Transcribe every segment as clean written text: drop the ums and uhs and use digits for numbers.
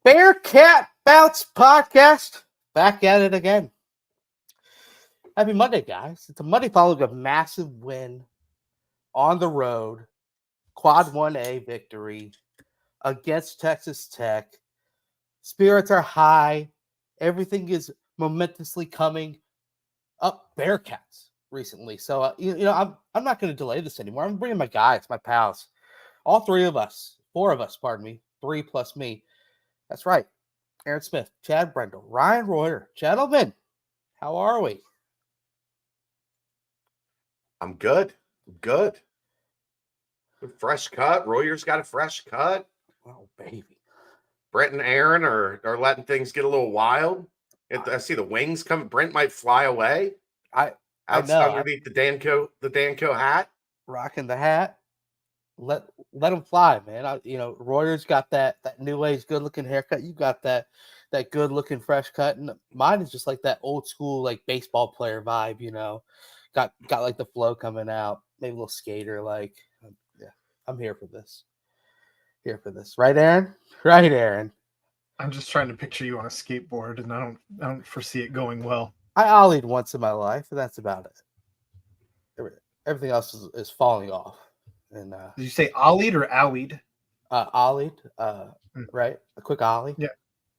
Bearcat Bounce Podcast. Back at it again. Happy Monday, guys. It's a Monday following a massive win on the road. Quad 1A victory against Texas Tech. Spirits are high. Everything is momentously coming up Bearcats recently. So, I'm not going to delay this anymore. I'm bringing my guys, my pals. All four of us, pardon me. 3 plus me. That's right. Aaron Smith, Chad Brendel, Ryan Royer. Gentlemen, how are we? I'm good. Fresh cut. Royer's got a fresh cut. Oh, baby. Brent and Aaron are letting things get a little wild. I see the wings come. Brent might fly away. I know. Underneath the Danco hat. Rocking the hat. Let him fly, man. Royer's got that new age good looking haircut. You got that good looking fresh cut, and mine is just like that old school like baseball player vibe. Got like the flow coming out, maybe a little skater like. Yeah, I'm here for this. Right, Aaron? Right, Aaron. I'm just trying to picture you on a skateboard, and I don't foresee it going well. I ollied once in my life, and that's about it. Everything else is falling off. And did you say ollied or owied? Ollied, right? A quick ollie. Yeah,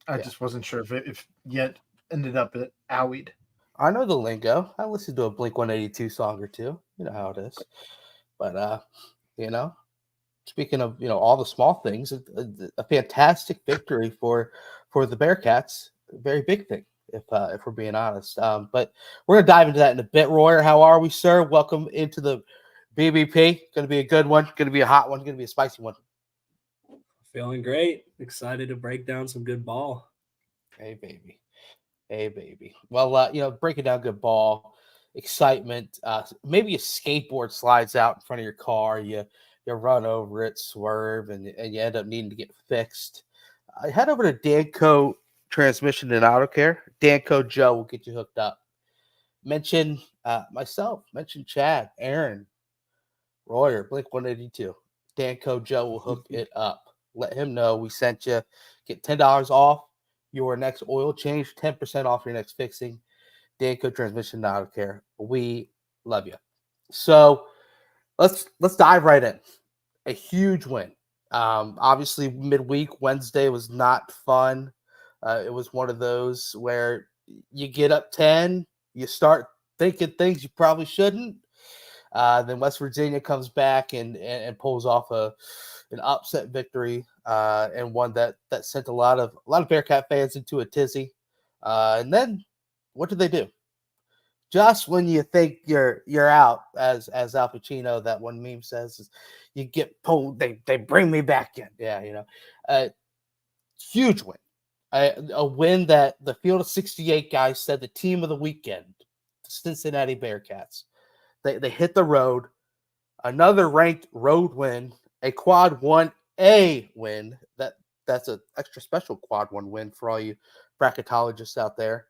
I just wasn't sure if yet ended up at owied. I know the lingo. I listened to a Blink 182 song or two. You know how it is. But speaking of all the small things, a fantastic victory for the Bearcats. A very big thing, if we're being honest. But we're gonna dive into that in a bit. Royer, how are we, sir? Welcome into the BBP. Going to be a good one. Going to be a hot one. Going to be a spicy one. Feeling great. Excited to break down some good ball. Hey, baby. Well, breaking down good ball, excitement. Maybe a skateboard slides out in front of your car. You run over it, swerve, and you end up needing to get fixed. Head over to Danco Transmission and Auto Care. Danco Joe will get you hooked up. Mention myself. Mention Chad, Aaron, Royer, Blink 182. Danco Joe will hook it up. Let him know we sent you. Get $10 off your next oil change, 10% off your next fixing. Danco Transmission and Auto Care. We love you. So let's dive right in. A huge win. Obviously, midweek Wednesday was not fun. It was one of those where you get up 10, you start thinking things you probably shouldn't. Then West Virginia comes back and pulls off an upset victory, and one that sent a lot of Bearcat fans into a tizzy. And then what do? Just when you think you're out, as Al Pacino, that one meme says, is you get pulled. They bring me back in. Yeah, huge win. A win that the Field of 68 guys said the team of the weekend, the Cincinnati Bearcats. They hit the road. Another ranked road win, a Quad 1A win. That's an extra special Quad 1 win for all you bracketologists out there.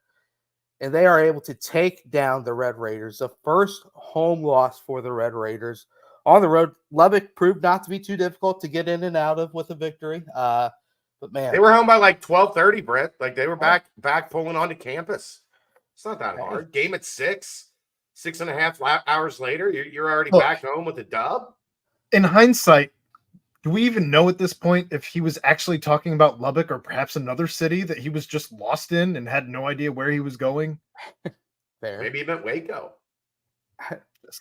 And they are able to take down the Red Raiders. The first home loss for the Red Raiders on the road. Lubbock proved not to be too difficult to get in and out of with a victory. But man, they were home by like 12:30, Brett. Like they were back pulling onto campus. It's not that hard. Game at 6.5 hours later, you're already back home with a dub. In hindsight, do we even know at this point if he was actually talking about Lubbock or perhaps another city that he was just lost in and had no idea where he was going? Fair. Maybe he meant Waco.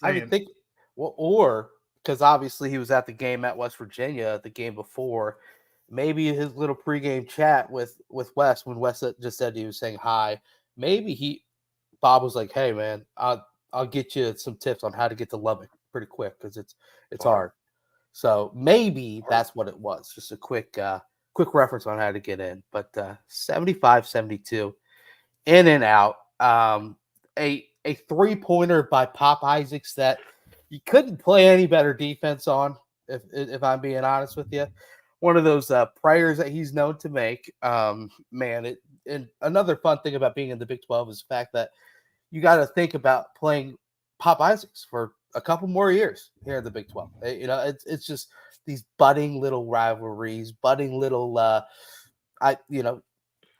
I think, or because obviously he was at the game at West Virginia the game before. Maybe his little pregame chat with Wes, when Wes just said he was saying hi, maybe Bob was like, "Hey man, I'll get you some tips on how to get to Lubbock pretty quick because it's hard." So maybe that's what it was. Just a quick reference on how to get in. But 75-72, in and out. A 3-pointer by Pop Isaacs that you couldn't play any better defense on, if I'm being honest with you. One of those prayers that he's known to make. And another fun thing about being in the Big 12 is the fact that you got to think about playing Pop Isaacs for a couple more years here in the Big 12. It's just these budding little rivalries, budding little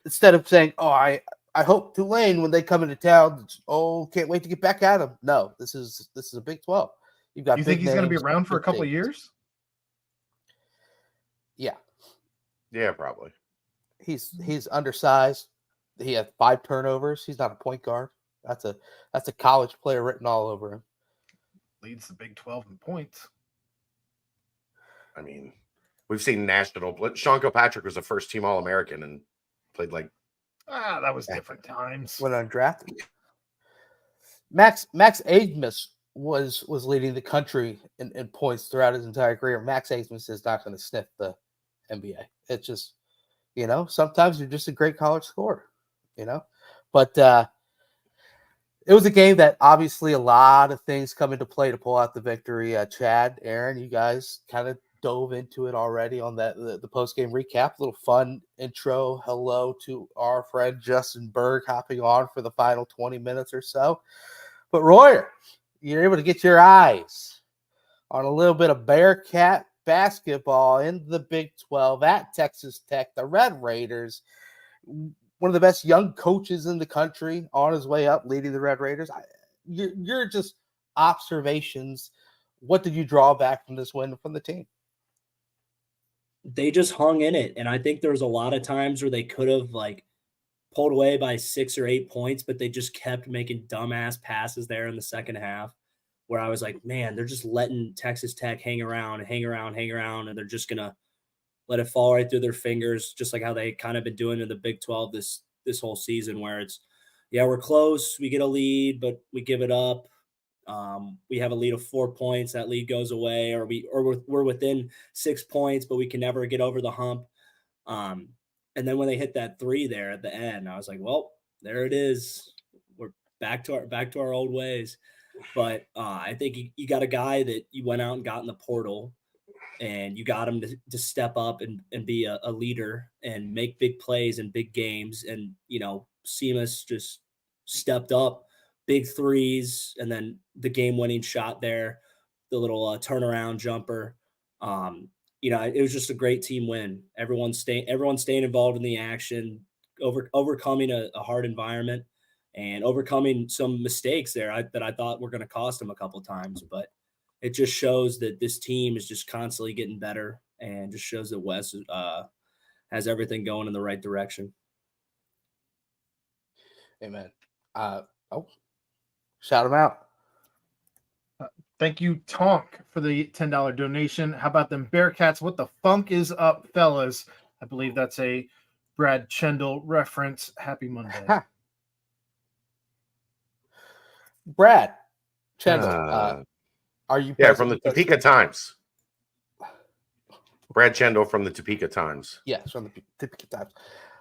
instead of saying, "Oh, I hope Tulane when they come into town, can't wait to get back at them." No, this is a Big 12. You've got You big think he's going to be names, around for a big couple of teams. years? Yeah, Yeah, probably. he's undersized. He had 5 turnovers. He's not a point guard. That's a college player written all over him. Leads the Big 12 in points. I mean, we've seen national. Sean Kilpatrick was a first-team All-American and played like. That was different times. When undrafted, Max Abmas was leading the country in points throughout his entire career. Max Abmas is not going to sniff the NBA. It's just, sometimes you're just a great college scorer, But it was a game that obviously a lot of things come into play to pull out the victory. Chad, Aaron, you guys kind of dove into it already on the post-game recap. A little fun intro. Hello to our friend Justin Berg hopping on for the final 20 minutes or so. But Royer, you're able to get your eyes on a little bit of Bearcat basketball in the Big 12 at Texas Tech. The Red Raiders, one of the best young coaches in the country, on his way up, leading the Red Raiders. You're just observations. What did you draw back from this win from the team? They just hung in it, and I think there was a lot of times where they could have pulled away by 6 or 8 points, but they just kept making dumbass passes there in the second half, where I was like, man, they're just letting Texas Tech hang around, and they're just gonna let it fall right through their fingers, just like how they kind of been doing in the Big 12 this whole season, where it's, we're close, we get a lead, but we give it up. We have a lead of 4 points, that lead goes away, or we're within 6 points, but we can never get over the hump. And then when they hit that 3 there at the end, I was like, well, there it is. We're back to our old ways. But I think you got a guy that you went out and got in the portal, and you got him to step up and be a leader and make big plays in big games. And, Seamus just stepped up, big threes, and then the game-winning shot there, the little turnaround jumper. It was just a great team win. Everyone staying involved in the action, overcoming a hard environment, and overcoming some mistakes there that I thought were going to cost them a couple times. But it just shows that this team is just constantly getting better, and just shows that Wes has everything going in the right direction. Amen. Shout him out. Thank you, Tonk, for the $10 donation. How about them Bearcats? What the funk is up, fellas? I believe that's a Brad Chendall reference. Happy Monday. Brad Chendall, are you? Yeah, from the Topeka Times. Brad Chendall from the Topeka Times. Yes, from the Topeka Times.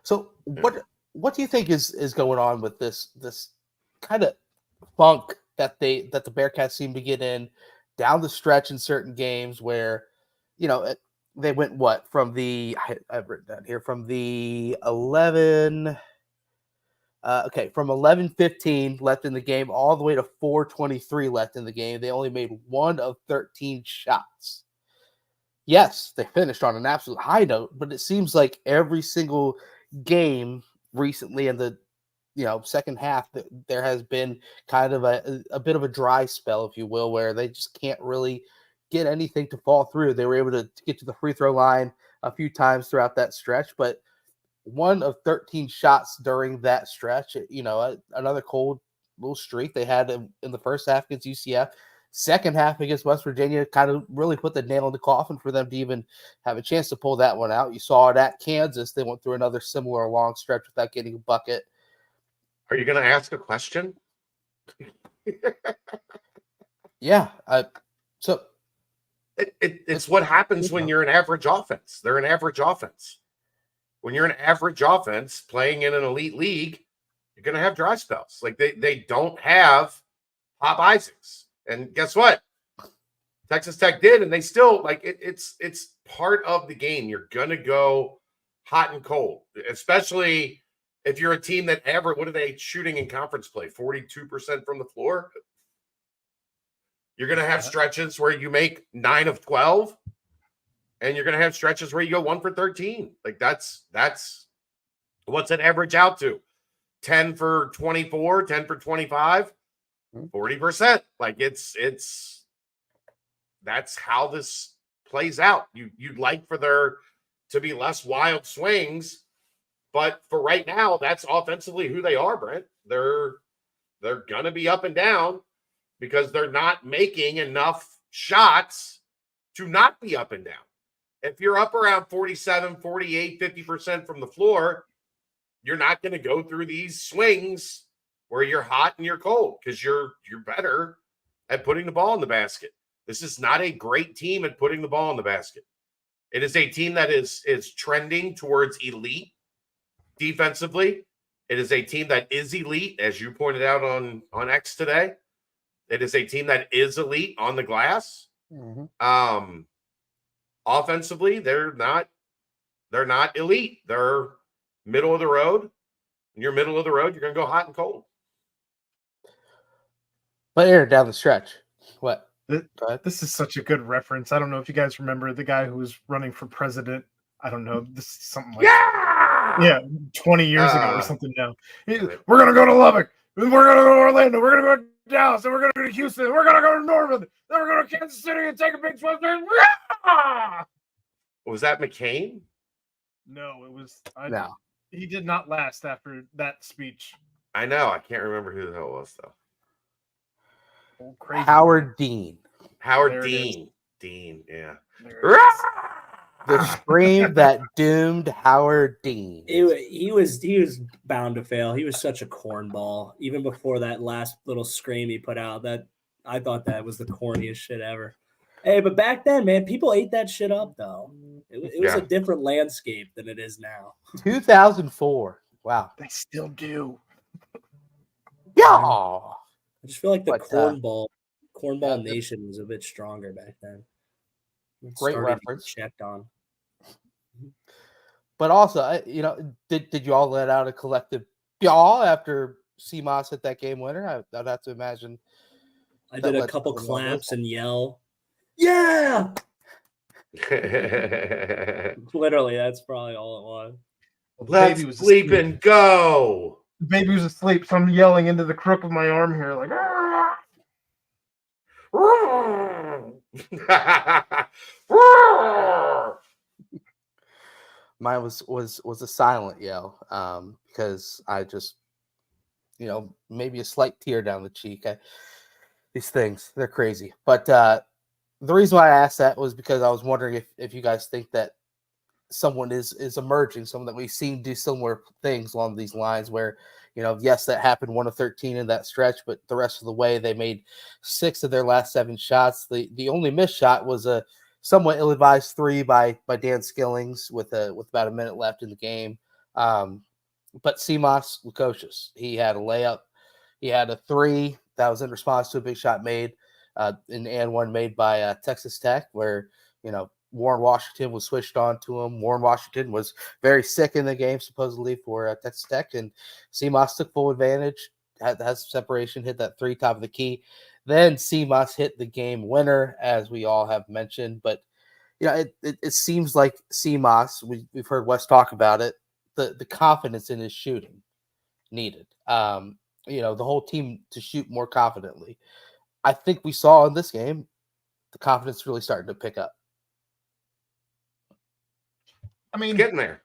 So what do you think is going on with this kind of funk that the Bearcats seem to get in down the stretch in certain games where, they went from the I've written down here from the 11 from 11:15 left in the game all the way to 4:23 left in the game. They only made 1 of 13 shots. Yes, they finished on an absolute high note, but it seems like every single game recently in the second half, there has been kind of a bit of a dry spell, if you will, where they just can't really get anything to fall through. They were able to get to the free throw line a few times throughout that stretch, but 1 of 13 shots during that stretch, another cold little streak they had in the first half against UCF. Second half against West Virginia kind of really put the nail in the coffin for them to even have a chance to pull that one out. You saw it at Kansas. They went through another similar long stretch without getting a bucket. Are you going to ask a question? Yeah. So it's what happens when you're an average offense. They're an average offense. When you're an average offense playing in an elite league, you're going to have dry spells. Like they don't have Pop Isaacs. And guess what? Texas Tech did, and they still it's part of the game. You're going to go hot and cold, especially if you're a team that what are they shooting in conference play? 42% from the floor. You're going to have stretches where you make 9 of 12, and you're going to have stretches where you go 1 for 13. Like that's What's it average out to? 10 for 24, 10 for 25, 40%. Like that's how this plays out. You'd like for there to be less wild swings, but for right now, that's offensively who they are, Brent. They're gonna be up and down because they're not making enough shots to not be up and down. If you're up around 47, 48, 50% from the floor, you're not going to go through these swings where you're hot and you're cold because you're better at putting the ball in the basket. This is not a great team at putting the ball in the basket. It is a team that is trending towards elite defensively. It is a team that is elite, as you pointed out on X today. It is a team that is elite on the glass. Mm-hmm. Offensively, they're not elite. They're middle of the road. When you're middle of the road, you're going to go hot and cold. But Aaron, down the stretch, what? This is such a good reference. I don't know if you guys remember the guy who was running for president. I don't know. This is something like 20 years ago or something now. We're going to go to Lubbock. We're going to go to Orlando. We're going to go to Dallas. And we're going to go to Houston. We're going to go to Norman. Then we're going to Kansas City and take a big swim there. Was that McCain? No, it was. No. He did not last after that speech. I know. I can't remember who the hell it was, though. Crazy. Howard Dean. Howard Dean. Dean, yeah. The scream that doomed Howard Dean. He was bound to fail. He was such a cornball. Even before that last little scream he put out, that I thought that was the corniest shit ever. Hey, but back then, man, people ate that shit up, though. It was a different landscape than it is now. 2004. Wow. They still do. Yeah. I just feel like the cornball nation was a bit stronger back then. Great reference. Checked on. But also, did you all let out a collective yaw after CMOS hit that game winner? I'd have to imagine. I did a couple claps and yell, "Yeah!" Literally, that's probably all it was. Let's sleep and go. The baby was asleep, so I'm yelling into the crook of my arm here, like, Mine was a silent yell, because I just, maybe a slight tear down the cheek. These things, they're crazy. But the reason why I asked that was because I was wondering if you guys think that someone is emerging, someone that we've seen do similar things along these lines where, yes, that happened 1 of 13 in that stretch, but the rest of the way they made 6 of their last 7 shots. The only missed shot was a somewhat ill-advised 3 by Dan Skillings with about a minute left in the game. But CMOS Lukosius, he had a layup. He had a 3 that was in response to a big shot made, and one made by Texas Tech where, Warren Washington was switched on to him. Warren Washington was very sick in the game, supposedly, for Texas Tech, and CMOS took full advantage, has separation, hit that 3 top of the key. Then CMOS hit the game winner, as we all have mentioned. But, it seems like CMOS, we've heard Wes talk about it, the confidence in his shooting needed. The whole team to shoot more confidently. I think we saw in this game the confidence really starting to pick up. I mean, getting there.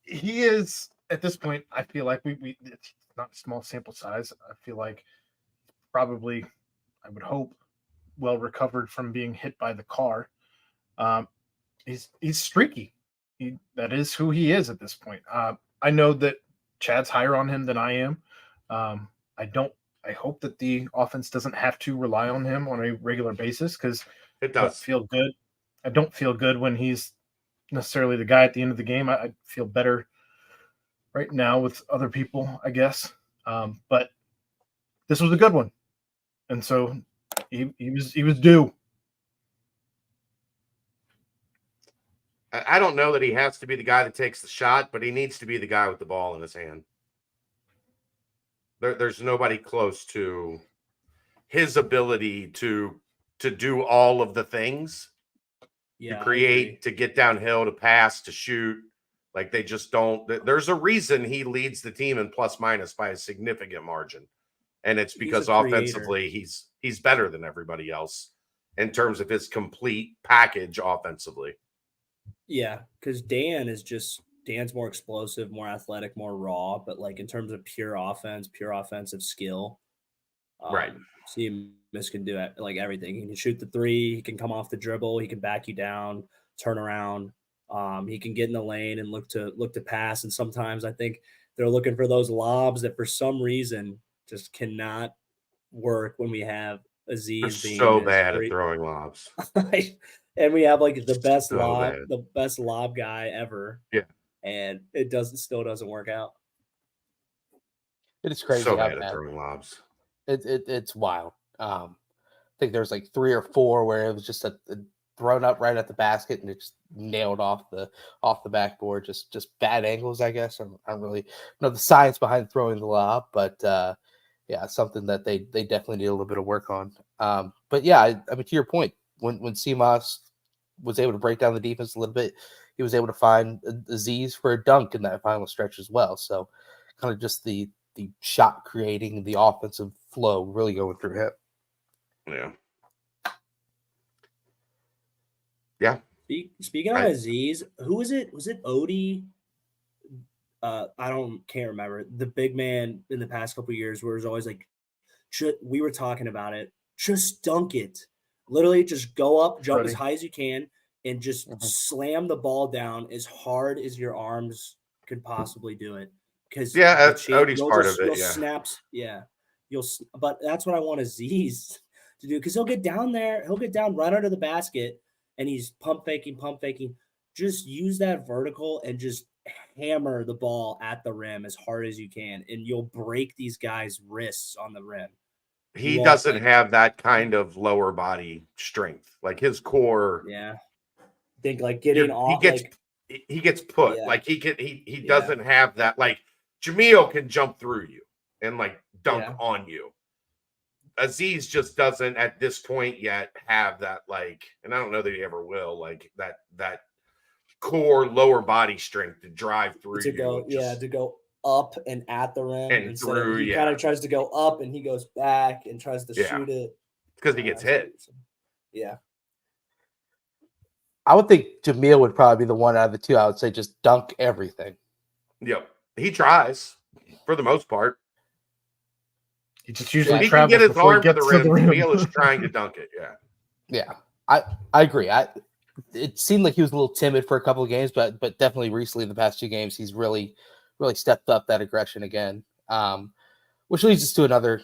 He is at this point. I feel like we it's not a small sample size. I feel like probably, I would hope, well recovered from being hit by the car. He's streaky. That is who he is at this point. I know that Chad's higher on him than I am. I hope that the offense doesn't have to rely on him on a regular basis because it does feel good. I don't feel good when he's necessarily the guy at the end of the game. I feel better right now with other people, I guess. But this was a good one. And so he was due. I don't know that he has to be the guy that takes the shot, but he needs to be the guy with the ball in his hand. There's nobody close to his ability to do all of the things. To create, to get downhill, to pass, to shoot, Like they just don't. There's a reason he leads the team in plus minus by a significant margin, and it's because offensively he's better than everybody else in terms of his complete package offensively. Yeah, because Dan's more explosive, more athletic, more raw, but like in terms of pure offense, pure offensive skill, Right. Seamus can do it like everything. He can shoot the three, he can come off the dribble, he can back you down, turn around. He can get in the lane and look to pass. And sometimes I think they're looking for those lobs that for some reason just cannot work when we have They're Aziz being so this bad at great. throwing lobs. And we have like the best So bad. the best lob guy ever. Yeah. And it still doesn't work out. It is crazy So how bad at bad. throwing lobs. It's wild. I think there's like 3 or 4 where it was just a thrown up right at the basket and it just nailed off the backboard. Just bad angles, I guess. I don't really know the science behind throwing the lob, but yeah, it's something that they definitely need a little bit of work on. But yeah, I mean, to your point, when Seamus was able to break down the defense a little bit, he was able to find Aziz for a dunk in that final stretch as well. So kind of just the shot creating, the offensive flow really going through him. Yeah. Yeah. Speaking of Aziz, who was it? Was it Odie? Can't remember. The big man in the past couple of years where it was always like, we were talking about it. Just dunk it. Literally just go up, jump as high as you can, and just slam the ball down as hard as your arms could possibly do it. Because Odie's part of it. Yeah. But that's what I want Aziz to do, because he'll get down there, he'll get down right under the basket, and he's pump faking. Just use that vertical and just hammer the ball at the rim as hard as you can, and you'll break these guys' wrists on the rim. He doesn't have that kind of lower body strength. Like his core. Yeah. Think like getting off. He gets put. Yeah. Like he doesn't have that. Like Jamil can jump through you and like dunk on you. Aziz just doesn't at this point yet have that, like, and I don't know that he ever will, like that core lower body strength to drive through to go up and at the rim and through. He kind of tries to go up and he goes back and tries to shoot it because he gets hit. Yeah. I would think Jamil would probably be the one out of the two. I would say just dunk everything. Yep. He tries for the most part. He just usually he can get his arm to the rim. Jamil is trying to dunk it. Yeah. Yeah. I agree. It seemed like he was a little timid for a couple of games, but definitely recently, the past 2 games, he's really stepped up that aggression again. Which leads us to another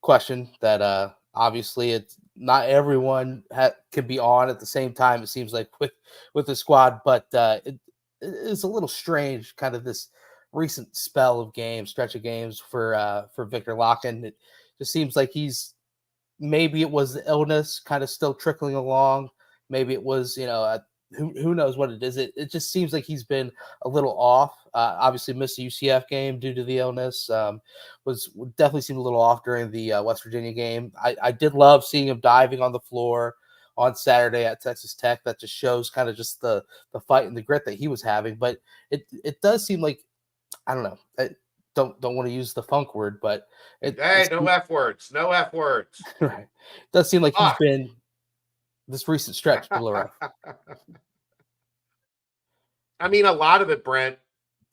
question that obviously it's not everyone can be on at the same time. It seems like with the squad, but it's a little strange, kind of this recent stretch of games for Viktor Lakhin. It just seems like maybe it was the illness kind of still trickling along. Maybe it was, who knows what it is. It just seems like he's been a little off. Obviously missed the UCF game due to the illness. Definitely seemed a little off during the West Virginia game. I did love seeing him diving on the floor on Saturday at Texas Tech. That just shows kind of just the fight and the grit that he was having. But it does seem like, I don't know. I don't want to use the funk word, but no F words. No F words. Right. It does seem like he's been this recent stretch a little rough. I mean, a lot of it, Brent,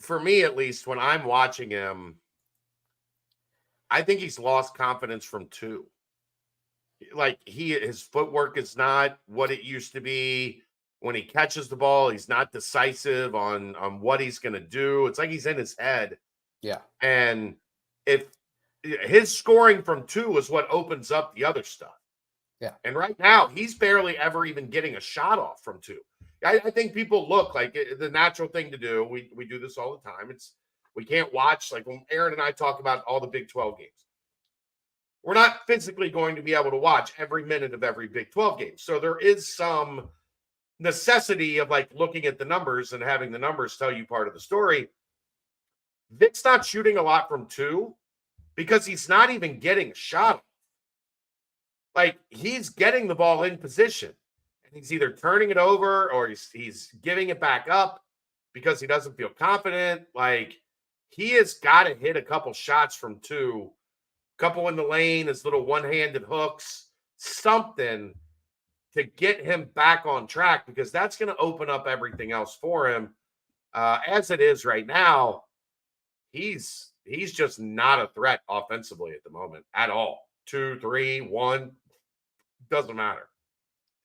for me at least, when I'm watching him, I think he's lost confidence from 2. Like his footwork is not what it used to be. When he catches the ball, he's not decisive on what he's going to do. It's like he's in his head. Yeah. And if his scoring from 2 is what opens up the other stuff. Yeah. And right now, he's barely ever even getting a shot off from 2. I think people look like the natural thing to do. We do this all the time. We can't watch, like when Aaron and I talk about all the Big 12 games. We're not physically going to be able to watch every minute of every Big 12 game. So there is some necessity of like looking at the numbers and having the numbers tell you part of the story. Vic's not shooting a lot from 2 because he's not even getting a shot. Like he's getting the ball in position and he's either turning it over or he's giving it back up. because he doesn't feel confident. Like, he has got to hit a couple shots from 2, couple in the lane, his little one-handed hooks, something to get him back on track, because that's going to open up everything else for him. As it is right now, he's just not a threat offensively at the moment at all. 2, 3, 1, doesn't matter.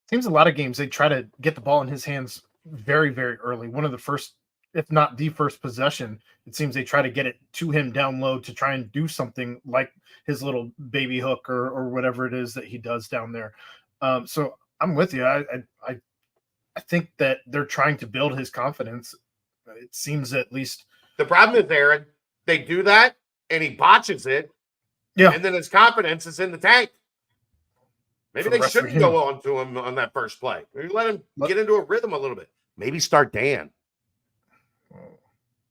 Seems a lot of games they try to get the ball in his hands very, very early. One of the first, if not the first possession, it seems they try to get it to him down low to try and do something like his little baby hook or whatever it is that he does down there. So I'm with you. I think that they're trying to build his confidence. It seems at least. The problem is, Aaron, they do that and he botches it. Yeah. And then his confidence is in the tank. Maybe they shouldn't go on to him on that first play. Maybe let him get into a rhythm a little bit. Maybe start Dan. Well,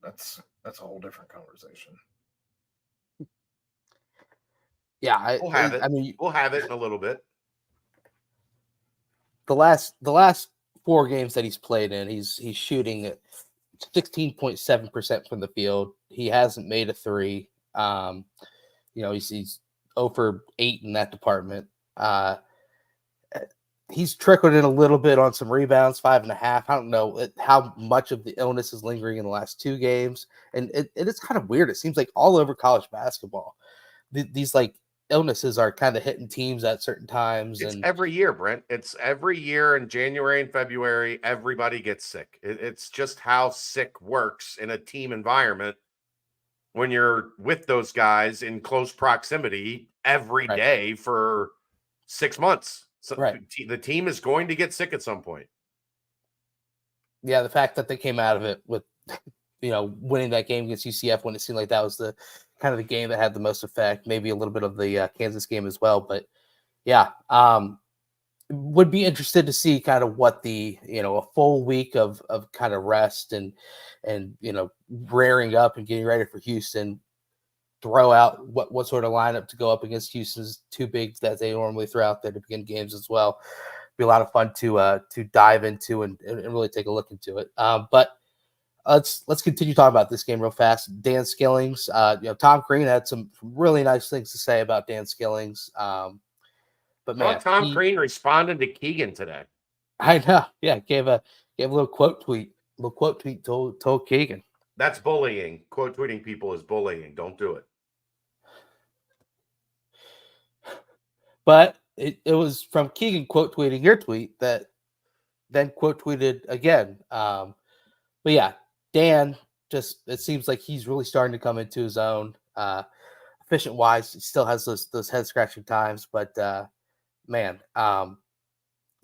that's a whole different conversation. Yeah, We'll have it. I mean, we'll have it in a little bit. The last 4 games that he's played in, he's shooting at 16.7% from the field. He hasn't made a 3. He's 0 for 8 in that department. He's trickled in a little bit on some rebounds, 5.5. I don't know how much of the illness is lingering in the last 2 games. And it's kind of weird. It seems like all over college basketball, these like illnesses are kind of hitting teams at certain times. It's every year, Brent. It's every year in January and February, everybody gets sick. It's just how sick works in a team environment when you're with those guys in close proximity every day for 6 months. So the team is going to get sick at some point. Yeah, the fact that they came out of it with, winning that game against UCF when it seemed like that was the kind of the game that had the most effect, maybe a little bit of the Kansas game as well. But yeah, would be interested to see kind of what the, a full week of kind of rest and rearing up and getting ready for Houston, throw out what sort of lineup to go up against Houston's 2 bigs that they normally throw out there to begin games as well. Be a lot of fun to dive into and really take a look into it. But let's continue talking about this game real fast. Dan Skillings, Tom Crean had some really nice things to say about Dan Skillings. But man, Tom Crean responded to Keegan today. I know. Yeah, gave a little quote tweet. Told Keegan. That's bullying. Quote tweeting people is bullying. Don't do it. But it was from Keegan quote tweeting your tweet that then quote tweeted again. But yeah, Dan, just it seems like he's really starting to come into his own. Efficient wise, he still has those head scratching times, but man,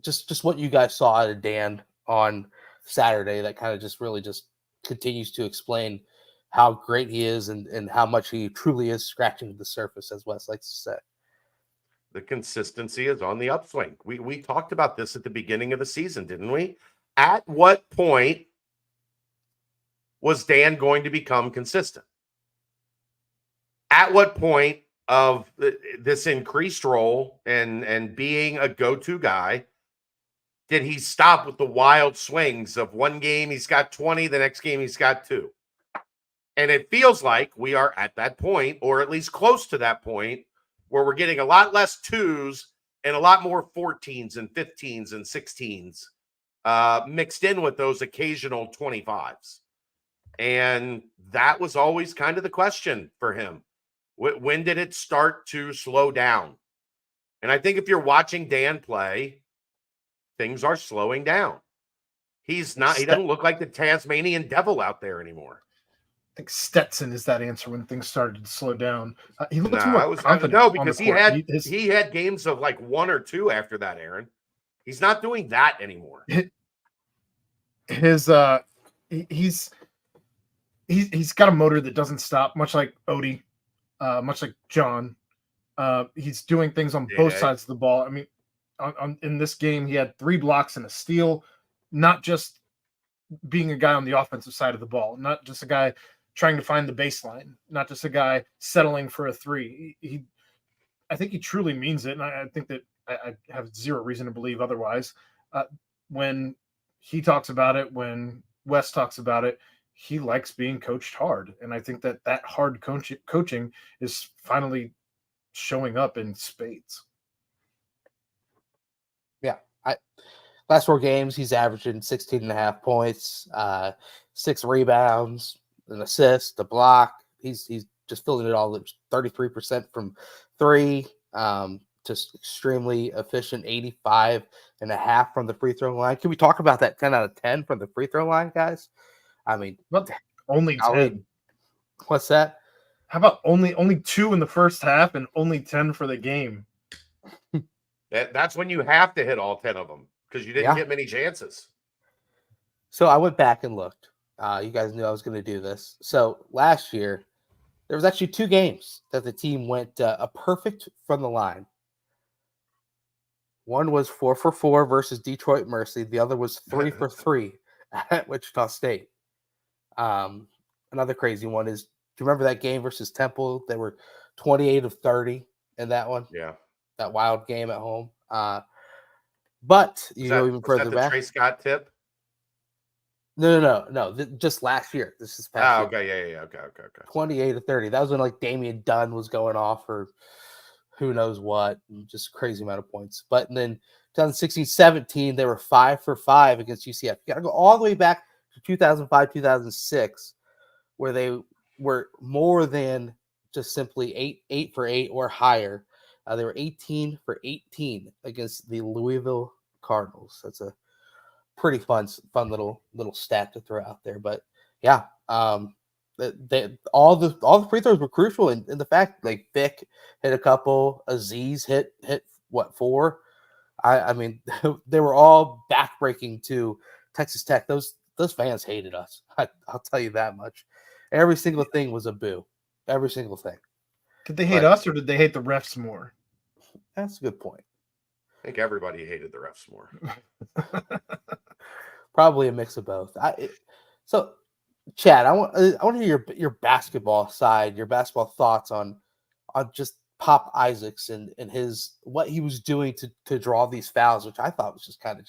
just what you guys saw out of Dan on Saturday, that kind of just really just continues to explain how great he is and how much he truly is scratching the surface, as Wes likes to say. The consistency is on the upswing. We talked about this at the beginning of the season, didn't we? At what point was Dan going to become consistent? At what point of this increased role and being a go-to guy did he stop with the wild swings of one game he's got 20, the next game he's got 2? And it feels like we are at that point, or at least close to that point, where we're getting a lot less 2s and a lot more 14s and 15s and 16s mixed in with those occasional 25s. And that was always kind of the question for him. When did it start to slow down? And I think if you're watching Dan play, things are slowing down. He doesn't look like the Tasmanian devil out there anymore. I think Stetson is that answer when things started to slow down. He looks more confident. No, because he had games of like 1 or 2 after that, Aaron. He's not doing that anymore. He's got a motor that doesn't stop, much like Odie, much like John. He's doing things on both sides of the ball. I mean, in this game, he had 3 blocks and a steal, not just being a guy on the offensive side of the ball, not just a guy trying to find the baseline, not just a guy settling for a 3. I think he truly means it, and I think that I have zero reason to believe otherwise. When he talks about it, when Wes talks about it, he likes being coached hard. And I think that hard coaching is finally showing up in spades. Yeah. Last 4 games, he's averaging 16.5 points, 6 rebounds, an assist, a block. He's just filling it all. 33% from 3. Just extremely efficient, 85.5 from the free throw line. Can we talk about that 10 out of 10 from the free throw line, guys? I mean, What? Only 10. What's that? How about only 2 in the first half and only 10 for the game? That's when you have to hit all 10 of them because you didn't get many chances. So I went back and looked. You guys knew I was going to do this. So last year, there was actually 2 games that the team went a perfect from the line. One was 4 for 4 versus Detroit Mercy. The other was 3 for 3 at Wichita State. Another crazy one is, do you remember that game versus Temple? They were 28 of 30 in that one. Yeah. That wild game at home. But you go even further back. Trey Scott tip? No. Just last year. This is past year. Okay. Yeah. Okay. 28 to 30. That was when like Damian Dunn was going off for who knows what, just crazy amount of points. But then 2016-17, they were 5 for 5 against UCF. You got to go all the way back to 2005, 2006, where they were more than just simply 8 for 8 or higher. They were 18 for 18 against the Louisville Cardinals. That's a pretty fun little stat to throw out there. But yeah, all the free throws were crucial in the fact like Vic hit a couple, Aziz hit what 4. I mean they were all backbreaking to Texas Tech. Those fans hated us. I'll tell you that much. Every single thing was a boo. Every single thing. Did they hate us or did they hate the refs more? That's a good point. I think everybody hated the refs more. Probably a mix of both. So Chad, I want to hear your basketball side, your basketball thoughts on just Pop Isaacs and his what he was doing to draw these fouls, which I thought was just kind of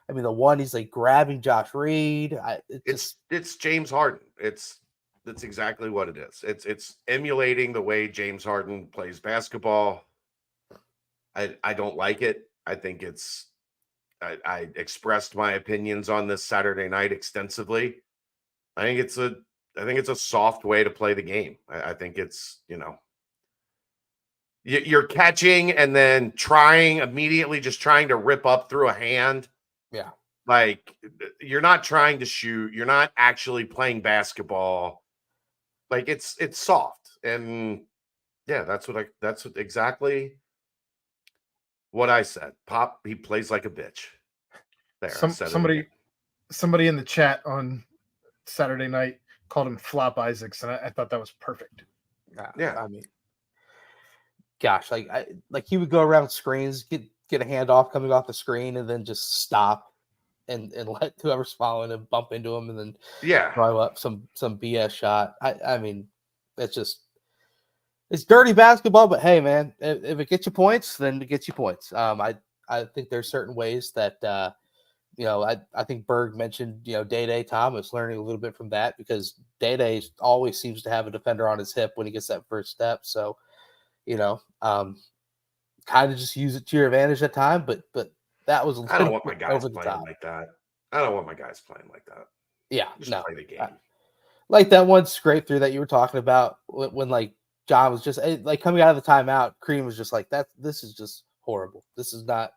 I mean, the one he's like grabbing Josh Reed. It's James Harden. That's exactly what it is. It's emulating the way James Harden plays basketball. I don't like it. I think I expressed my opinions on this Saturday night extensively. I think it's a soft way to play the game. I think it's, you're catching and then immediately trying to rip up through a hand. Yeah. Like you're not trying to shoot. You're not actually playing basketball. Like it's soft. And yeah, that's exactly what I said. Pop, he plays like a bitch. There. Somebody in the chat on Saturday night called him Flop Isaacs, and I thought that was perfect. Yeah, I mean, gosh, like he would go around screens, get a handoff coming off the screen, and then just stop and let whoever's following him bump into him, and then throw up some BS shot. I mean, it's dirty basketball, but hey, man, if it gets you points, then it gets you points. I think there's certain ways that. I think Berg mentioned, Day Thomas learning a little bit from that because Day always seems to have a defender on his hip when he gets that first step. So, kind of just use it to your advantage at time. But that was I don't want my guys playing like that. I don't want my guys playing like that. Yeah, just play the game. Like that one scrape through that you were talking about when like John was just like coming out of the timeout. Cream was just like that. This is just horrible. This is not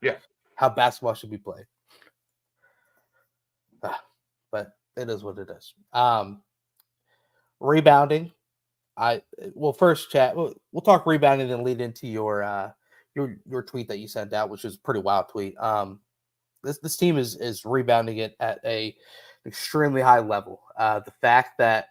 how basketball should be played. But it is what it is. Rebounding. First chat. We'll talk rebounding and then lead into your tweet that you sent out, which is a pretty wild tweet. This team is rebounding it at a extremely high level. The fact that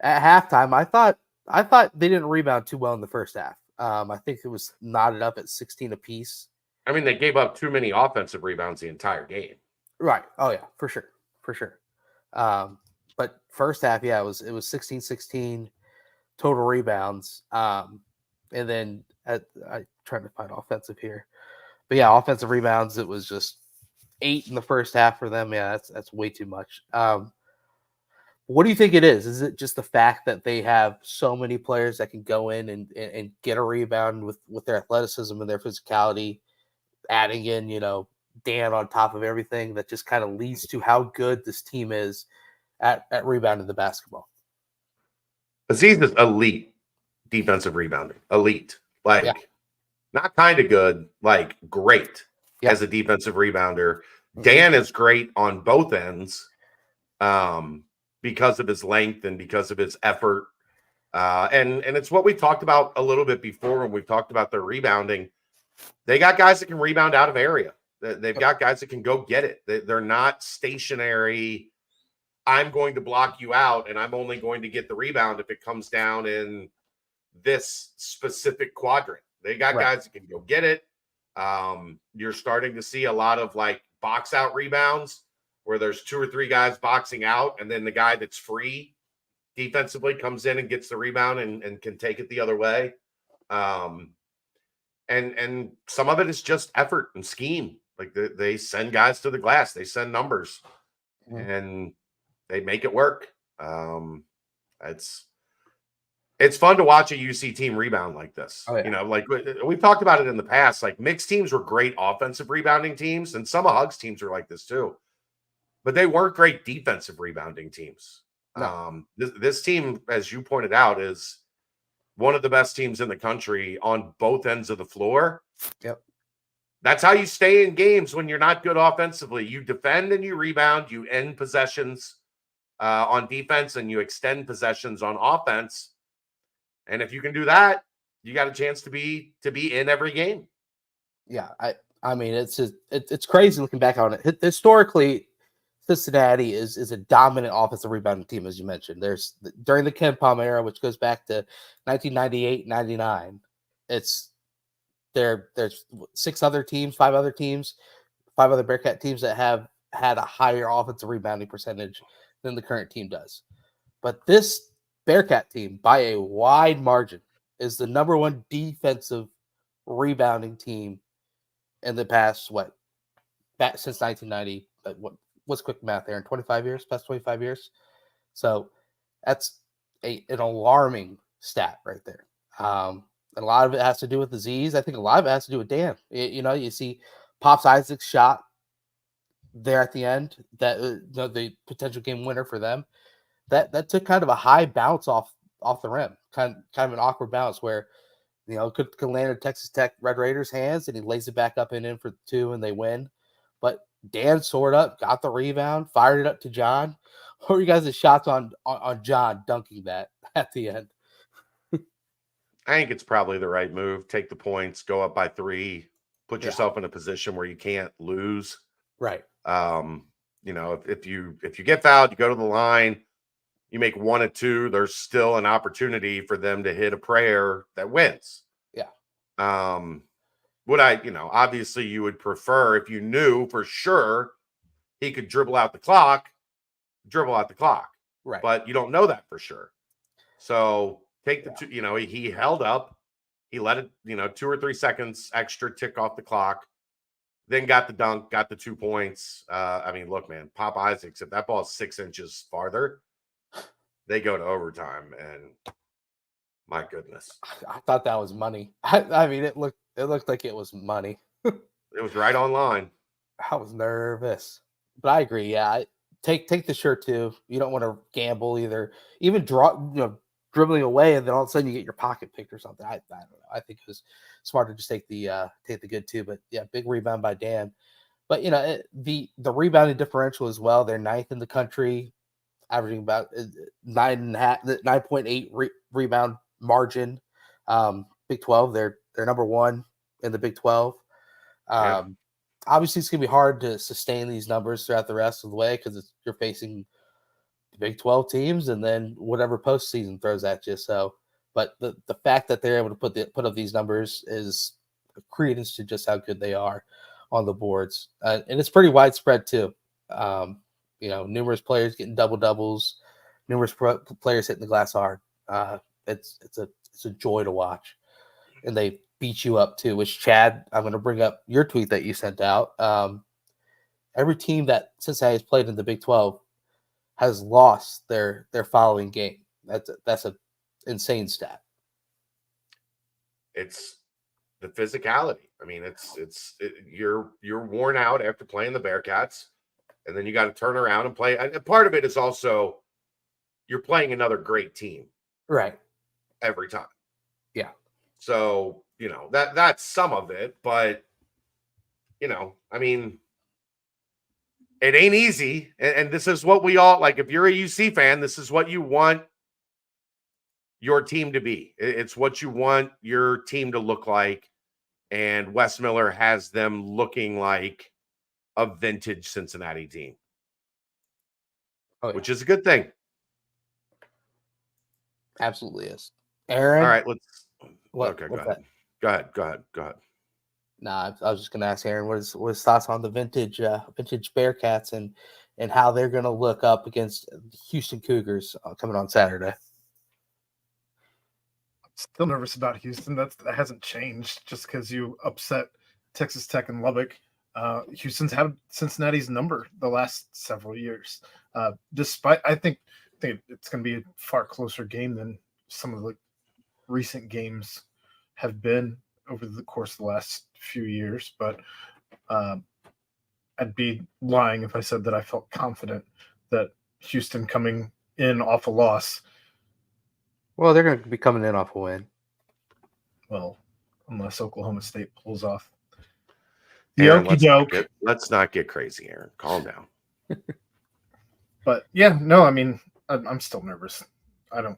at halftime, I thought they didn't rebound too well in the first half. I think it was knotted up at 16 apiece. I mean, they gave up too many offensive rebounds the entire game. Right. Oh yeah, for sure. But first half, it was 16-16 total rebounds. And then I trying to find offensive here, but yeah, offensive rebounds. It was just 8 in the first half for them. Yeah, that's way too much. What do you think it is? Is it just the fact that they have so many players that can go in and get a rebound with their athleticism and their physicality, adding in, Dan on top of everything that just kind of leads to how good this team is at rebounding the basketball? Aziz is elite defensive rebounding. Elite. Like, Yeah. not kind of good, like great Yeah. as a defensive rebounder. Dan is great on both ends because of his length and because of his effort. And it's what we talked about a little bit before when we've talked about their rebounding. They got guys that can rebound out of area. They've got guys that can go get it. They're not stationary. I'm going to block you out, and I'm only going to get the rebound if it comes down in this specific quadrant. They got guys that can go get it. You're starting to see a lot of like box out rebounds where there's 2 or 3 guys boxing out, and then the guy that's free defensively comes in and gets the rebound and can take it the other way. And some of it is just effort and scheme. Like they send guys to the glass, they send numbers, and they make it work. It's fun to watch a UC team rebound like this. Oh, yeah. Like we've talked about it in the past. Like mixed teams were great offensive rebounding teams, and some of Hug's teams are like this too. But they weren't great defensive rebounding teams. No. This team, as you pointed out, is one of the best teams in the country on both ends of the floor. Yep. That's how you stay in games when you're not good offensively. You defend and you rebound. You end possessions on defense, and you extend possessions on offense. And if you can do that, you got a chance to be in every game. Yeah, I mean, it's crazy looking back on it. Historically, Cincinnati is a dominant offensive rebounding team, as you mentioned. There's during the Ken Palm era, which goes back to 1998-99. There's 5 other Bearcat teams that have had a higher offensive rebounding percentage than the current team does. But this Bearcat team, by a wide margin, is the number 1 defensive rebounding team in the past, since 1990. What's quick math there? In 25 years, past 25 years. So that's an alarming stat right there. And a lot of it has to do with the Z's. I think a lot of it has to do with Dan. You see Pops Isaac's shot there at the end, that the potential game winner for them. That took kind of a high bounce off the rim, kind of an awkward bounce where could land in Texas Tech Red Raiders' hands, and he lays it back up and in for 2, and they win. But Dan soared up, got the rebound, fired it up to John. What were you guys' shots on John dunking that at the end? I think it's probably the right move. Take the points, go up by 3, put yourself in a position where you can't lose. Right. If you get fouled, you go to the line, you make 1 or 2, there's still an opportunity for them to hit a prayer that wins. Yeah. Obviously you would prefer, if you knew for sure he could dribble out the clock. Right. But you don't know that for sure. So take the 2, he held up, he let it, 2 or 3 seconds extra tick off the clock, then got the dunk, got the 2 points. Look, man, Pop Isaacs, if that ball is 6 inches farther, they go to overtime, and my goodness, I thought that was money. It looked like it was money. It was right on line. I was nervous, but I agree. Yeah, take the shirt too. You don't want to gamble either. Even dribbling away, and then all of a sudden you get your pocket picked or something. I don't know. I think it was smart to just take the good too. But yeah, big rebound by Dan. But the rebounding differential as well. They're 9th in the country, averaging about 9.8 rebound margin. Big 12, they're number 1 in the Big 12. Obviously, it's gonna be hard to sustain these numbers throughout the rest of the way because you're facing the Big 12 teams and then whatever postseason throws at you. So, but the fact that they're able to put up these numbers is a credence to just how good they are on the boards, and it's pretty widespread too. Numerous players getting double doubles, numerous players hitting the glass hard. It's a joy to watch, and they beat you up too. Which, Chad, I'm going to bring up your tweet that you sent out. Every team that Cincinnati has played in the Big 12 has lost their following game. That's a insane stat. It's the physicality. I mean, you're worn out after playing the Bearcats, and then you got to turn around and play. And part of it is also you're playing another great team, Right? every time. Yeah. So that's some of it, but I mean, it ain't easy, and this is what we all like. If you're a UC fan, this is what you want your team to be. It's what you want your team to look like. And Wes Miller has them looking like a vintage Cincinnati team, which is a good thing. Absolutely is. Aaron? All right, let's. What? Okay, What's go ahead. Go ahead. Nah, I was just gonna ask Aaron what his thoughts on the vintage Bearcats and how they're gonna look up against Houston Cougars coming on Saturday. I'm still nervous about Houston. That hasn't changed just because you upset Texas Tech and Lubbock. Houston's had Cincinnati's number the last several years. Despite, I think it's going to be a far closer game than some of the recent games have been over the course of the last few years. But I'd be lying if I said that I felt confident that Houston coming in off a loss. Well, they're going to be coming in off a win. Well, unless Oklahoma State pulls off the Aaron, okey-doke. let's not get crazy, Aaron. Calm down. But yeah, no, I mean, I'm still nervous. I don't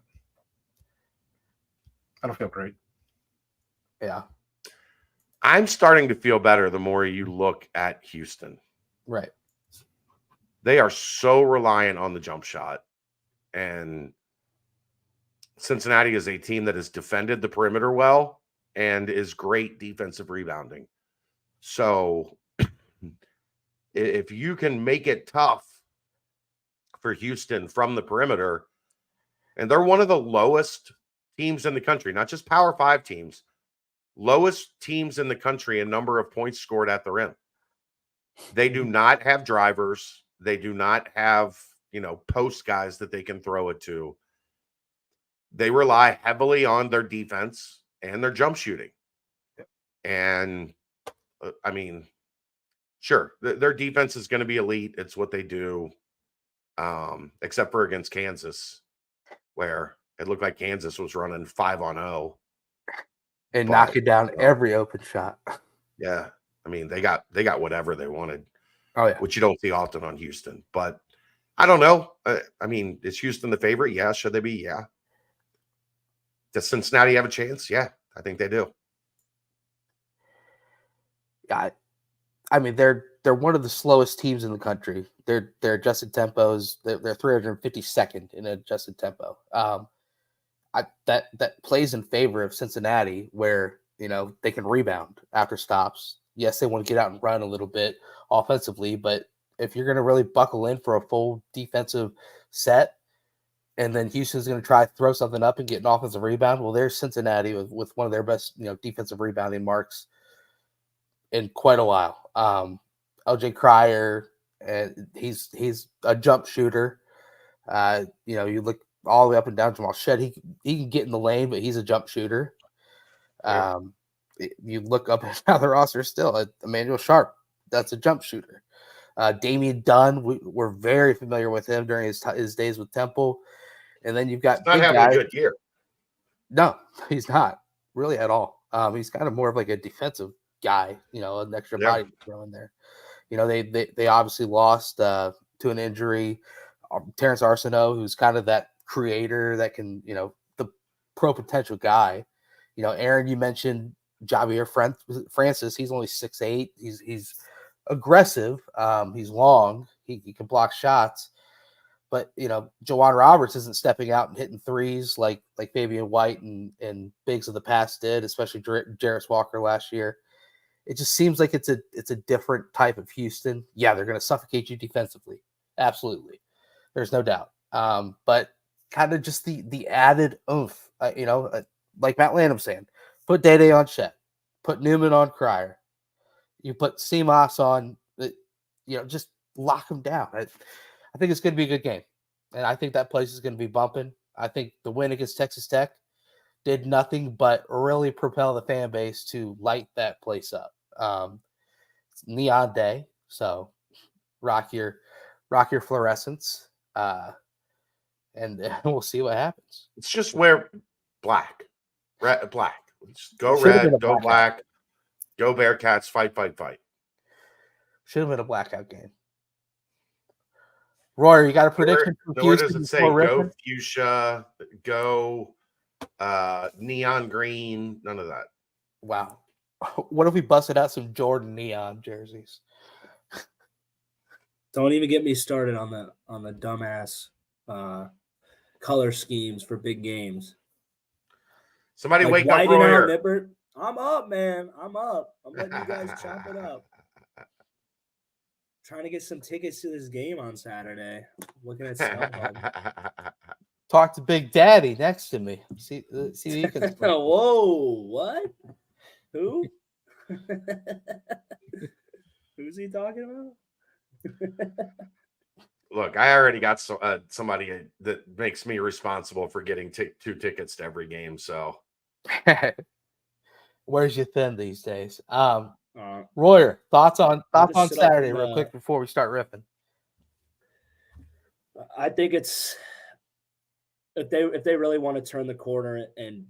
feel great. Yeah. I'm starting to feel better the more you look at Houston. Right. They are so reliant on the jump shot. And Cincinnati is a team that has defended the perimeter well and is great defensive rebounding. So if you can make it tough for Houston from the perimeter, and they're one of the lowest teams in the country, not just Power 5 teams, lowest teams in the country in number of points scored at the rim. They do not have drivers. They do not have, post guys that they can throw it to. They rely heavily on their defense and their jump shooting. And I mean, sure, their defense is going to be elite. It's what they do, except for against Kansas, where it looked like Kansas was running 5-on-0 and knocking down every open shot. Yeah, I mean they got whatever they wanted. Oh yeah, which you don't see often on Houston. But I don't know. I mean, is Houston the favorite? Yeah. Should they be? Yeah. Does Cincinnati have a chance? Yeah, I think they do. Yeah, I mean they're one of the slowest teams in the country. Their adjusted tempos, they're 352nd in adjusted tempo. That plays in favor of Cincinnati, where they can rebound after stops. Yes, they want to get out and run a little bit offensively, but if you're going to really buckle in for a full defensive set, and then Houston's going to try to throw something up and get an offensive rebound, well, there's Cincinnati with one of their best defensive rebounding marks in quite a while. LJ Cryer, he's a jump shooter. You look all the way up and down Jamal Shed. He can get in the lane, but he's a jump shooter. Yeah. You look up and down the roster still. Emmanuel Sharp, that's a jump shooter. Damian Dunn, we're very familiar with him during his days with Temple. And then you've got he's not having a good year. No, he's not really at all. He's kind of more of like a defensive guy, an extra body to throw in there. They obviously lost to an injury. Terrence Arsenault, who's kind of that creator that can, the pro potential guy. Aaron, you mentioned Javier Francis. He's only 6'8". He's aggressive. He's long. He can block shots. But Jawan Roberts isn't stepping out and hitting threes like Fabian White and bigs of the past did, especially Jarris Walker last year. It just seems like it's a different type of Houston. Yeah, they're going to suffocate you defensively, absolutely. There's no doubt. But kind of just the added oomph, like Matt Lanham saying, put Day on Chet, put Newman on Cryer, you put Seamoss on, just lock them down. I think it's going to be a good game. and I think that place is going to be bumping. I think the win against Texas Tech did nothing but really propel the fan base to light that place up. It's Neon Day, so rock your fluorescence, and we'll see what happens. It's just wear black, red, black. Just go Should have been red, a go blackout. black, go Bearcats, fight, fight, fight. Should have been a blackout game. Roy, you got a prediction for Nowhere does Houston it say before go ripping? fuchsia, go neon green, none of that. Wow. What if we busted out some Jordan neon jerseys? Don't even get me started on the dumbass color schemes for big games. Somebody Like wake up whiting out Royer. Nippert. I'm up, man. I'm up. I'm letting you guys chop it up. Trying to get some tickets to this game on Saturday. Looking at StubHub. Talk to Big Daddy next to me. See if you can. Whoa, what? Who? Who's he talking about? Look, I already got somebody that makes me responsible for getting 2 tickets to every game. So, Where's your thin these days? Royer, thoughts on Saturday, real quick before we start riffing. I think it's if they really want to turn the corner and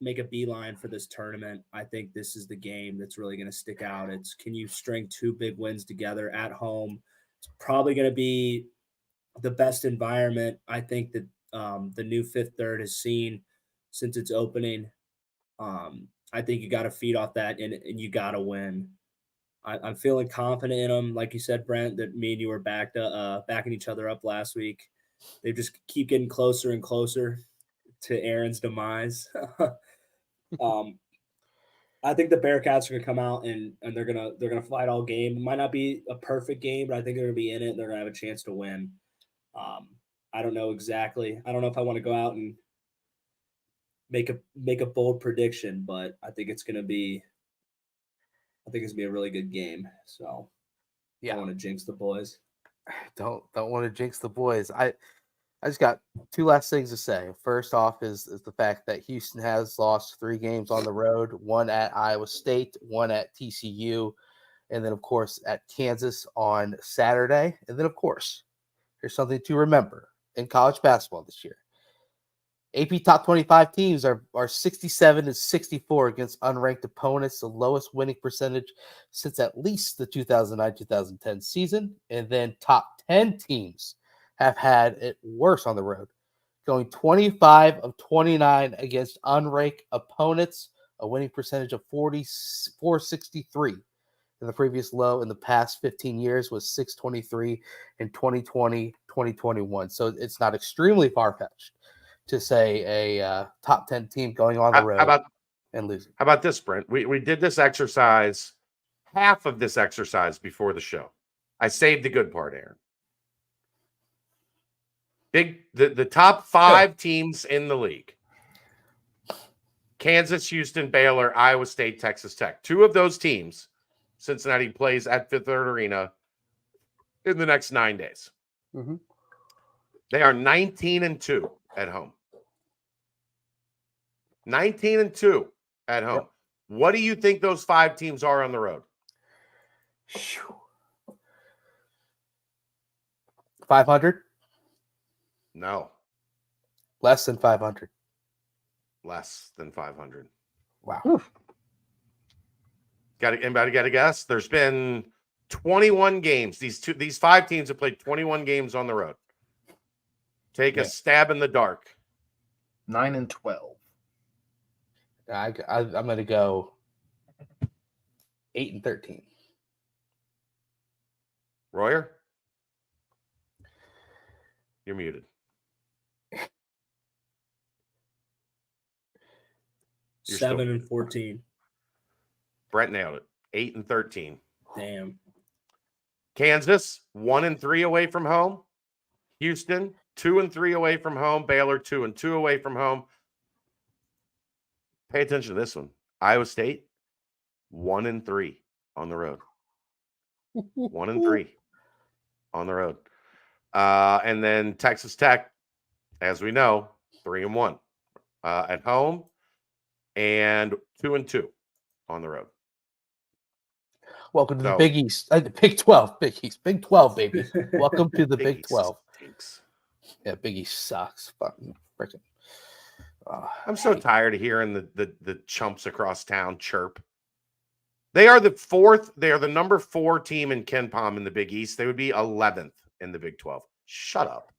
make a beeline for this tournament, I think this is the game that's really going to stick out. It's can you string 2 big wins together at home? It's probably going to be the best environment I think that the new Fifth Third has seen since its opening. I think you got to feed off that and you got to win. I'm feeling confident in them. Like you said, Brent, that me and you were backing each other up last week. They just keep getting closer and closer to Aaron's demise. I think the Bearcats are gonna come out and they're gonna fight all game. It might not be a perfect game, but I think they're gonna be in it. And they're gonna have a chance to win. I don't know exactly. I don't know if I want to go out and make a bold prediction, but I think it's gonna be a really good game. So Yeah, I don't want to jinx the boys. Don't want to jinx the boys. I just got 2 last things to say. First off is the fact that Houston has lost 3 games on the road, 1 at Iowa State, 1 at TCU, and then, of course, at Kansas on Saturday. And then, of course, here's something to remember in college basketball this year. AP top 25 teams are 67-64 against unranked opponents, the lowest winning percentage since at least the 2009-2010 season. And then top 10 teams have had it worse on the road, going 25 of 29 against unranked opponents, a winning percentage of 463. And the previous low in the past 15 years was 623 in 2020, 2021. So it's not extremely far-fetched to say a top 10 team going on the road and losing. How about this, Brent? We did this exercise, half of this exercise before the show. I saved the good part, Aaron. The top 5 teams in the league. Kansas, Houston, Baylor, Iowa State, Texas Tech. 2 of those teams, Cincinnati plays at Fifth Third Arena in the next 9 days. Mm-hmm. They are 19-2 at home. 19-2 at home. Yep. What do you think those 5 teams are on the road? 500? No. Less than 500. Less than 500. Wow. Anybody got a guess? There's been 21 games. These 5 teams have played 21 games on the road. Take a stab in the dark. 9-12. I'm going to go 8-13. Royer? You're muted. You're 7-14. Brett nailed it. 8-13. Damn. Kansas 1-3 away from home. Houston 2-3 away from home. Baylor 2-2 away from home. Pay attention to this one. Iowa State 1-3 on the road. 1-3 on the road. And then Texas Tech, as we know, 3-1 at home and 2-2 on the road. Welcome to the So- Big East. The Big 12. Big East. Big 12, baby. Welcome to the Big East 12. stinks. Yeah, Big East sucks. Fucking freaking. I'm so tired of hearing the chumps across town chirp. They are the number 4 team in Ken Palm in the Big East. They would be 11th in the Big 12. Shut up.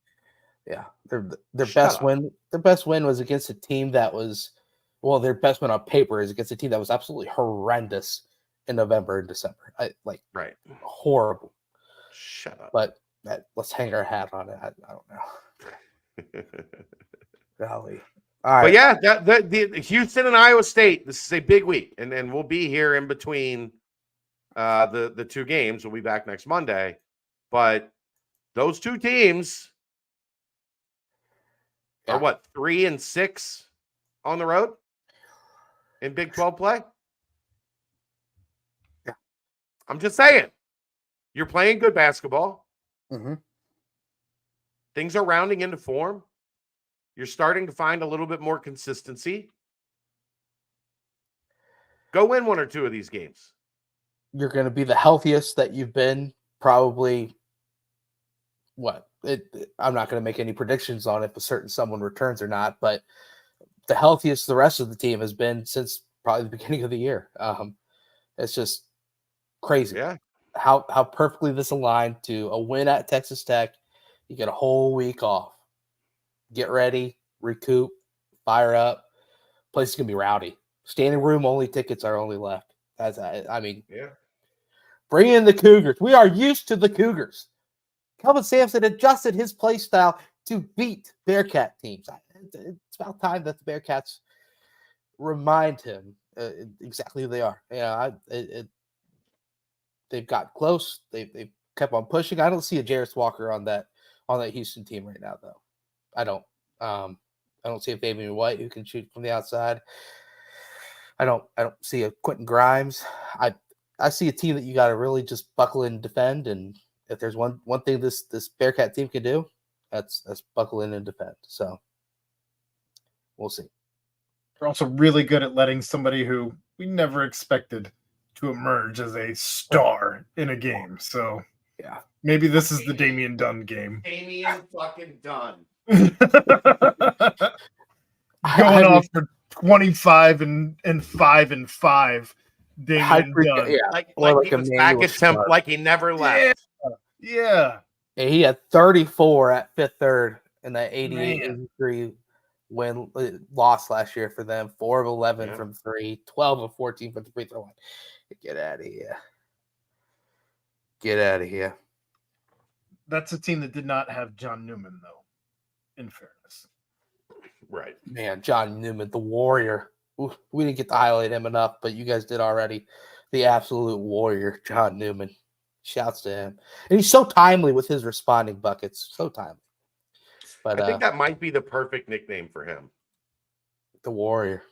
Yeah, their Shut best up. win. Their best win was against a team that was, well, their best win on paper is against a team that was absolutely horrendous in November and December. Right. Horrible. Shut up. But let's hang our hat on it. I don't know. Golly. All right. But yeah, the Houston and Iowa State. This is a big week, and we'll be here in between the 2 games. We'll be back next Monday, but those 2 teams are what 3 and 6 on the road in Big 12 play. Yeah, I'm just saying, you're playing good basketball. Mm-hmm. Things are rounding into form. You're starting to find a little bit more consistency. Go win 1 or 2 of these games. You're going to be the healthiest that you've been probably. I'm not going to make any predictions on if a certain someone returns or not, but the healthiest the rest of the team has been since probably the beginning of the year. It's just crazy. Yeah. How perfectly this aligned to a win at Texas Tech. You get a whole week off. Get ready, recoup, fire up. Place is going to be rowdy. Standing room only tickets are only left. Yeah. Bring in the Cougars. We are used to the Cougars. Kelvin Sampson adjusted his play style to beat Bearcat teams. It's about time that the Bearcats remind him exactly who they are. They've got close. They've kept on pushing. I don't see a Jarris Walker on that Houston team right now, though. I don't. I don't see a Fabian White who can shoot from the outside. I don't see a Quentin Grimes. I see a team that you got to really just buckle in and defend. And if there's one thing this Bearcat team can do, that's buckle in and defend. So we'll see. They're also really good at letting somebody who we never expected to emerge as a star in a game. So yeah, maybe this is the Damian Dunn game. Damian fucking Dunn. Going off for 25 and 5 and 5. Damian Dunn. Yeah, like like he was back at temp, like he never left. Yeah. He had 34 at Fifth Third in that 88-83 win loss last year for them. 4 of 11 from 3, 12 of 14 from the free throw line. Get out of here. Get out of here. That's a team that did not have John Newman, though, in fairness. Right. Man, John Newman, the warrior. Ooh, we didn't get to highlight him enough, but you guys did already. The absolute warrior, John Newman. Shouts to him. And he's so timely with his responding buckets. So timely. But I think that might be the perfect nickname for him. The warrior.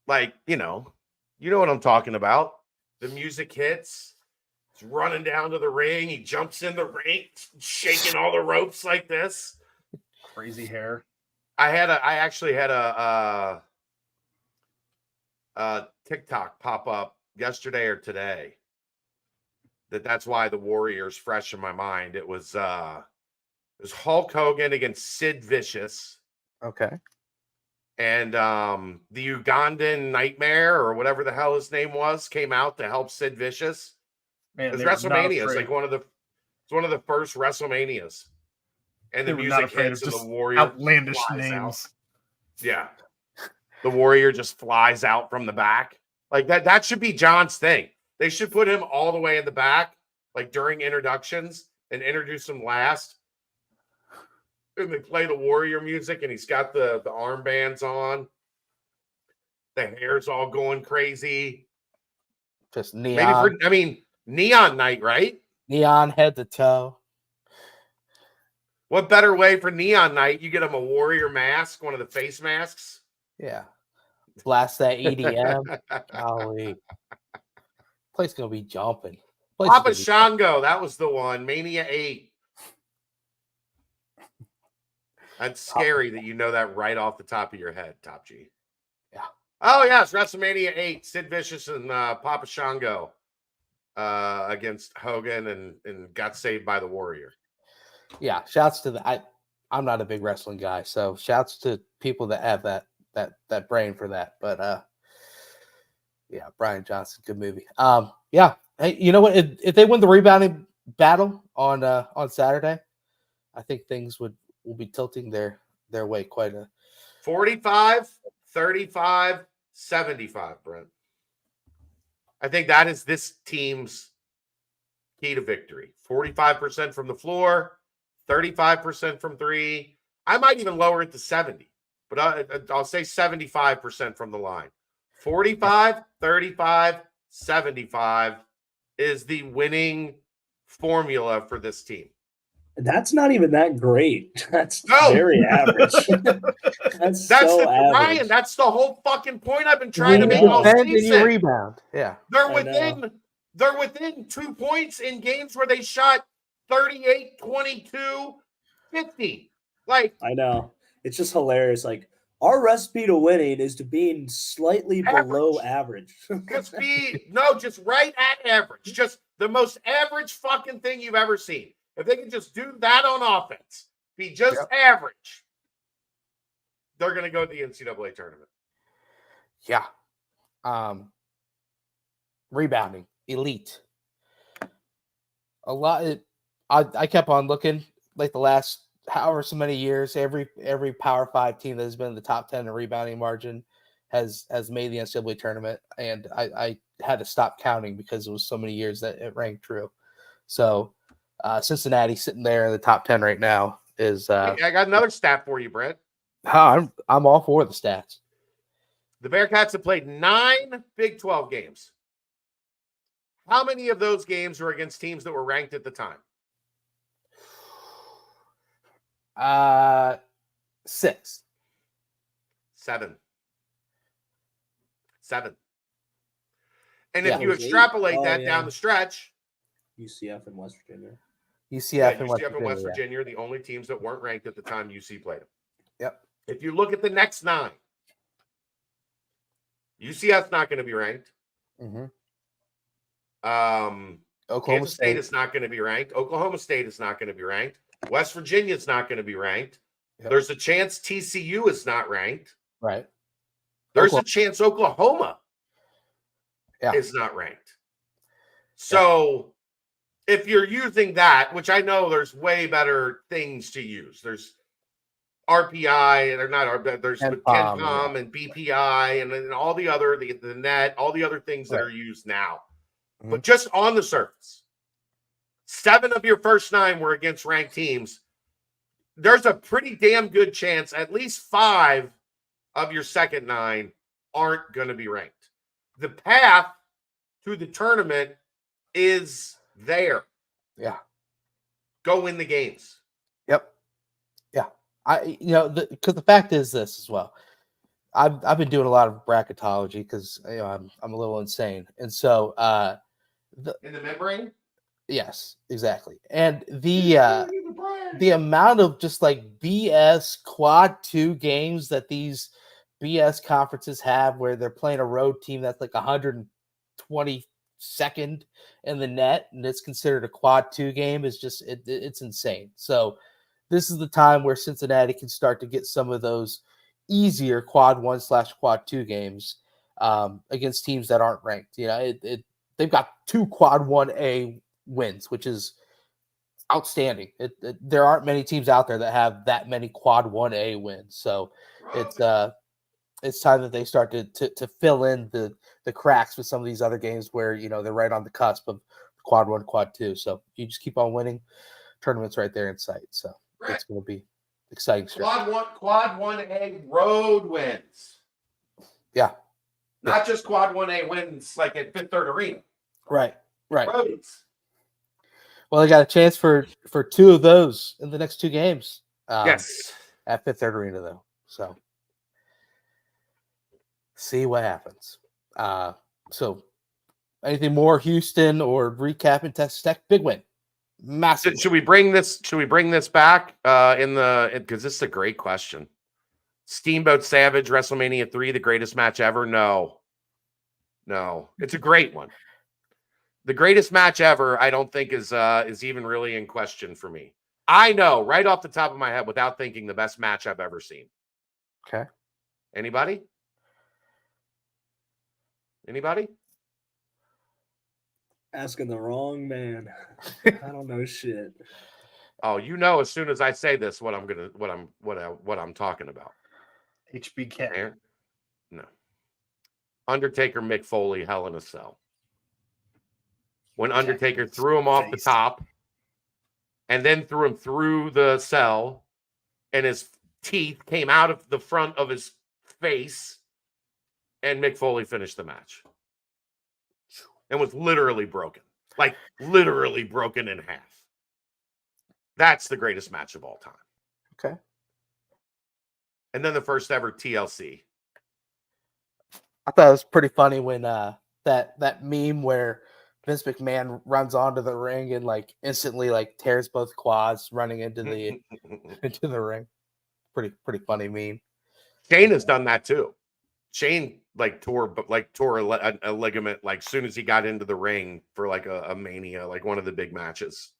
Like, you know what I'm talking about. The music hits. He's running down to the ring. He jumps in the ring, shaking all the ropes like this. Crazy hair. I actually had a TikTok pop up yesterday or today. That's why the Warrior's fresh in my mind. It was Hulk Hogan against Sid Vicious. Okay. And the Ugandan Nightmare or whatever the hell his name was came out to help Sid Vicious. Man, it was WrestleMania. It's like one of the first WrestleManias. And the music hits and the Warrior outlandish names. Out. Yeah. The Warrior just flies out from the back. Like that should be John's thing. They should put him all the way in the back, like during introductions, and introduce him last. And they play the Warrior music, and he's got the armbands on. The hair's all going crazy. Just neon. Neon night, right? Neon head to toe. What better way for Neon night? You get him a Warrior mask, one of the face masks. Yeah. Blast that EDM. Golly. Place gonna be jumping. Papa Shango, that was the one. Mania 8. That's scary that you know that right off the top of your head, Top G. Yeah. Oh, yes, WrestleMania 8, Sid Vicious and Papa Shango against Hogan and got saved by the Warrior. Yeah, shouts to I'm not a big wrestling guy, so shouts to people that have that brain for that. But yeah, Brian Johnson, good movie. Yeah. Hey, you know what? If they win the rebounding battle on Saturday, I think things will be tilting their way quite a 45, 35, 75, Brent. I think that is this team's key to victory. 45% from the floor, 35% from three. I might even lower it to 70, but I'll say 75% from the line. 45, 35, 75 is the winning formula for this team. That's not even that great. That's No. very average. That's so average. Ryan, that's the whole fucking point I've been trying to make all defend and you season. rebound. Yeah. They're within 2 points in games where they shot 38, 22, 50. Like, I know. It's just hilarious. Like, our recipe to winning is to being slightly below average. just right at average. Just the most average fucking thing you've ever seen. If they can just do that on offense, be just average, they're going to go to the NCAA tournament. Yeah. Rebounding, elite. A lot. I kept on looking like the last however so many years. Every Power 5 team that has been in the top 10 in rebounding margin has made the NCAA tournament, and I had to stop counting because it was so many years that it rang true. So Cincinnati sitting there in the top 10 right now is. I got another stat for you, Brent. I'm all for the stats. The Bearcats have played 9 Big 12 games. How many of those games were against teams that were ranked at the time? 6. 7. And if you extrapolate that down the stretch, UCF and West Virginia. UCF and West Virginia are the only teams that weren't ranked at the time UC played them. Yep. If you look at the next 9, UCF's not going to be ranked. Mm-hmm. Kansas State is not going to be ranked. Oklahoma State is not going to be ranked. West Virginia is not going to be ranked. Yep. There's a chance TCU is not ranked. Right. There's a chance Oklahoma is not ranked. So if you're using that, which I know there's way better things to use. There's RPI, they're not there's KenPom and BPI and all the other the net, all the other things that are used now. Mm-hmm. But just on the surface, 7 of your first 9 were against ranked teams. There's a pretty damn good chance at least 5 of your second 9 aren't going to be ranked. The path to the tournament is there. Yeah. Go win the games. Yep. Yeah. Because the fact is this as well. I've been doing a lot of bracketology because I'm a little insane, and so in the membrane. Yes, exactly. And the amount of just like BS quad 2 games that these BS conferences have where they're playing a road team that's like 122nd in the net and it's considered a quad 2 game is just it's insane. So this is the time where Cincinnati can start to get some of those easier quad 1/quad 2 games against teams that aren't ranked. They've got 2 quad 1A wins, which is outstanding. There aren't many teams out there that have that many quad 1A wins. So it's time that they start to fill in the cracks with some of these other games where they're right on the cusp of quad 1, quad 2. So you just keep on winning, tournaments right there in sight. So it's going to be exciting. Quad 1A road wins. Yeah. Not just quad 1A wins like at Fifth Third Arena. Right. Roads. Well, they got a chance for 2 of those in the next 2 games. Yes. At Fifth Third Arena, though. So see what happens. So anything more, Houston, or recapping Texas Tech? Big win. massive. Should we bring this? Should we bring this back because this is a great question. Steamboat Savage WrestleMania 3, the greatest match ever? No, it's a great one. The greatest match ever, I don't think is even really in question for me. I know right off the top of my head, without thinking, the best match I've ever seen. Okay. Anybody? Asking the wrong man. I don't know shit. Oh, you know, as soon as I say this, what I'm talking about. HBK. Aaron? No. Undertaker, Mick Foley, Hell in a Cell. When Undertaker threw him off the top and then threw him through the cell and his teeth came out of the front of his face and Mick Foley finished the match. And was literally broken. Like literally broken in half. That's the greatest match of all time. Okay. And then the first ever TLC. I thought it was pretty funny when that meme where Vince McMahon runs onto the ring and like instantly like tears both quads running into the into the ring. Pretty funny meme. Shane has done that too. Shane tore a ligament like soon as he got into the ring for like a Mania, like one of the big matches.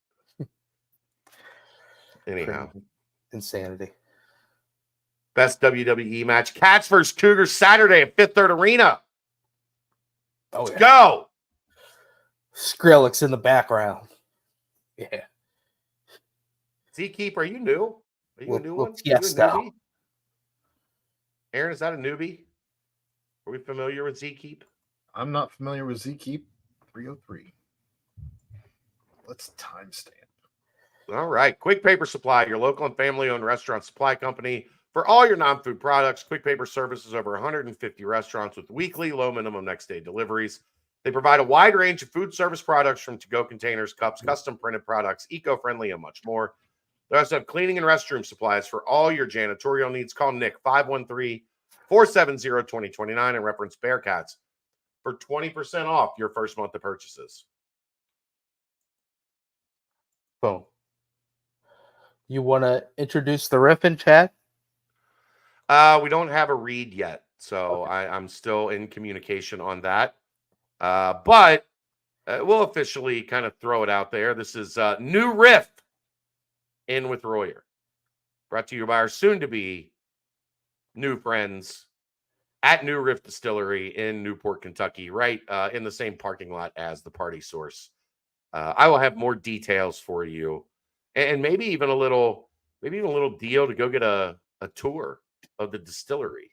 Anyhow, insanity. Best WWE match: Cats versus Cougars Saturday at Fifth Third Arena. Let's go. Skrillex in the background. Yeah. Z-Keep, are you new? Are you a new one? Yes, you a newbie? Aaron, is that a newbie? Are we familiar with Z-Keep? I'm not familiar with Z-Keep. 303. Let's timestamp. All right. Quick Paper Supply, your local and family-owned restaurant supply company for all your non-food products. Quick Paper services over 150 restaurants with weekly low minimum next day deliveries. They provide a wide range of food service products from to-go containers, cups, custom printed products, eco-friendly, and much more. They also have cleaning and restroom supplies for all your janitorial needs. Call Nick 513-470-2029 and reference Bearcats for 20% off your first month of purchases. Boom. You want to introduce the riff in chat? We don't have a read yet, so okay. I'm still in communication on that. But we'll officially kind of throw it out there. This is New Riff in with Royer. Brought to you by our soon-to-be new friends at New Riff Distillery in Newport, Kentucky, right in the same parking lot as the Party Source. I will have more details for you, and maybe even a little deal to go get a tour of the distillery.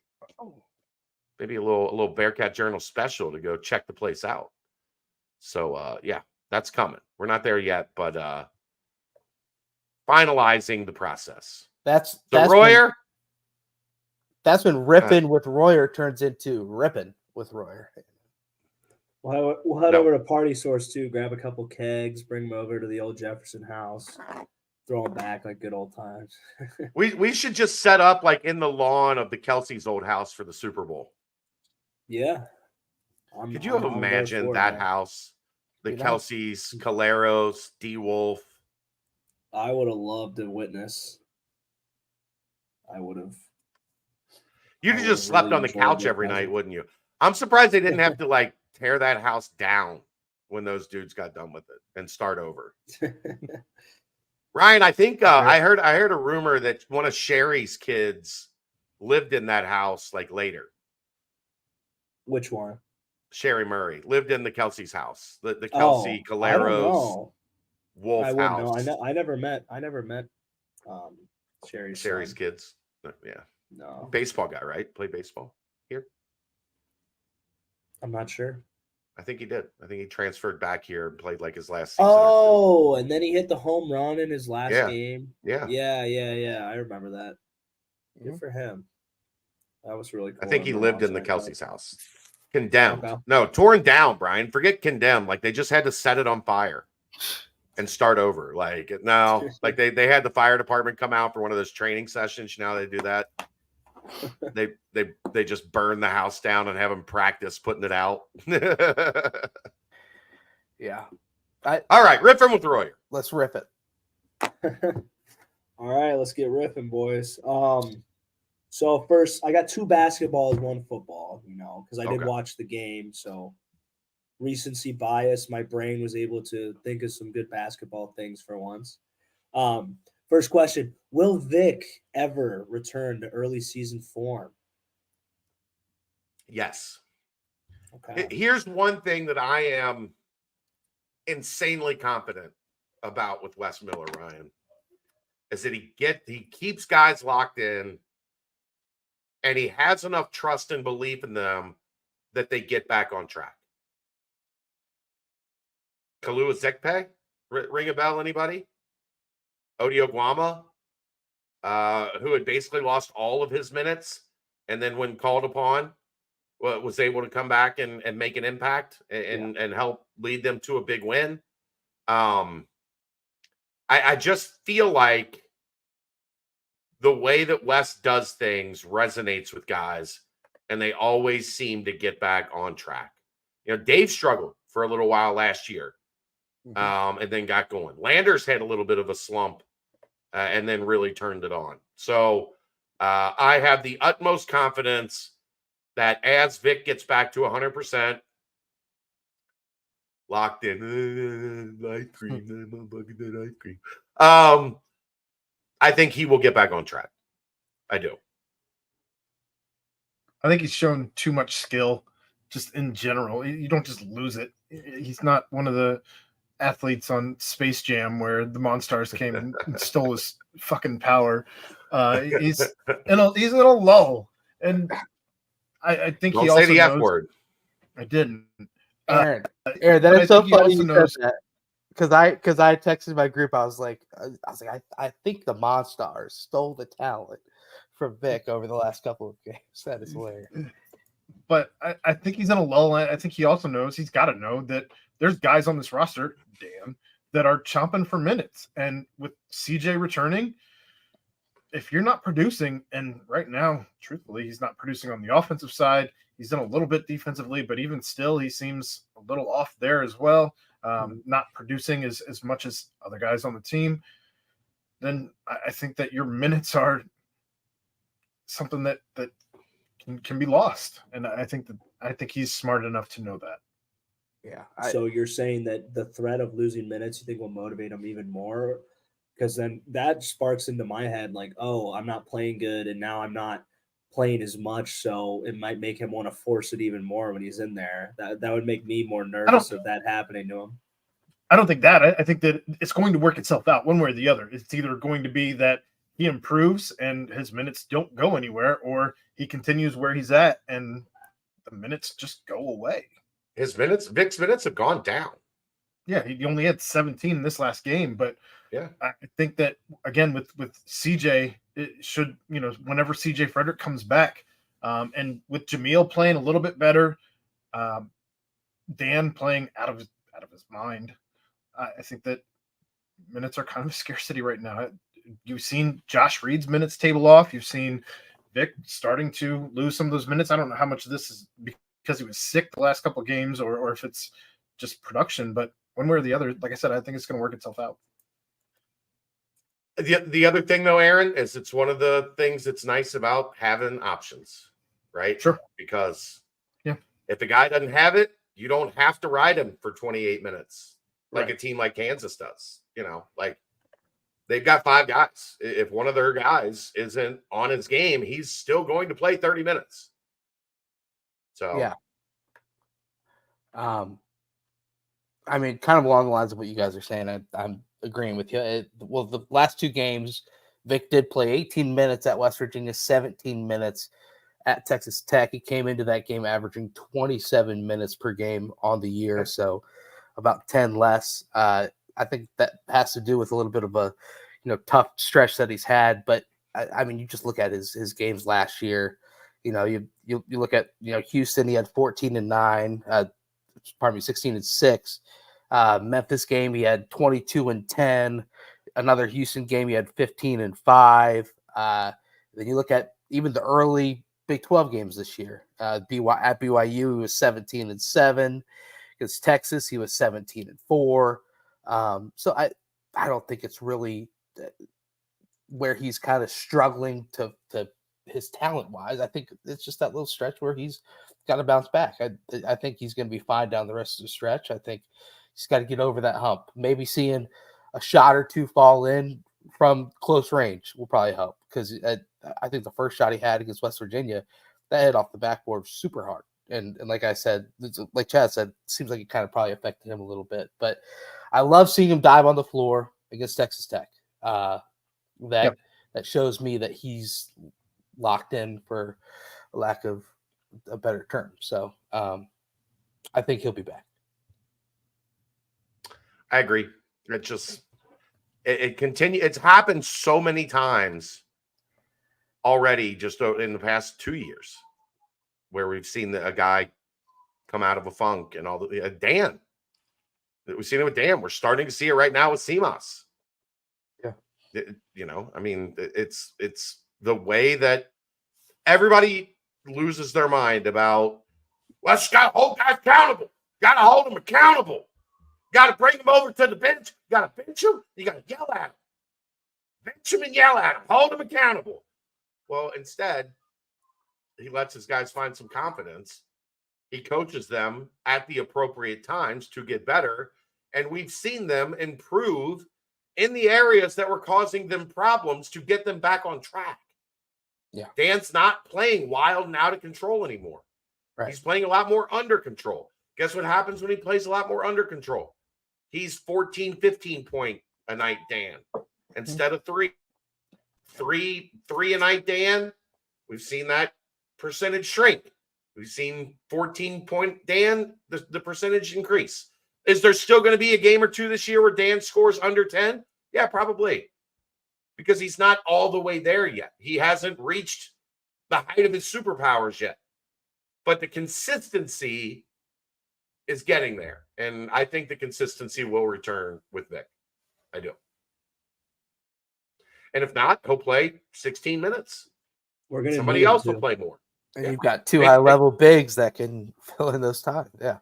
Maybe a little Bearcat Journal special to go check the place out. So yeah, that's coming. We're not there yet, but finalizing the process. That's Royer. That's when ripping with Royer turns into ripping with Royer. We'll head over to Party Source too. Grab a couple kegs, bring them over to the old Jefferson house, throw them back like good old times. we should just set up like in the lawn of the Kelsey's old house for the Super Bowl. Yeah. Could you have imagined that house? The Kelsey's, Caleros, D Wolf. I would have loved to witness. I would have. You'd have just slept on the couch every night, wouldn't you? I'm surprised they didn't have to like tear that house down when those dudes got done with it and start over. Ryan, I think I heard a rumor that one of Sherry's kids lived in that house like later. Which one? Sherry Murray lived in the Kelsey's house. The Kelsey Caleros Wolf house. No, I never met Sherry's kids. Yeah. No. Baseball guy, right? Played baseball here? I'm not sure. I think he did. I think he transferred back here and played like his last season. Oh, and then he hit the home run in his last game. Yeah. I remember that. Good for him. That was really cool. I think he lived in the Kelsey's house. Condemned. Okay. No, torn down, Brian. Forget condemned. Like they just had to set it on fire and start over. Like no, like they had the fire department come out for one of those training sessions. You know how they do that? They just burn the house down and have them practice putting it out. Yeah. All right, riffing with Royer. Let's riff it. All right, let's get riffing, boys. So first, I got 2 basketballs, 1 football. Because I did Okay. watch the game, so recency bias. My brain was able to think of some good basketball things for once. First question: will Vic ever return to early season form? Yes. Okay. Here's one thing that I am insanely confident about with Wes Miller, Ryan, is that he keeps guys locked in, and he has enough trust and belief in them that they get back on track. Kalua Zekpe, ring a bell, anybody? Odio Guama, who had basically lost all of his minutes, and then when called upon, was able to come back and make an impact and help lead them to a big win. I just feel like the way that Wes does things resonates with guys, and they always seem to get back on track. Dave struggled for a little while last year, and then got going. Landers had a little bit of a slump, and then really turned it on. So I have the utmost confidence that as Vic gets back to 100%, locked in, ice cream, ice cream. I think he will get back on track. I do. I think he's shown too much skill just in general. You don't just lose it. He's not one of the athletes on Space Jam where the Monstars came and stole his fucking power. He's in a lull. And I think Don't he say also the F knows. word. I didn't. Aaron, that but is I so think he funny also you knows- said that. Because I texted my group, I was like, I think the Monstars stole the talent from Vic over the last couple of games. That is hilarious. But I think he's in a lull. I think he also knows he's got to know that there's guys on this roster, Dan, that are chomping for minutes. And with CJ returning, if you're not producing, and right now, truthfully, he's not producing on the offensive side. He's done a little bit defensively, but even still, he seems a little off there as well. Not producing as much as other guys on the team. Then I think that your minutes are something that can be lost, and I think he's smart enough to know that. Yeah. So you're saying that the threat of losing minutes, you think, will motivate him even more? Because then that sparks into my head like, oh, I'm not playing good, and now I'm not playing as much, so it might make him want to force it even more when he's in there. That would make me more nervous of that happening to him. I don't think that. I think that it's going to work itself out one way or the other. It's either going to be that he improves and his minutes don't go anywhere, or he continues where he's at and the minutes just go away. Vic's minutes have gone down. Yeah, he only had 17 in this last game, but yeah, I think that again with CJ, it should, whenever CJ Frederick comes back, and with Jameel playing a little bit better, Dan playing out of his mind, I think that minutes are kind of a scarcity right now. You've seen Josh Reed's minutes table off. You've seen Vic starting to lose some of those minutes. I don't know how much of this is because he was sick the last couple of games or if it's just production, but one way or the other, like I said, I think it's going to work itself out. The other thing, though, Aaron, is it's one of the things that's nice about having options, right? Sure. Because if a guy doesn't have it, you don't have to ride him for 28 minutes like a team like Kansas does. Like they've got 5 guys. If one of their guys isn't on his game, he's still going to play 30 minutes. So, yeah. I mean, kind of along the lines of what you guys are saying, I'm agreeing with you. The last 2 games, Vic did play 18 minutes at West Virginia, 17 minutes at Texas Tech. He came into that game averaging 27 minutes per game on the year, so about 10 less. I think that has to do with a little bit of a tough stretch that he's had. But I mean, you just look at his games last year. You look at Houston. He had 14-9. 16-6. Memphis game he had 22-10. Another Houston game he had 15-5. Then you look at even the early Big 12 games this year. At BYU he was 17-7. Against Texas he was 17-4. So I don't think it's really where he's kind of struggling to his talent wise. I think it's just that little stretch where he's got to bounce back. I think he's going to be fine down the rest of the stretch. I think he's got to get over that hump. Maybe seeing a shot or two fall in from close range will probably help, because I think the first shot he had against West Virginia, that hit off the backboard was super hard. And like I said, like Chad said, it seems like it kind of probably affected him a little bit. But I love seeing him dive on the floor against Texas Tech. That shows me that he's locked in, for lack of a better term. So I think he'll be back. I agree. It just it continue. It's happened so many times already, just in the past 2 years, where we've seen a guy come out of a funk and all the Dan. We've seen it with Dan. We're starting to see it right now with Simas. Yeah, I mean, it's the way that everybody loses their mind about. Let's got to hold guys accountable. Got to hold them accountable. Got to bring them over to the bench. Got to bench them. You got to yell at them. Bench them and yell at them. Hold them accountable. Well, instead, he lets his guys find some confidence. He coaches them at the appropriate times to get better. And we've seen them improve in the areas that were causing them problems to get them back on track. Yeah. Dan's not playing wild and out of control anymore. Right. He's playing a lot more under control. Guess what happens when he plays a lot more under control? He's 14, 15 point a night Dan instead of three a night Dan. We've seen that percentage shrink. We've seen 14 point Dan, the percentage increase. Is there still going to be a game or two this year where Dan scores under 10? Yeah, probably. Because he's not all the way there yet. He hasn't reached the height of his superpowers yet. But the consistency is getting there. And I think the consistency will return with Vic. I do. And if not, he'll play 16 minutes. We're gonna Somebody else will play more. And you've got two high-level bigs that can fill in those times. Yeah.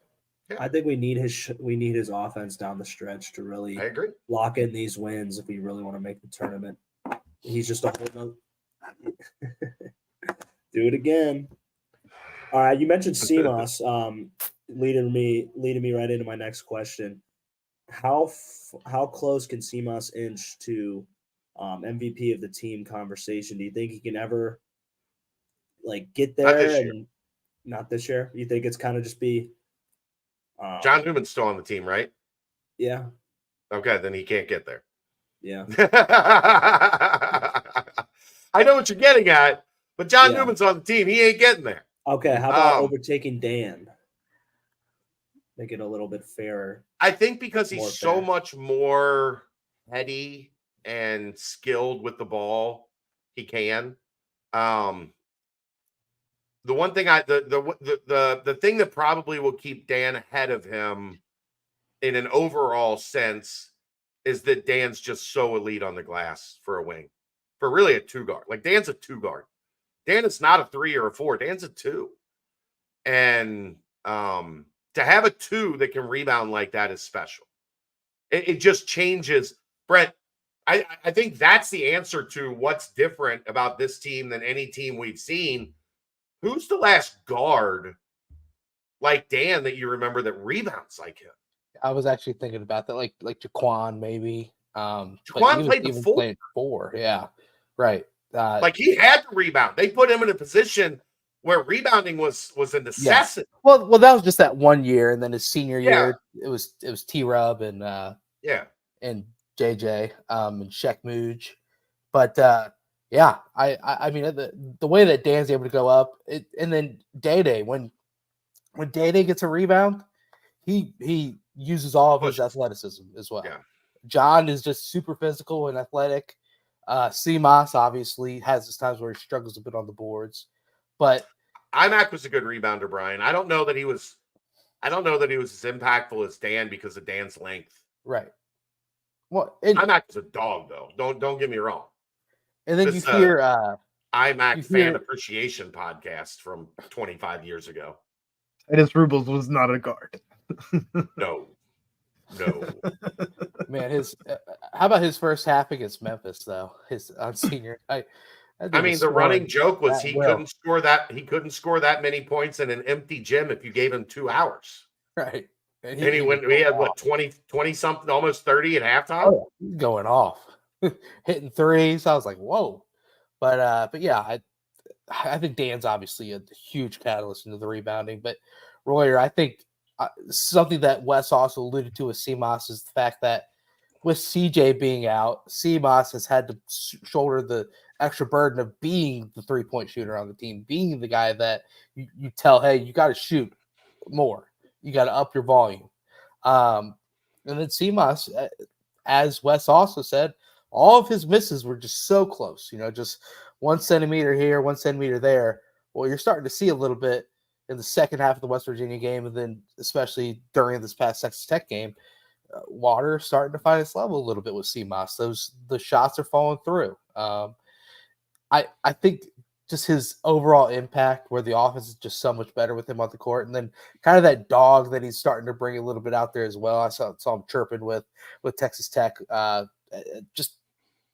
I think we need his offense down the stretch to really I agree. lock in these wins if we really want to make the tournament. He's just a whole do it again. All right, you mentioned Simas, leading me right into my next question. How close can Simas inch to MVP of the team conversation? Do you think he can ever get there? Not this year. Not this year. You think it's kind of just be John Newman's still on the team, right? Yeah. Okay, then he can't get there. Yeah. I know what you're getting at, but John Newman's on the team. He ain't getting there. Okay, how about overtaking Dan? Make it a little bit fairer. I think because he's so much more heady and skilled with the ball, he can. The one thing the thing that probably will keep Dan ahead of him in an overall sense is that Dan's just so elite on the glass for a wing, for really a two guard. Like Dan's a two guard. Dan is not a 3 or a 4. Dan's a 2. And to have a 2 that can rebound like that is special. It just changes. Brett, I think that's the answer to what's different about this team than any team we've seen. Who's the last guard like Dan that you remember that rebounds like him? I was actually thinking about that, like Jaquan maybe. Jaquan played the 4. Played 4, yeah, right. Like he had to rebound. They put him in a position where rebounding was a necessity. Yeah. Well, that was just that 1 year, and then his senior year, it was T-Rub and and JJ and Shek Mooj. But I mean the way that Dan's able to go up, and then Day when Day gets a rebound, he uses all of his athleticism as well. Yeah. John is just super physical and athletic. Simas obviously has his times where he struggles a bit on the boards, but Imac was a good rebounder, Brian. I don't know that he was as impactful as Dan because of Dan's length. Right. Well, Imac is a dog, though. Don't get me wrong. And then you hear Imac fan appreciation podcast from 25 years ago. And his Rubles was not a guard. No. No. Man, his how about his first half against Memphis though? His on senior night. That I dude mean, was the running scoring joke was at he will. couldn't score that many points in an empty gym if you gave him 2 hours. Right. And And he was he had going what, off. 20 something, almost 30 at halftime? Oh, yeah. He's going off. Hitting threes. I was like, whoa. But yeah, I think Dan's obviously a huge catalyst into the rebounding. But Royer, I think something that Wes also alluded to with CMOS is the fact that with CJ being out, CMOS has had to shoulder the extra burden of being the 3-point shooter on the team, being the guy that you tell, hey, you got to shoot more. You got to up your volume. And then CMOS, as Wes also said, all of his misses were just so close, just 1 centimeter here, 1 centimeter there. Well, you're starting to see a little bit in the second half of the West Virginia game, and then especially during this past Texas Tech game, water starting to find its level a little bit with CMOS. The shots are falling through. I think just his overall impact, where the offense is just so much better with him on the court, and then kind of that dog that he's starting to bring a little bit out there as well. I saw him chirping with Texas Tech. Just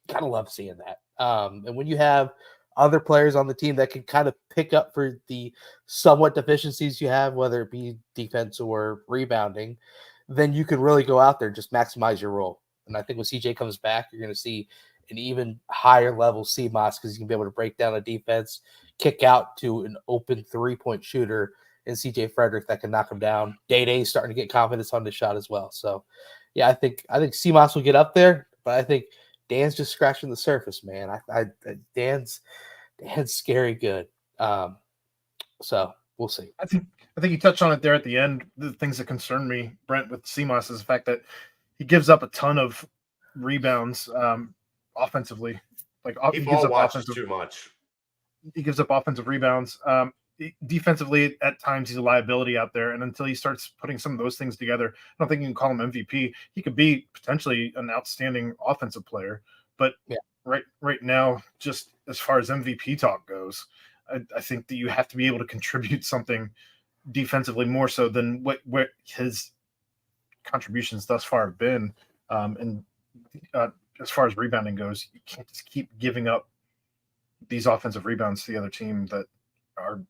kind of love seeing that. And when you have other players on the team that can kind of pick up for the somewhat deficiencies you have, whether it be defense or rebounding, then you can really go out there and just maximize your role. And I think when CJ comes back, you're going to see an even higher level CMOS because you can be able to break down a defense, kick out to an open 3-point shooter in CJ Frederick that can knock him down. Day starting to get confidence on the shot as well. So, yeah, I think CMOS will get up there, but I think Dan's just scratching the surface, man. Dan's scary good. So we'll see. I think you touched on it there at the end. The things that concern me, Brent, with CMOS is the fact that he gives up a ton of rebounds offensively. He ball watches too much. He gives up offensive rebounds. Defensively, at times he's a liability out there, and until he starts putting some of those things together, I don't think you can call him MVP. He could be potentially an outstanding offensive player, but yeah. right now, just as far as MVP talk goes, I think that you have to be able to contribute something defensively more so than what his contributions thus far have been. And as far as rebounding goes, you can't just keep giving up these offensive rebounds to the other team that are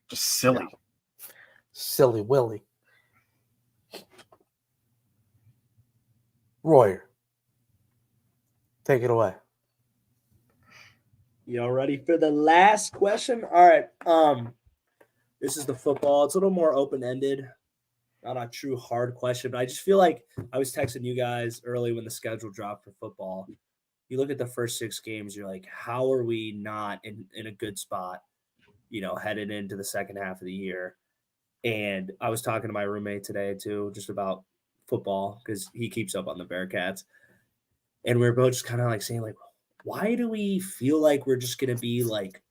just silly. Yeah. Silly Willy. Royer, take it away. Y'all ready for the last question? All right. This is the football. It's a little more open-ended. Not a true hard question, but I just feel like I was texting you guys early when the schedule dropped for football. You look at the first 6 games, you're like, how are we not in a good spot, headed into the second half of the year? And I was talking to my roommate today too, just about football, because he keeps up on the Bearcats. And we were both just kind of like saying, like, why do we feel like we're just going to be like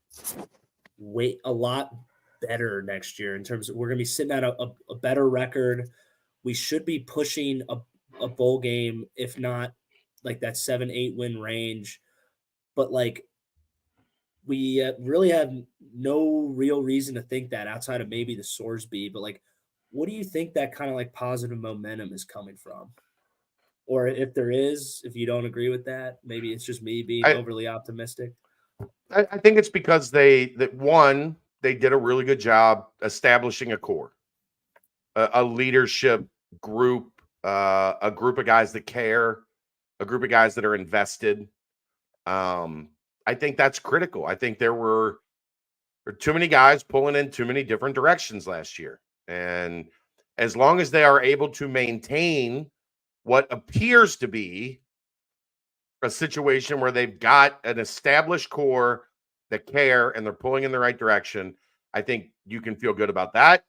a lot better next year in terms of we're going to be sitting at a better record. We should be pushing a bowl game, if not like that 7-8 win range. But like we really have no real reason to think that outside of maybe the Sorsby. But like, what do you think that kind of like positive momentum is coming from? Or if there is, if you don't agree with that, maybe it's just me being overly optimistic. I think it's because they did a really good job establishing a core, a leadership group, a group of guys that care, a group of guys that are invested. I think that's critical. I think there were too many guys pulling in too many different directions last year. And as long as they are able to maintain what appears to be a situation where they've got an established core that care and they're pulling in the right direction, I think you can feel good about that.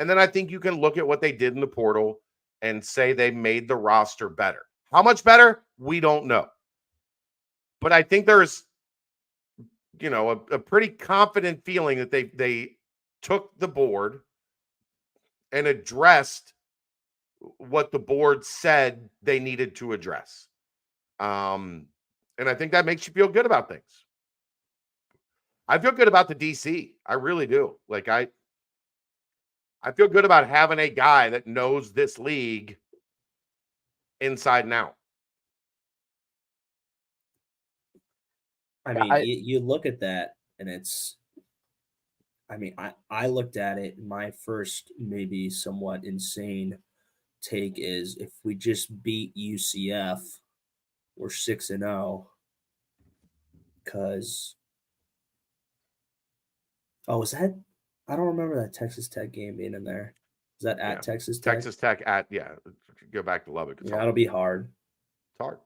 And then I think you can look at what they did in the portal and say they made the roster better. How much better? We don't know. But I think there's, a pretty confident feeling that they took the board and addressed what the board said they needed to address. And I think that makes you feel good about things. I feel good about the DC. I really do. Like I feel good about having a guy that knows this league inside and out. I Yeah, mean, you look at that and it's, I mean, I looked at it. My first, maybe somewhat insane take is if we just beat UCF, we're 6-0. Because, oh, is that? I don't remember that Texas Tech game being in there. Is that at Yeah. Texas Tech? Texas Tech at go back to Lubbock. It's Yeah, that'll be hard. hard.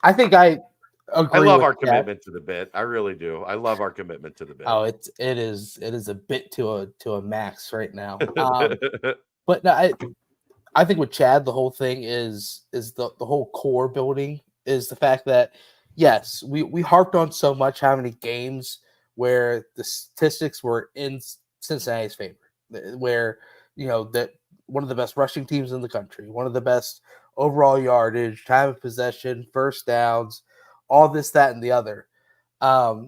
I think I agree. I love with our Chad. commitment to the bit. I really do. I love our commitment to the bit. Oh, it is a bit to a max right now. But no, I think with Chad, the whole thing is the whole core building is the fact that yes, we harped on so much how many games where the statistics were in Cincinnati's favor, where that one of the best rushing teams in the country, one of the best overall yardage, time of possession, first downs, all this, that, and the other. I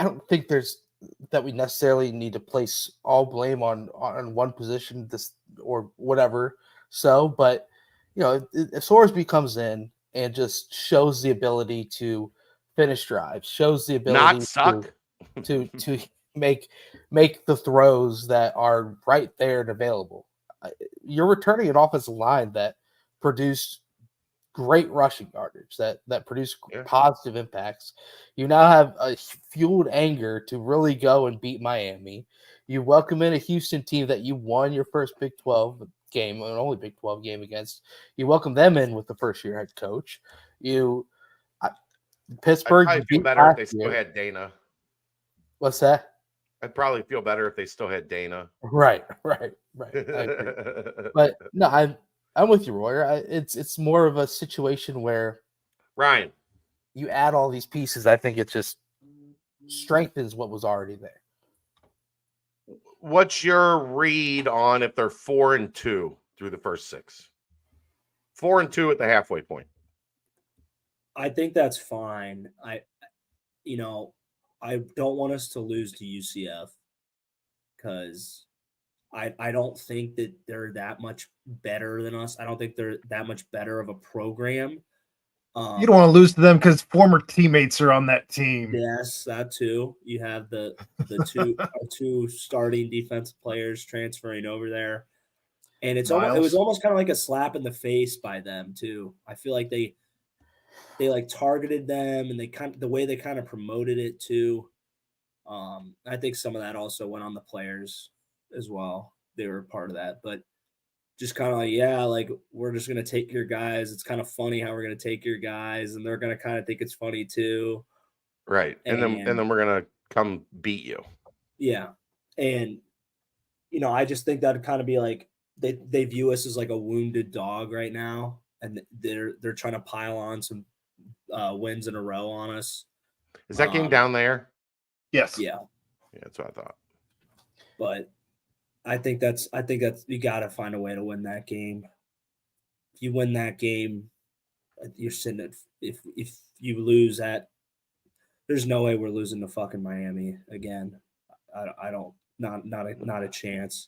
don't think that we necessarily need to place all blame on one position, this or whatever. So, but if Sorsby comes in and just shows the ability to finish drives, shows the ability Not suck. to make the throws that are right there and available. You're returning an offensive line that produced great rushing yardage, that produce positive impacts. You now have a fueled anger to really go and beat Miami. You welcome in a Houston team that you won your first Big 12 game, an only Big 12 game against. You welcome them in with the first year head coach. Pittsburgh. I'd feel better if they still had Dana. What's that? I'd probably feel better if they still had Dana. Right. I agree. But no, I'm with you, Royer. It's more of a situation where Ryan, you add all these pieces. I think it just strengthens what was already there. what's your read on if they're 4-2 through the first 6? 4-2 at the halfway point. I think that's fine. I don't want us to lose to UCF because I don't think that they're that much better than us. I don't think they're that much better of a program. You don't want to lose to them because former teammates are on that team. Yes, that too. You have the two starting defensive players transferring over there, and it was almost kind of like a slap in the face by them too. I feel like they like targeted them, and the way they kind of promoted it too. I think some of that also went on the players as well. They were part of that, but just kind of like, we're just going to take your guys. It's kind of funny how we're going to take your guys, and they're going to kind of think it's funny too. Right. And then we're going to come beat you. Yeah. And, I just think that'd kind of be like, they view us as like a wounded dog right now. And they're trying to pile on some wins in a row on us. Is that game down there? Yes. Yeah. Yeah, that's what I thought. But I think that's you got to find a way to win that game. If you win that game, you're sitting at if you lose that, there's no way we're losing to fucking Miami again. I don't not a chance.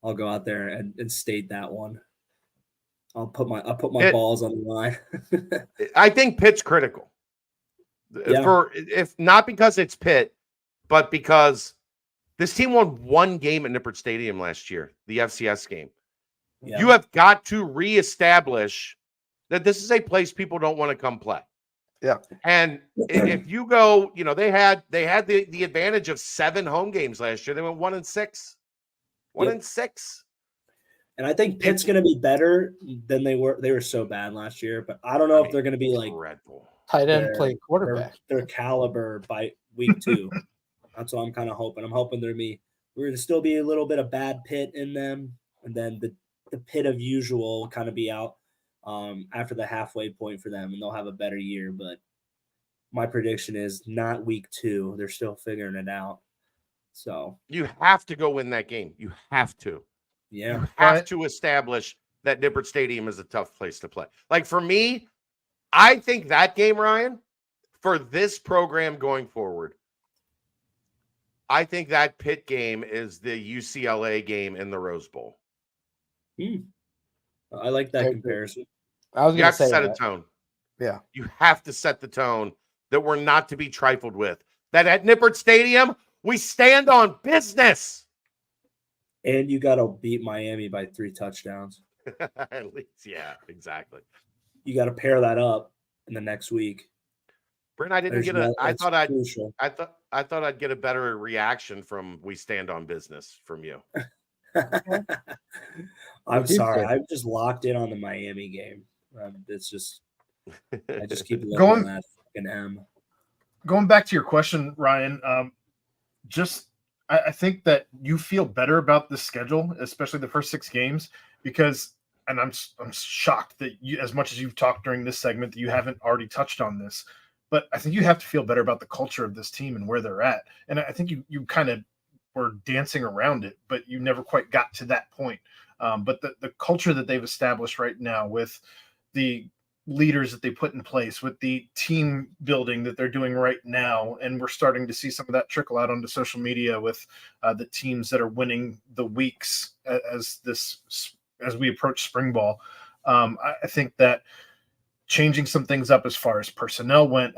I'll go out there and state that one. I'll put my balls on the line. I think Pitt's critical. Yeah. If not because it's Pitt, but because this team won one game at Nippert Stadium last year, the FCS game. Yeah. You have got to reestablish that this is a place people don't want to come play. Yeah. And if you go, they had the advantage of 7 home games last year. They went 1-6. 1-6. And I think Pitt's going to be better than they were. They were so bad last year, but I don't know if they're going to be like dreadful. Tight end playing quarterback. Their caliber by week 2. That's what I'm kind of hoping. I'm hoping we're going to still be a little bit of bad Pitt in them, and then the Pitt of usual will kind of be out after the halfway point for them, and they'll have a better year. But my prediction is not week 2. They're still figuring it out. So you have to go win that game. You have to. Yeah. You have to establish that Nippert Stadium is a tough place to play. Like for me, I think that game, Ryan, for this program going forward, I think that Pitt game is the UCLA game in the Rose Bowl. I like I that agree. comparison. I was You going have to to say set a that. tone. Yeah. You have to set the tone that we're not to be trifled with. That at Nippert Stadium, we stand on business. And you got to beat Miami by 3 touchdowns. At least, yeah, exactly. You got to pair that up in the next week. Brent, I didn't There's get no, it's crucial. I thought I'd get a better reaction from "We stand on business" from you. I'm did sorry. good. I'm just locked in on the Miami game. It's just I just keep looking Going- at that fucking M. Going back to your question, Ryan, I think that you feel better about the schedule, especially the first 6 games, because, and I'm shocked that you, as much as you've talked during this segment, that you haven't already touched on this, but I think you have to feel better about the culture of this team and where they're at. And I think you kind of were dancing around it, but you never quite got to that point. But the culture that they've established right now with the leaders that they put in place, with the team building that they're doing right now, and we're starting to see some of that trickle out onto social media with the teams that are winning the weeks as we approach spring ball. I think that changing some things up as far as personnel went,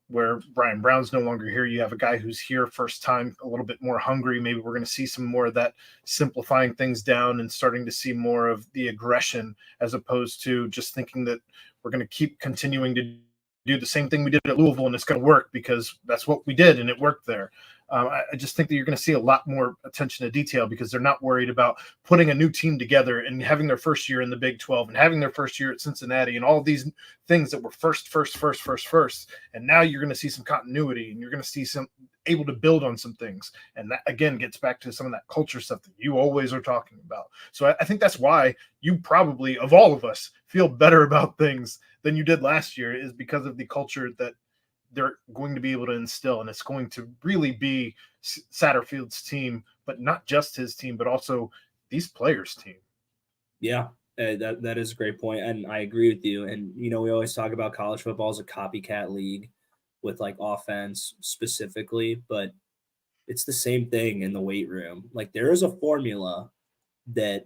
where Brian Brown's no longer here. You have a guy who's here first time, a little bit more hungry. Maybe we're going to see some more of that, simplifying things down and starting to see more of the aggression, as opposed to just thinking that we're going to keep continuing to do the same thing we did at Louisville and it's going to work because that's what we did and it worked there. I just think that you're going to see a lot more attention to detail because they're not worried about putting a new team together and having their first year in the Big 12 and having their first year at Cincinnati and all these things that were first. And now you're going to see some continuity and you're going to see some able to build on some things. And that again gets back to some of that culture stuff that you always are talking about. So I think that's why you probably, of all of us, feel better about things than you did last year, is because of the culture that they're going to be able to instill. And it's going to really be Satterfield's team, but not just his team, but also these players' team. Yeah, that is a great point, and I agree with you. And we always talk about college football as a copycat league with like offense specifically, but it's the same thing in the weight room. Like there is a formula that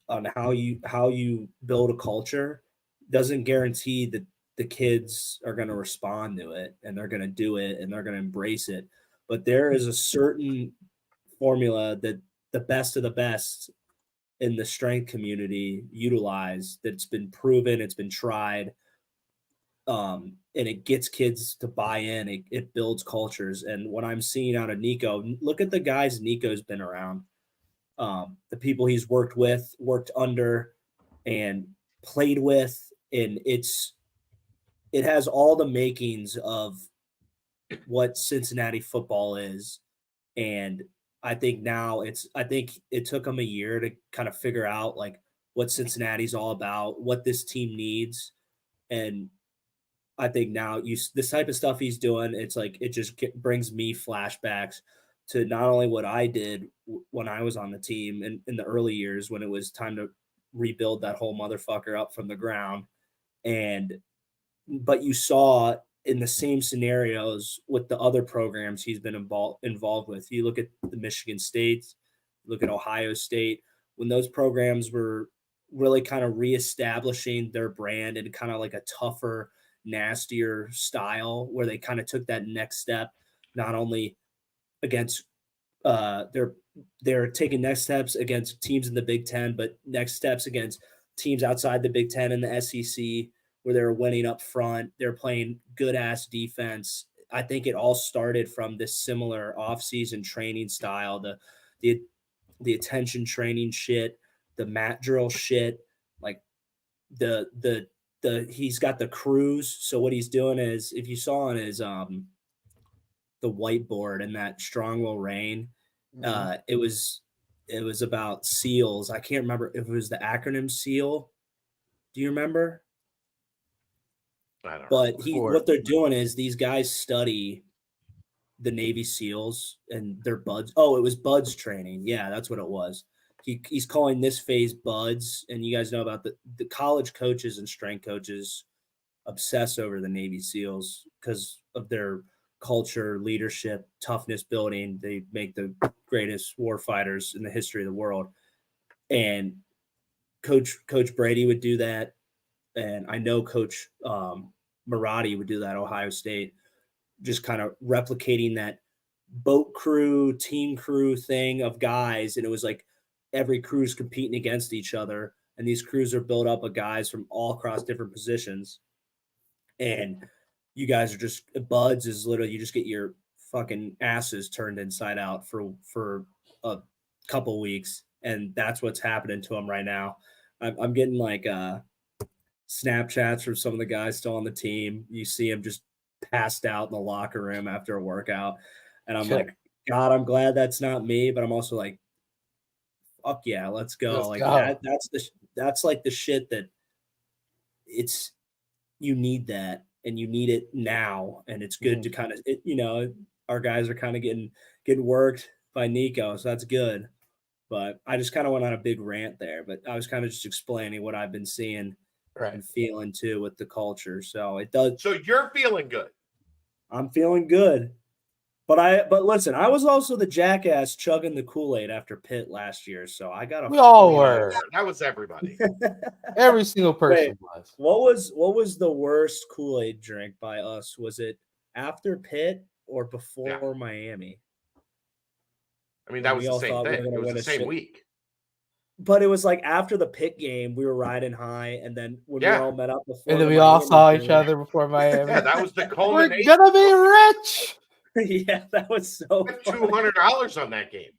on how you build a culture doesn't guarantee that the kids are going to respond to it and they're going to do it and they're going to embrace it. But there is a certain formula that the best of the best in the strength community utilize that's been proven, it's been tried, and it gets kids to buy in. It builds cultures. And what I'm seeing out of Nico, look at the guys Nico's been around, the people he's worked with, worked under, and played with, and it has all the makings of what Cincinnati football is. And I think it took them a year to kind of figure out like what Cincinnati's all about, what this team needs. And I think now this type of stuff he's doing, it's like, it just brings me flashbacks to not only what I did when I was on the team in the early years when it was time to rebuild that whole motherfucker up from the ground. But you saw in the same scenarios with the other programs he's been involved with. You look at the Michigan State, look at Ohio State, when those programs were really kind of reestablishing their brand and kind of like a tougher, nastier style where they kind of took that next step, not only against they're taking next steps against teams in the Big Ten, but next steps against teams outside the Big Ten and the SEC, where they're winning up front. They're playing good ass defense. I think it all started from this similar offseason training style, the attention training shit, the mat drill shit, like the he's got the crews. So what he's doing is, if you saw on his the whiteboard in that Strong Will Reign, it was about SEALs. I can't remember if it was the acronym SEAL. Do you remember? I don't But know. what they're doing is these guys study the Navy SEALs and their buds. Oh, it was buds training. Yeah, that's what it was. He's calling this phase buds. And you guys know about the college coaches and strength coaches obsess over the Navy SEALs because of their culture, leadership, toughness building. They make the greatest war fighters in the history of the world. And Coach Brady would do that, and I know Coach Marotti would do that at Ohio State, just kind of replicating that boat crew, team crew thing of guys. And it was like every crew's competing against each other. And these crews are built up of guys from all across different positions. And you guys are just buds is literally you just get your fucking asses turned inside out for a couple weeks. And that's what's happening to them right now. I'm getting like Snapchats from some of the guys still on the team. You see them just passed out in the locker room after a workout. And I'm like, God, I'm glad that's not me. But I'm also like, fuck yeah, let's go. That's like the shit that it's, you need that and you need it now. And it's good to kind of, our guys are kind of getting worked by Nico. So that's good. But I just kind of went on a big rant there, but I was kind of just explaining what I've been seeing and feeling too with the culture. So it does. So you're feeling good. I'm feeling good. But listen, I was also the jackass chugging the Kool-Aid after Pitt last year. So I got we all were. That was everybody. Every single person was. What was the worst Kool-Aid drink by us? Was it after Pitt or before Miami? I mean, that was the same thing. It was the same week. But it was like after the Pitt game, we were riding high, and then when we all met up before, and then we all saw each other before Miami. Yeah, that was the culmination. We're gonna be rich. Yeah, that was so $200 on that game.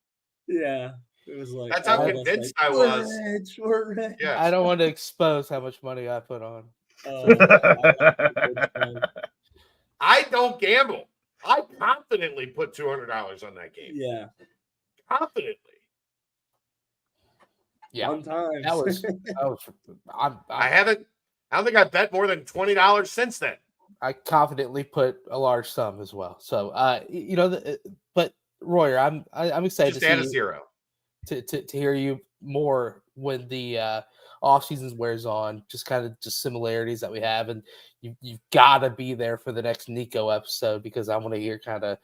Yeah, it was like that's how convinced I was. We're rich. Yes. I don't want to expose how much money I put on. I don't gamble. I confidently put $200 on that game. Yeah, confidently. Yeah, one time. That was. I don't think I bet more than $20 since then. I confidently put a large sum as well. So, but Royer, I'm excited just to add see a zero to hear you more when the off seasons wears on. Just kind of just similarities that we have, and you've got to be there for the next Nico episode because I want to hear kind of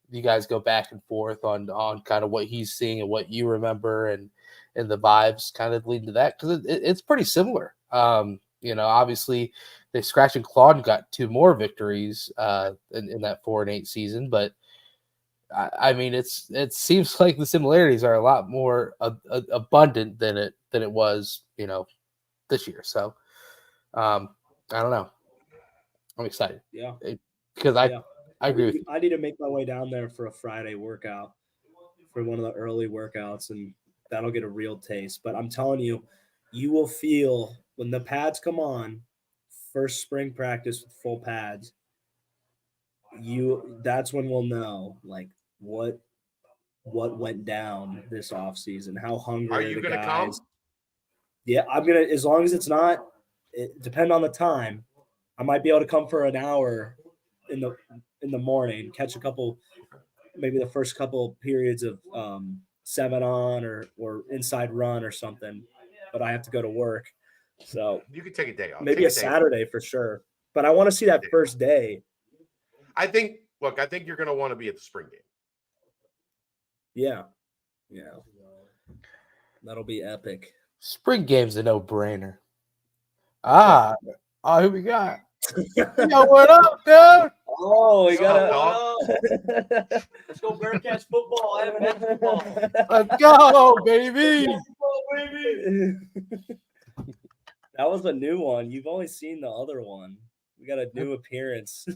you guys go back and forth on kind of what he's seeing and what you remember and the vibes kind of leading to that because it's pretty similar. Obviously they scratched and clawed and got 2 more victories in that 4-8 season, but I mean it seems like the similarities are a lot more abundant than it was this year. So I don't know. I'm excited. Yeah, because I agree with you. I need to make my way down there for a Friday workout for one of the early workouts, and that'll get a real taste. But I'm telling you, you will feel when the pads come on, first spring practice with full pads, that's when we'll know like what went down this off season, how hungry are you the gonna guys. come? Yeah, I'm gonna, as long as it's not, depend on the time. I might be able to come for an hour in the morning, catch a couple, maybe the first couple periods of 7 on or inside run or something, but I have to go to work. So you could take a day off. Maybe a Saturday for sure. But I want to see that first day. I think you're going to want to be at the spring game. Yeah. Yeah. That'll be epic. Spring game's a no-brainer. Who we got? Yo, what up, dude? Oh, we got let's go Bearcats football and basketball. Let's go, baby. That was a new one. You've only seen the other one. We got a new appearance.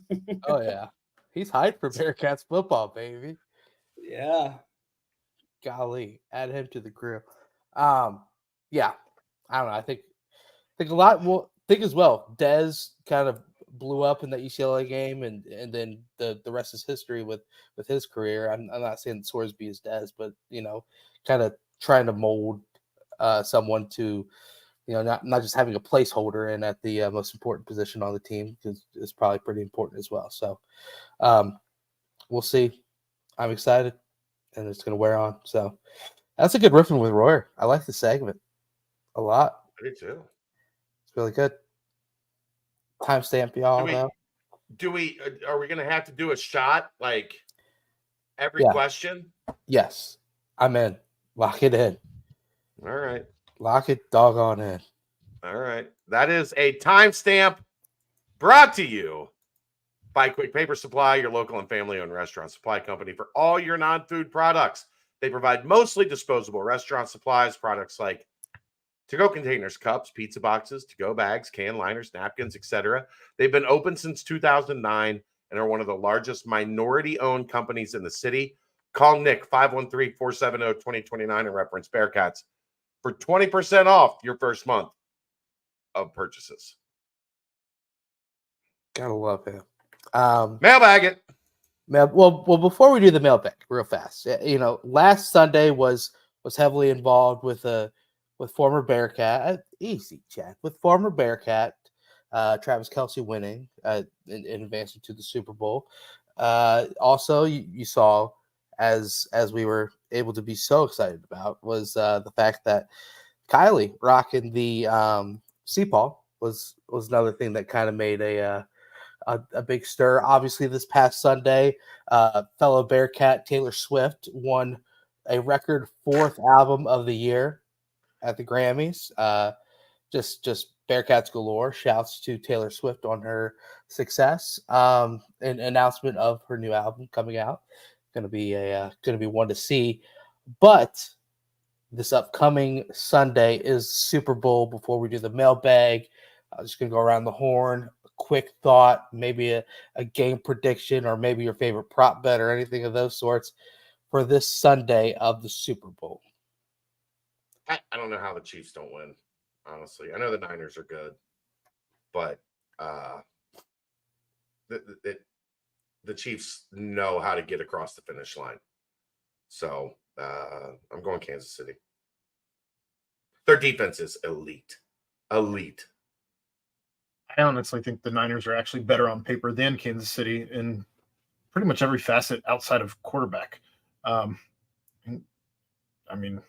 Oh yeah, he's hyped for Bearcats football, baby. Yeah. Golly, add him to the group. Yeah, I don't know. I think a lot. Well, think as well. Dez kind of blew up in the UCLA game, and then the rest is history with his career. I'm not saying that Sorsby is Dez, but kind of trying to mold someone to, not just having a placeholder in at the most important position on the team because it's probably pretty important as well. So we'll see. I'm excited, and it's going to wear on. So that's a good riffing with Royer. I like the segment a lot. I do too. It's really good. Timestamp y'all. Are we going to have to do a shot like every question? Yes, I'm in. Lock it in. All right. Lock it doggone in. All right. That is a timestamp brought to you by Quick Paper Supply, your local and family-owned restaurant supply company for all your non-food products. They provide mostly disposable restaurant supplies, products like to-go containers, cups, pizza boxes, to-go bags, can liners, napkins, etc. They've been open since 2009 and are one of the largest minority-owned companies in the city. Call Nick 513-470-2029 and reference Bearcats for 20% off your first month of purchases. Gotta love him. Mailbag it. Well, before we do the mailbag, real fast, last Sunday was heavily involved with former Bearcat, easy chat with former Bearcat, Travis Kelce winning in advancing to the Super Bowl. Also, you saw as we were able to be so excited about was the fact that Kylie rocking the CPAW was another thing that kind of made a big stir. Obviously, this past Sunday, fellow Bearcat Taylor Swift won a record 4th album of the year at the Grammys. Just Bearcats galore. Shouts to Taylor Swift on her success. An announcement of her new album coming out. Gonna be one to see. But this upcoming Sunday is Super Bowl. Before we do the mailbag, I'm just gonna go around the horn. Quick thought, maybe a game prediction, or maybe your favorite prop bet or anything of those sorts for this Sunday of the Super Bowl. I don't know how the Chiefs don't win, honestly. I know the Niners are good, but the Chiefs know how to get across the finish line. So I'm going Kansas City. Their defense is elite. Elite. I honestly think the Niners are actually better on paper than Kansas City in pretty much every facet outside of quarterback. I mean,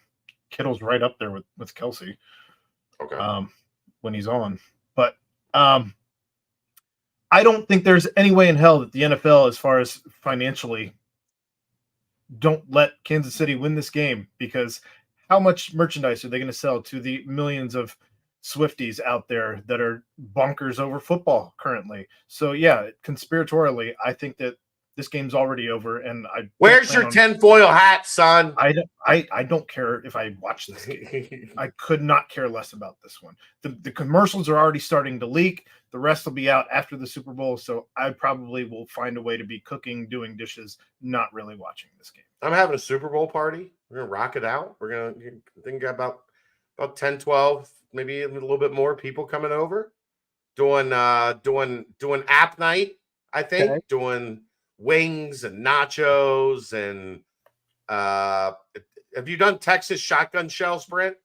Kittle's right up there with Kelce. Okay. When he's on. But I don't think there's any way in hell that the NFL, as far as financially, don't let Kansas City win this game, because how much merchandise are they going to sell to the millions of Swifties out there that are bonkers over football currently? So yeah, conspiratorially, I think that this game's already over, and where's your tinfoil hat, son? I don't care if I watch this game. I could not care less about this one. The commercials are already starting to leak. The rest will be out after the Super Bowl, so I probably will find a way to be cooking, doing dishes, not really watching this game. I'm having a Super Bowl party. We're gonna rock it out. We're gonna think about 10, 12, maybe a little bit more people coming over. Doing app night, I think. Okay. Doing wings and nachos and have you done Texas shotgun shells, Brent?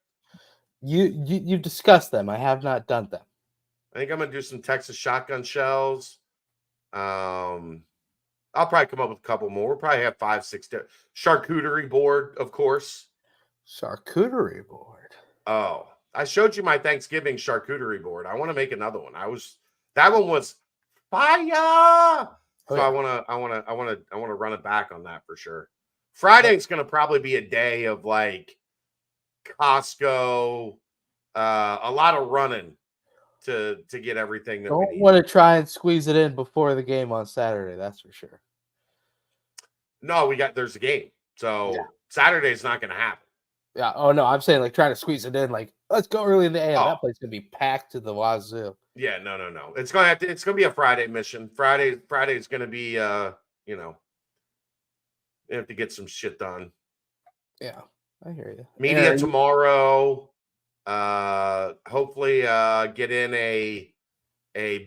You've discussed them. I have not done them. I think I'm gonna do some Texas shotgun shells. I'll probably come up with a couple more. We'll probably have 5, 6 charcuterie board, of course. Charcuterie board. Oh, I showed you my Thanksgiving charcuterie board. I want to make another one. That one was fire. So I want to run it back on that for sure. Friday's going to probably be a day of like Costco, a lot of running to get everything that Don't we need. want to try and squeeze it in before the game on Saturday. That's for sure. No, there's a game. So yeah. Saturday's not going to happen. Yeah. Oh no, I'm saying like trying to squeeze it in. Like let's go early in the AM. That place is gonna be packed to the wazoo. Yeah, no. It's gonna be a Friday mission. Friday is gonna be you have to get some shit done. Yeah, I hear you. Media tomorrow. Hopefully get in a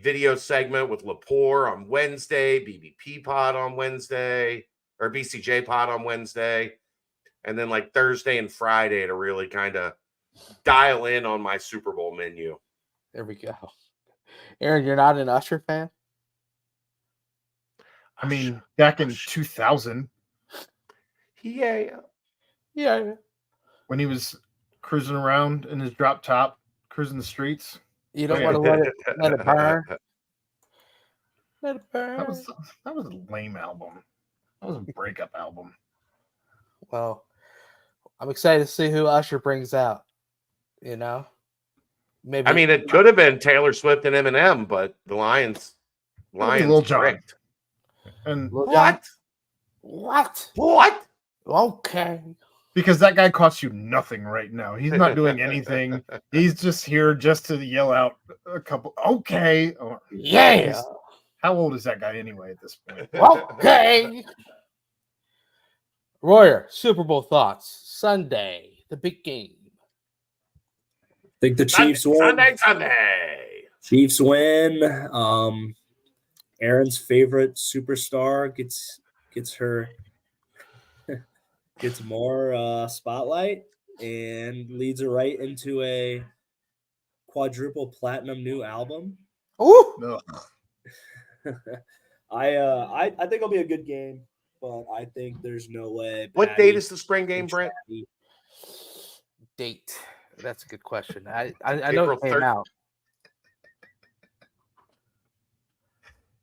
video segment with Lepore on Wednesday, BBP pod on Wednesday, or BCJ pod on Wednesday. And then like Thursday and Friday to really kind of dial in on my Super Bowl menu. There we go. Aaron, you're not an Usher fan? I mean, back in 2000. Yeah. When he was cruising around in his drop top, cruising the streets. You don't want to let it burn? Let it burn. That was a lame album. That was a breakup album. Well, I'm excited to see who Usher brings out. You know, maybe. I mean, it could have been Taylor Swift and Eminem, but the Lions Lil Jon. bricked. And Lil Jon? What? What? Okay. because that guy costs you nothing right now. He's not doing anything. He's just here just to yell out a couple. Okay. Or, Yeah. how old is that guy anyway at this point? Okay. Royer, Super Bowl thoughts. Sunday, the big game. I think the Chiefs win. Sunday. Chiefs win. Aaron's favorite superstar gets more spotlight and leads her right into a quadruple platinum new album. Ooh. No. I think it'll be a good game, but I think there's no way. What date is the spring game, Brent? Date. That's a good question. I know it came 3rd. out.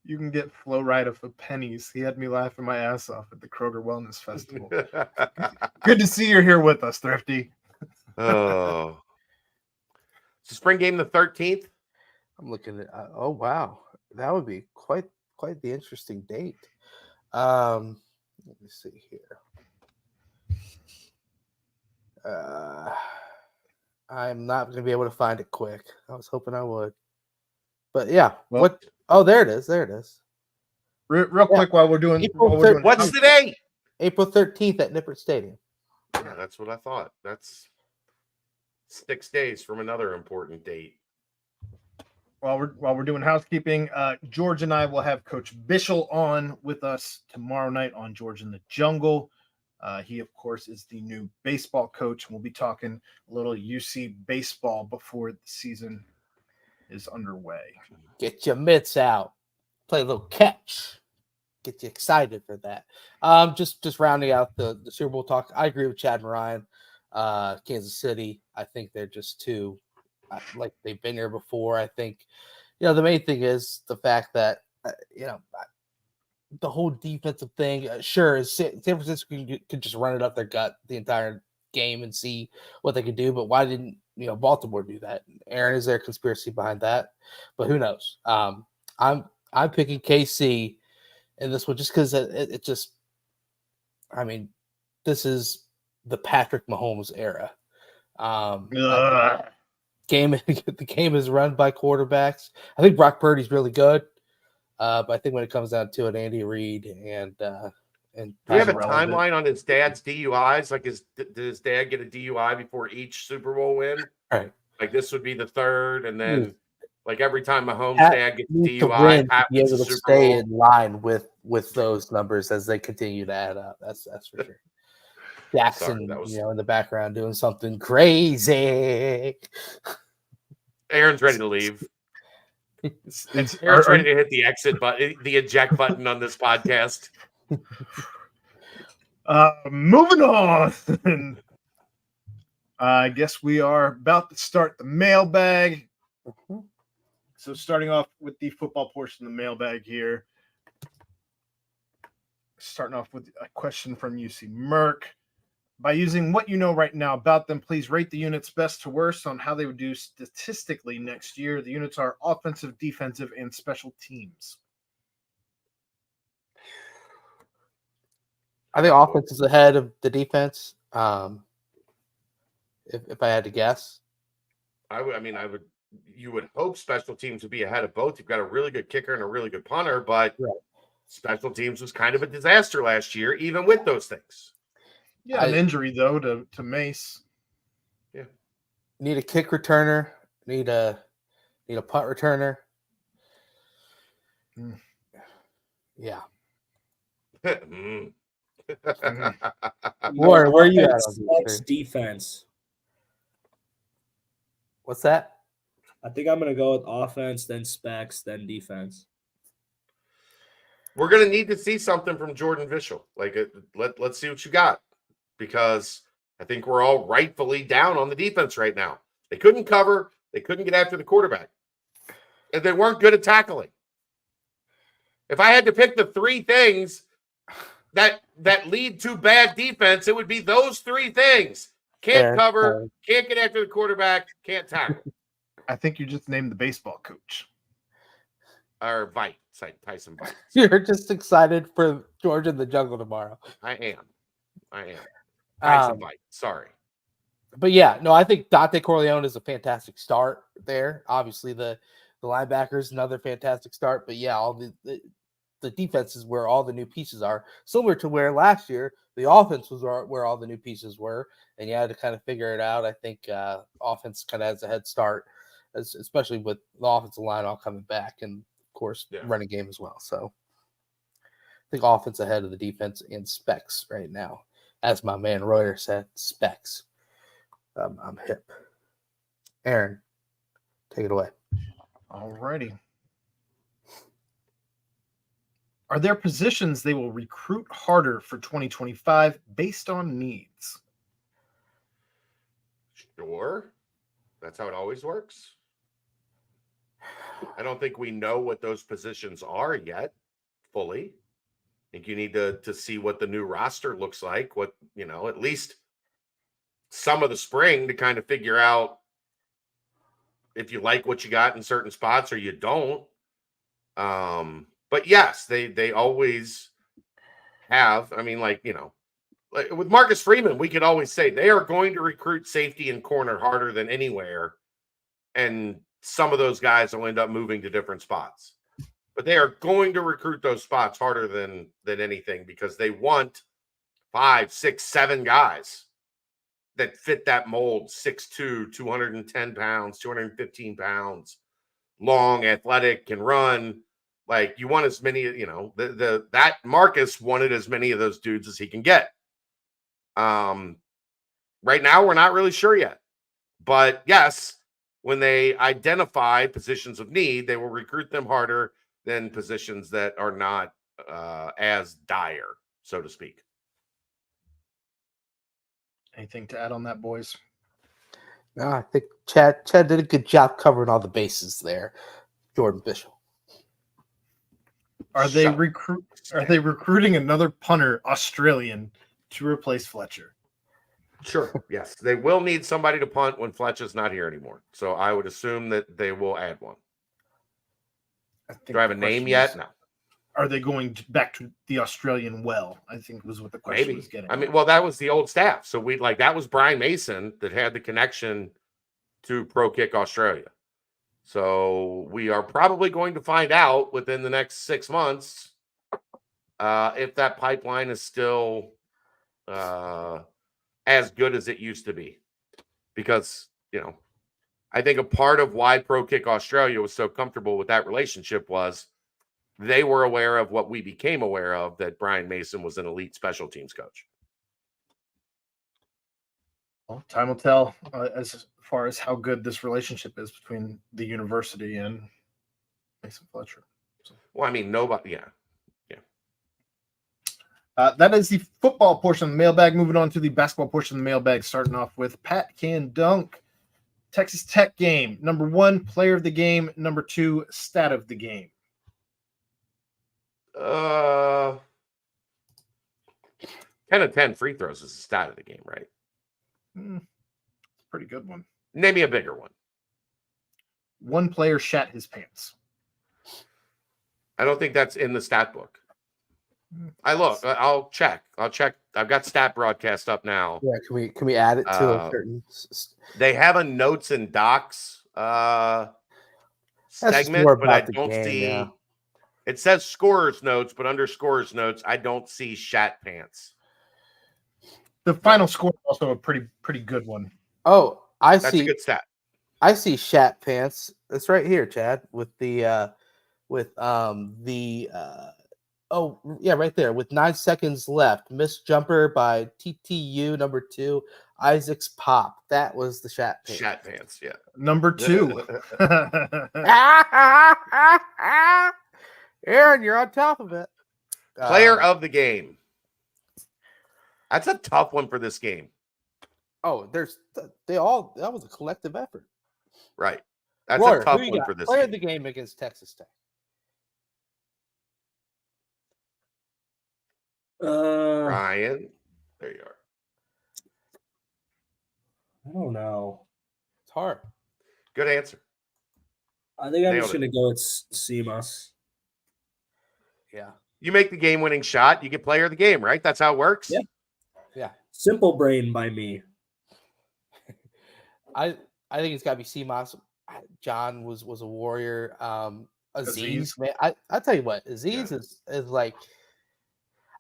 You can get Flo Rida for pennies. He had me laughing my ass off at the Kroger Wellness Festival. Good to see you're here with us, Thrifty. Oh. It's the spring game the 13th. I'm looking at. Oh wow, that would be quite the interesting date. Let me see here. I'm not going to be able to find it quick. I was hoping I would, but yeah. Well, what? Oh, there it is. There it is. Real quick while we're doing. What's the date? April 13th at Nippert Stadium. Yeah, that's what I thought. That's 6 days from another important date. While we're doing housekeeping, George and I will have Coach Bishel on with us tomorrow night on George in the Jungle. He, of course, is the new baseball coach. We'll be talking a little UC baseball before the season is underway. Get your mitts out. Play a little catch. Get you excited for that. Just rounding out the Super Bowl talk. I agree with Chad and Ryan. Kansas City, I think they're just too like they've been here before. I think, the main thing is the fact that, the whole defensive thing, sure, San Francisco could just run it up their gut the entire game and see what they could do. But why didn't, Baltimore do that? Aaron, is there a conspiracy behind that? But who knows? I'm picking KC in this one just because it just, I mean, this is the Patrick Mahomes era. The game is run by quarterbacks. I think Brock Purdy's really good, but I think when it comes down to it, Andy Reid and do you have a timeline on his dad's DUIs? Like, did his dad get a DUI before each Super Bowl win? Right. Like, this would be the third, and then like every time Mahomes' Pat dad gets a needs to DUI, win Pat to be wins able the to Super stay Bowl. in line with those numbers as they continue to add up. That's for sure. Jackson, Sorry, in the background doing something crazy. Aaron's ready to leave. It's Aaron's ready to hit the exit button, the eject button on this podcast. Moving on. I guess we are about to start the mailbag. So starting off with the football portion of the mailbag here. Starting off with a question from UC Merck. By using what you know right now about them, please rate the units best to worst on how they would do statistically next year. The units are offensive, defensive, and special teams. I think offense is ahead of the defense. If I had to guess, you would hope special teams would be ahead of both. You've got a really good kicker and a really good punter, but special teams was kind of a disaster last year, even with those things. Yeah, an injury though to Mace. Yeah, need a kick returner. Need a punt returner. Yeah. Where are you at on Specs defense? What's that? I think I'm gonna go with offense, then specs, then defense. We're gonna need to see something from Jordan Vishel. Like, let's see what you got, because I think we're all rightfully down on the defense right now. They couldn't cover. They couldn't get after the quarterback, and they weren't good at tackling. If I had to pick the three things that lead to bad defense, it would be those three things: Can't Aaron, cover. Can't get after the quarterback. Can't tackle. I think you just named the baseball coach. Or Vite. Tyson Vite. You're just excited for George in the Jungle tomorrow. I am. Tyson Vite. Sorry. But yeah, no, I think Dante Corleone is a fantastic start there. Obviously, the linebacker is another fantastic start. But yeah, all the defense is where all the new pieces are. Similar to where last year the offense was where all the new pieces were, and you had to kind of figure it out. I think offense kind of has a head start, especially with the offensive line all coming back, and of course running game as well. So I think offense ahead of the defense in specs right now, as my man Reuter said, specs. I'm hip. Aaron, take it away. Alrighty. Are there positions they will recruit harder for 2025 based on needs? Sure. That's how it always works. I don't think we know what those positions are yet fully. I think you need to see what the new roster looks like, what, at least some of the spring to kind of figure out if you like what you got in certain spots or you don't. But yes, they always have. I mean, like with Marcus Freeman, we could always say they are going to recruit safety and corner harder than anywhere. And some of those guys will end up moving to different spots. But they are going to recruit those spots harder than anything because they want 5, 6, 7 guys that fit that mold, 6'2", 210 pounds, 215 pounds, long, athletic, can run. Like you want as many, that Marcus wanted as many of those dudes as he can get. Right now, we're not really sure yet. But yes, when they identify positions of need, they will recruit them harder than positions that are not as dire, so to speak. Anything to add on that, boys? No, I think Chad did a good job covering all the bases there. Jordan Bishop. Are they recruiting another punter, Australian, to replace Fletcher? Sure. Yes, they will need somebody to punt when Fletcher's not here anymore. So I would assume that they will add one. Do I have a name yet? No. Are they going back to the Australian well? I think was what the question was getting. I mean, well, that was the old staff. So that was Brian Mason that had the connection to Pro Kick Australia. So we are probably going to find out within the next 6 months if that pipeline is still as good as it used to be. Because, I think a part of why Pro Kick Australia was so comfortable with that relationship was they were aware of what we became aware of, that Brian Mason was an elite special teams coach. Well, time will tell as far as how good this relationship is between the university and Mason Fletcher. So. Well, I mean, nobody, yeah. That is the football portion of the mailbag. Moving on to the basketball portion of the mailbag, starting off with Pat Can Dunk. Texas Tech game. Number 1, player of the game. Number 2, stat of the game. 10 of 10 free throws is the stat of the game, right? Pretty good one. Name me a bigger one. One player shat his pants. I don't think that's in the stat book. I'll check. I've got stat broadcast up now. Yeah, can we add it to a certain? They have a notes and docs segment, but I don't see. Yeah. It says scorers notes, but under scorers notes, I don't see shat pants. The final score is also a pretty good one. Oh, That's a good stat. I see shat pants. It's right here, Chad, with the oh, yeah, right there. With 9 seconds left, missed jumper by TTU number 2, Isaac's pop. That was the shat pants. Shat pants, yeah. Number 2. Aaron, you're on top of it. Player of the game. That's a tough one for this game. Oh, that was a collective effort. Right. That's a tough one for this player game. of the game against Texas Tech. Ryan, there you are. I don't know. It's hard. Good answer. I think I'm Nailed just it. going to go with Seamus. Yeah. You make the game-winning shot, you get player of the game, right? That's how it works. Yeah. Yeah. Simple brain by me. I think it's got to be CMOS. John was a warrior. Aziz, man, I tell you what, Aziz is like,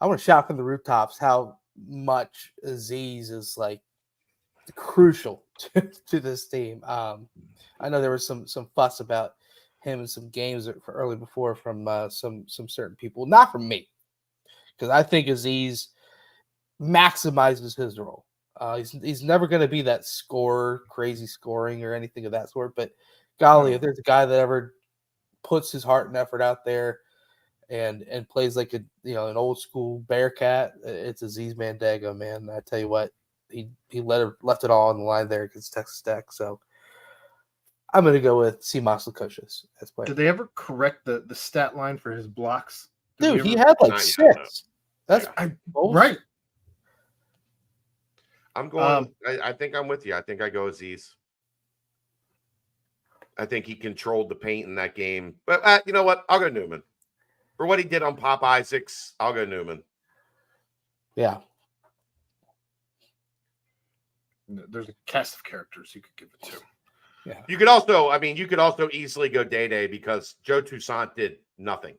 I want to shout from the rooftops how much Aziz is like crucial to this team. I know there was some fuss about him in some games early before from some certain people, not from me, because I think Aziz maximizes his role. He's never going to be that scorer, crazy scoring or anything of that sort. But golly, if there's a guy that ever puts his heart and effort out there and plays like an old school Bearcat, it's Aziz Mandega, man. I tell you what, he left it all on the line there against Texas Tech. So I'm going to go with Simas Lukosius as player. Did they ever correct the stat line for his blocks? Dude, he had like Not 6. yet, no. That's right. I'm going. I think I'm with you. I think I go Aziz. I think he controlled the paint in that game. But you know what? I'll go Newman. For what he did on Pop Isaacs, I'll go Newman. Yeah. There's a cast of characters you could give it to. Yeah. You could also easily go Day because Joe Toussaint did nothing.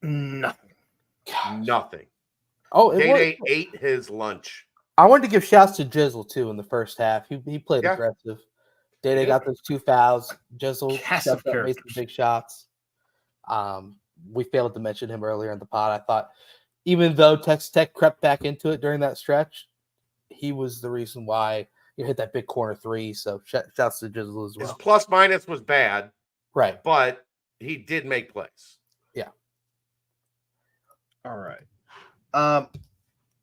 Nothing. Gosh. Nothing. Oh, Day ate his lunch. I wanted to give shouts to Jizzle too in the first half. He played aggressive. Day got those 2 fouls. Jizzle stepped up, made some big shots. We failed to mention him earlier in the pod. I thought even though Texas Tech crept back into it during that stretch, he was the reason why you hit that big corner 3. So shouts to Jizzle as well. His plus minus was bad, right? But he did make plays. Yeah. All right.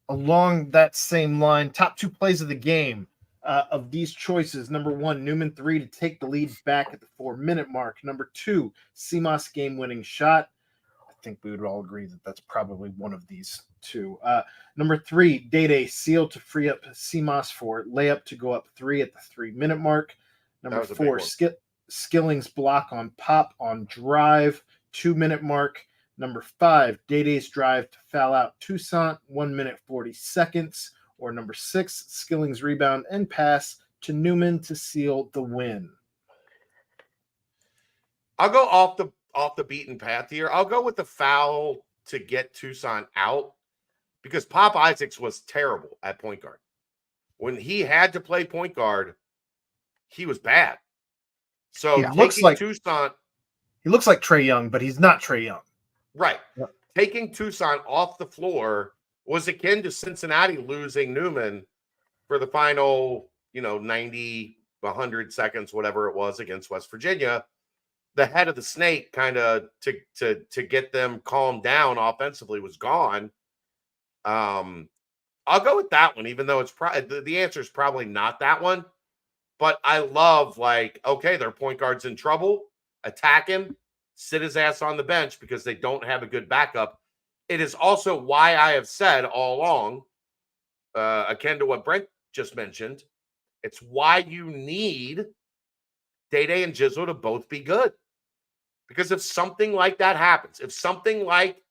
Along that same line, top 2 plays of the game of these choices. Number 1, Newman 3 to take the lead back at the 4-minute mark. Number 2, Simas game-winning shot. I think we would all agree that that's probably one of these 2. Number 3, Day seal to free up Simas for layup to go up 3 at the 3-minute mark. Number 4, Skilling's block on Pop on drive, 2-minute mark. Number 5, Day-Day's drive to foul out Toussaint, 1 minute 40 seconds. Or number 6, Skilling's rebound and pass to Newman to seal the win. I'll go off the beaten path here. I'll go with the foul to get Toussaint out because Pop Isaacs was terrible at point guard. When he had to play point guard, he was bad. So Toussaint, he looks like Trae Young, but he's not Trae Young. Right. Yep. Taking Toussaint off the floor was akin to Cincinnati losing Newman for the final, 90, 100 seconds, whatever it was against West Virginia. The head of the snake kind of to get them calmed down offensively was gone. I'll go with that one, even though it's the answer is probably not that one. But I love their point guard's in trouble, attack him, sit his ass on the bench because they don't have a good backup. It is also why I have said all along, akin to what Brent just mentioned, it's why you need Day and Jizzle to both be good. Because if something like that happens, if something like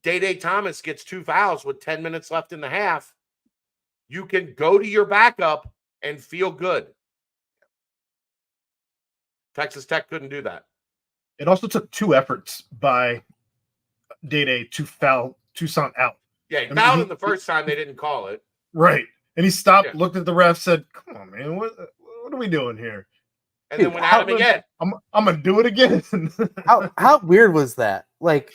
Day Thomas gets 2 fouls with 10 minutes left in the half, you can go to your backup and feel good. Texas Tech couldn't do that. It also took 2 efforts by Day to foul Toussaint out. Yeah, he fouled him the first time they didn't call it. Right. And he stopped, looked at the ref, said, "Come on, man, what are we doing here?" And then went at him again. I'm gonna do it again. how weird was that? Like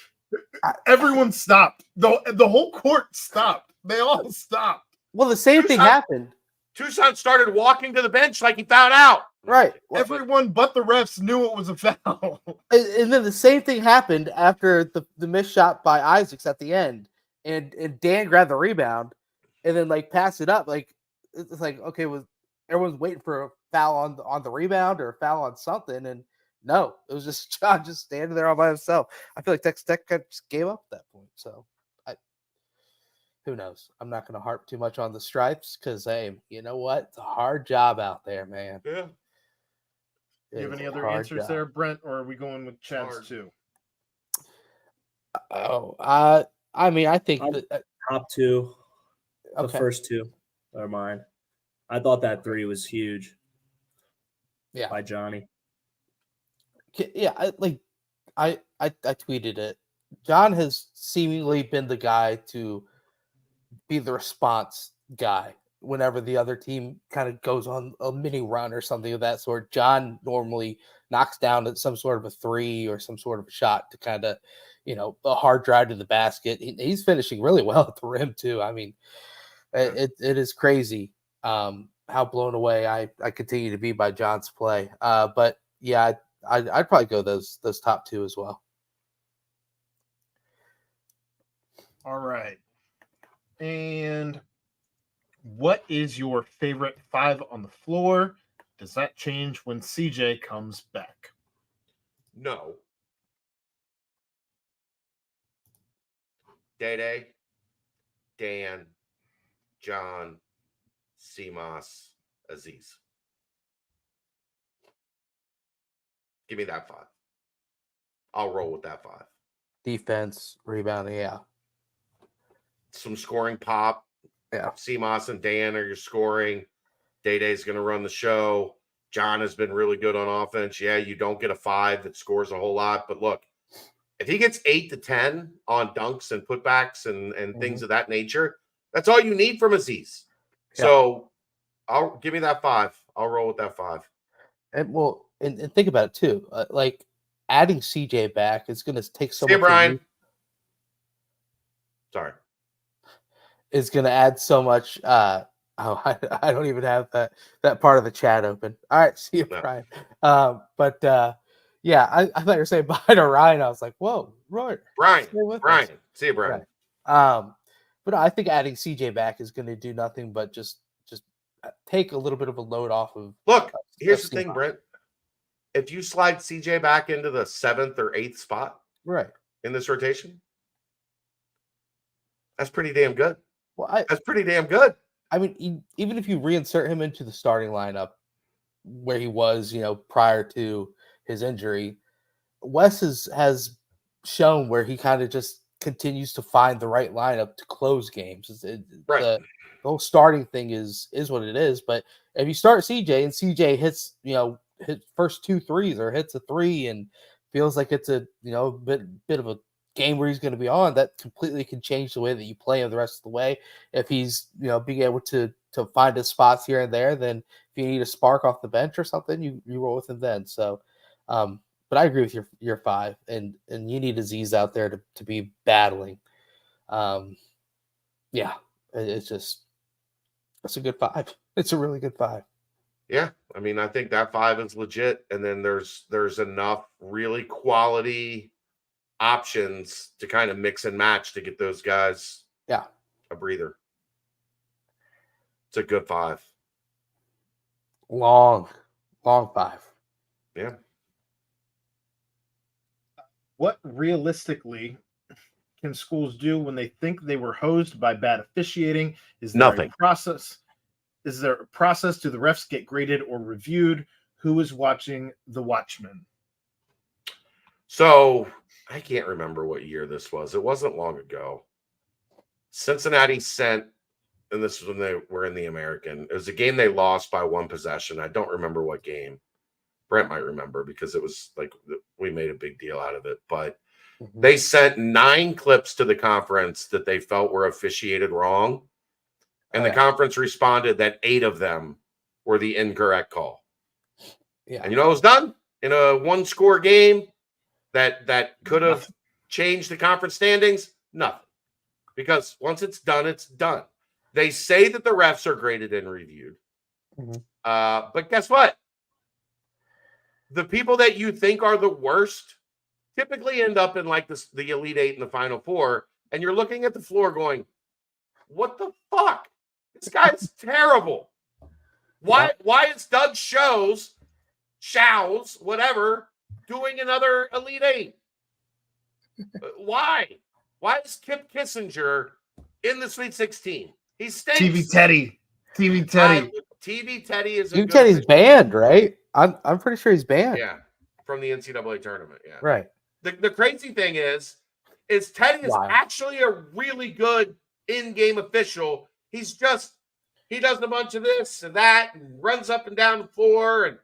everyone stopped. The whole court stopped. They all stopped. Well, the same thing happened. Toussaint started walking to the bench like he fouled out. Right. Everyone but the refs knew it was a foul. And then the same thing happened after the missed shot by Isaacs at the end. And Dan grabbed the rebound and then passed it up. It's like, okay, everyone's waiting for a foul on the rebound or a foul on something. And no, it was just John just standing there all by himself. I feel like Texas Tech just gave up at that point. So who knows? I'm not going to harp too much on the stripes because, hey, you know what? It's a hard job out there, man. Yeah. Do you have It is any a other hard answers job. there, Brent, or are we going with Chad's Hard. too? Oh, I mean, I think I'm- that Top two. The okay, first two are mine. I thought that 3 was huge yeah, by Johnny. yeah. I tweeted it. John has seemingly been the guy to be the response guy whenever the other team kind of goes on a mini run or something of that sort. John normally knocks down at some sort of a 3 or some sort of a shot to kind of, a hard drive to the basket. He's finishing really well at the rim too. I mean, it is crazy how blown away I continue to be by John's play. But yeah, I'd probably go those top 2 as well. All right. And what is your favorite 5 on the floor? Does that change when CJ comes back? No. Day, Dan, John, Seamas, Aziz. Give me that 5. I'll roll with that 5. Defense, rebounding, yeah. Some scoring pop. Yeah. Seamas and Dan are your scoring. Day-Day's going to run the show. John has been really good on offense. Yeah, you don't get a 5 that scores a whole lot. But look, if he gets 8 to 10 on dunks and putbacks and things of that nature, that's all you need from Aziz. Yeah. So I'll give me that 5. I'll roll with that 5. And think about it too. Like adding CJ back is going to take so See you, much. Brian. Sorry. Is going to add so much. I don't even have that part of the chat open. All right, see you, No. Brian. Yeah, I thought you were saying bye to Ryan. I was like, whoa, Roy, Brian. stay with Brian. us. See you, Brian. Right. But I think adding CJ back is going to do nothing but just take a little bit of a load off of. Look, here's the Seamas. thing, Brent. If you slide CJ back into the 7th or 8th spot Right. in this rotation, that's pretty damn good. Well, That's pretty damn good. I mean, even if you reinsert him into the starting lineup where he was, prior to his injury, Wes has shown where he kind of just continues to find the right lineup to close games. Right. The whole starting thing is what it is. But if you start CJ and CJ hits, his first 2 threes or hits a 3 and feels like it's a bit of a game where he's going to be on, that completely can change the way that you play him the rest of the way. If he's being able to find his spots here and there, then if you need a spark off the bench or something, you roll with him then. So but I agree with your 5, and you need Aziz out there to be battling. Yeah, it's a good 5. It's a really good 5. Yeah, I mean, I think that 5 is legit, and then there's enough really quality options to kind of mix and match to get those guys a breather. It's a good 5. Long 5. Yeah. What realistically can schools do when they think they were hosed by bad officiating? Is there Nothing. a process? Is there a process? Do the refs get graded or reviewed? Who is watching the Watchmen? So I can't remember what year this was. It wasn't long ago. Cincinnati sent, and this is when they were in the American. It was a game they lost by 1 possession. I don't remember what game. Brent might remember because it was like we made a big deal out of it. But they sent 9 clips to the conference that they felt were officiated wrong. And the conference responded that 8 of them were the incorrect call. Yeah. And you know what was done? In a 1-score game that could have changed the conference standings? Nothing. Because once it's done, it's done. They say that the refs are graded and reviewed. But guess what? The people that you think are the worst typically end up in like the Elite 8 and the Final 4. And you're looking at the floor going, what the fuck? This guy's terrible. Why is Doug Shows, whatever, doing another Elite 8? Why? Why is Kip Kissinger in the Sweet 16. He stinks. TV Teddy. TV Teddy is a You good said he's official. banned, right? I'm pretty sure he's banned. Yeah, from the NCAA tournament. Yeah. Right. The crazy thing is Teddy is Wow. actually a really good in-game official. He does a bunch of this and that and runs up and down the floor and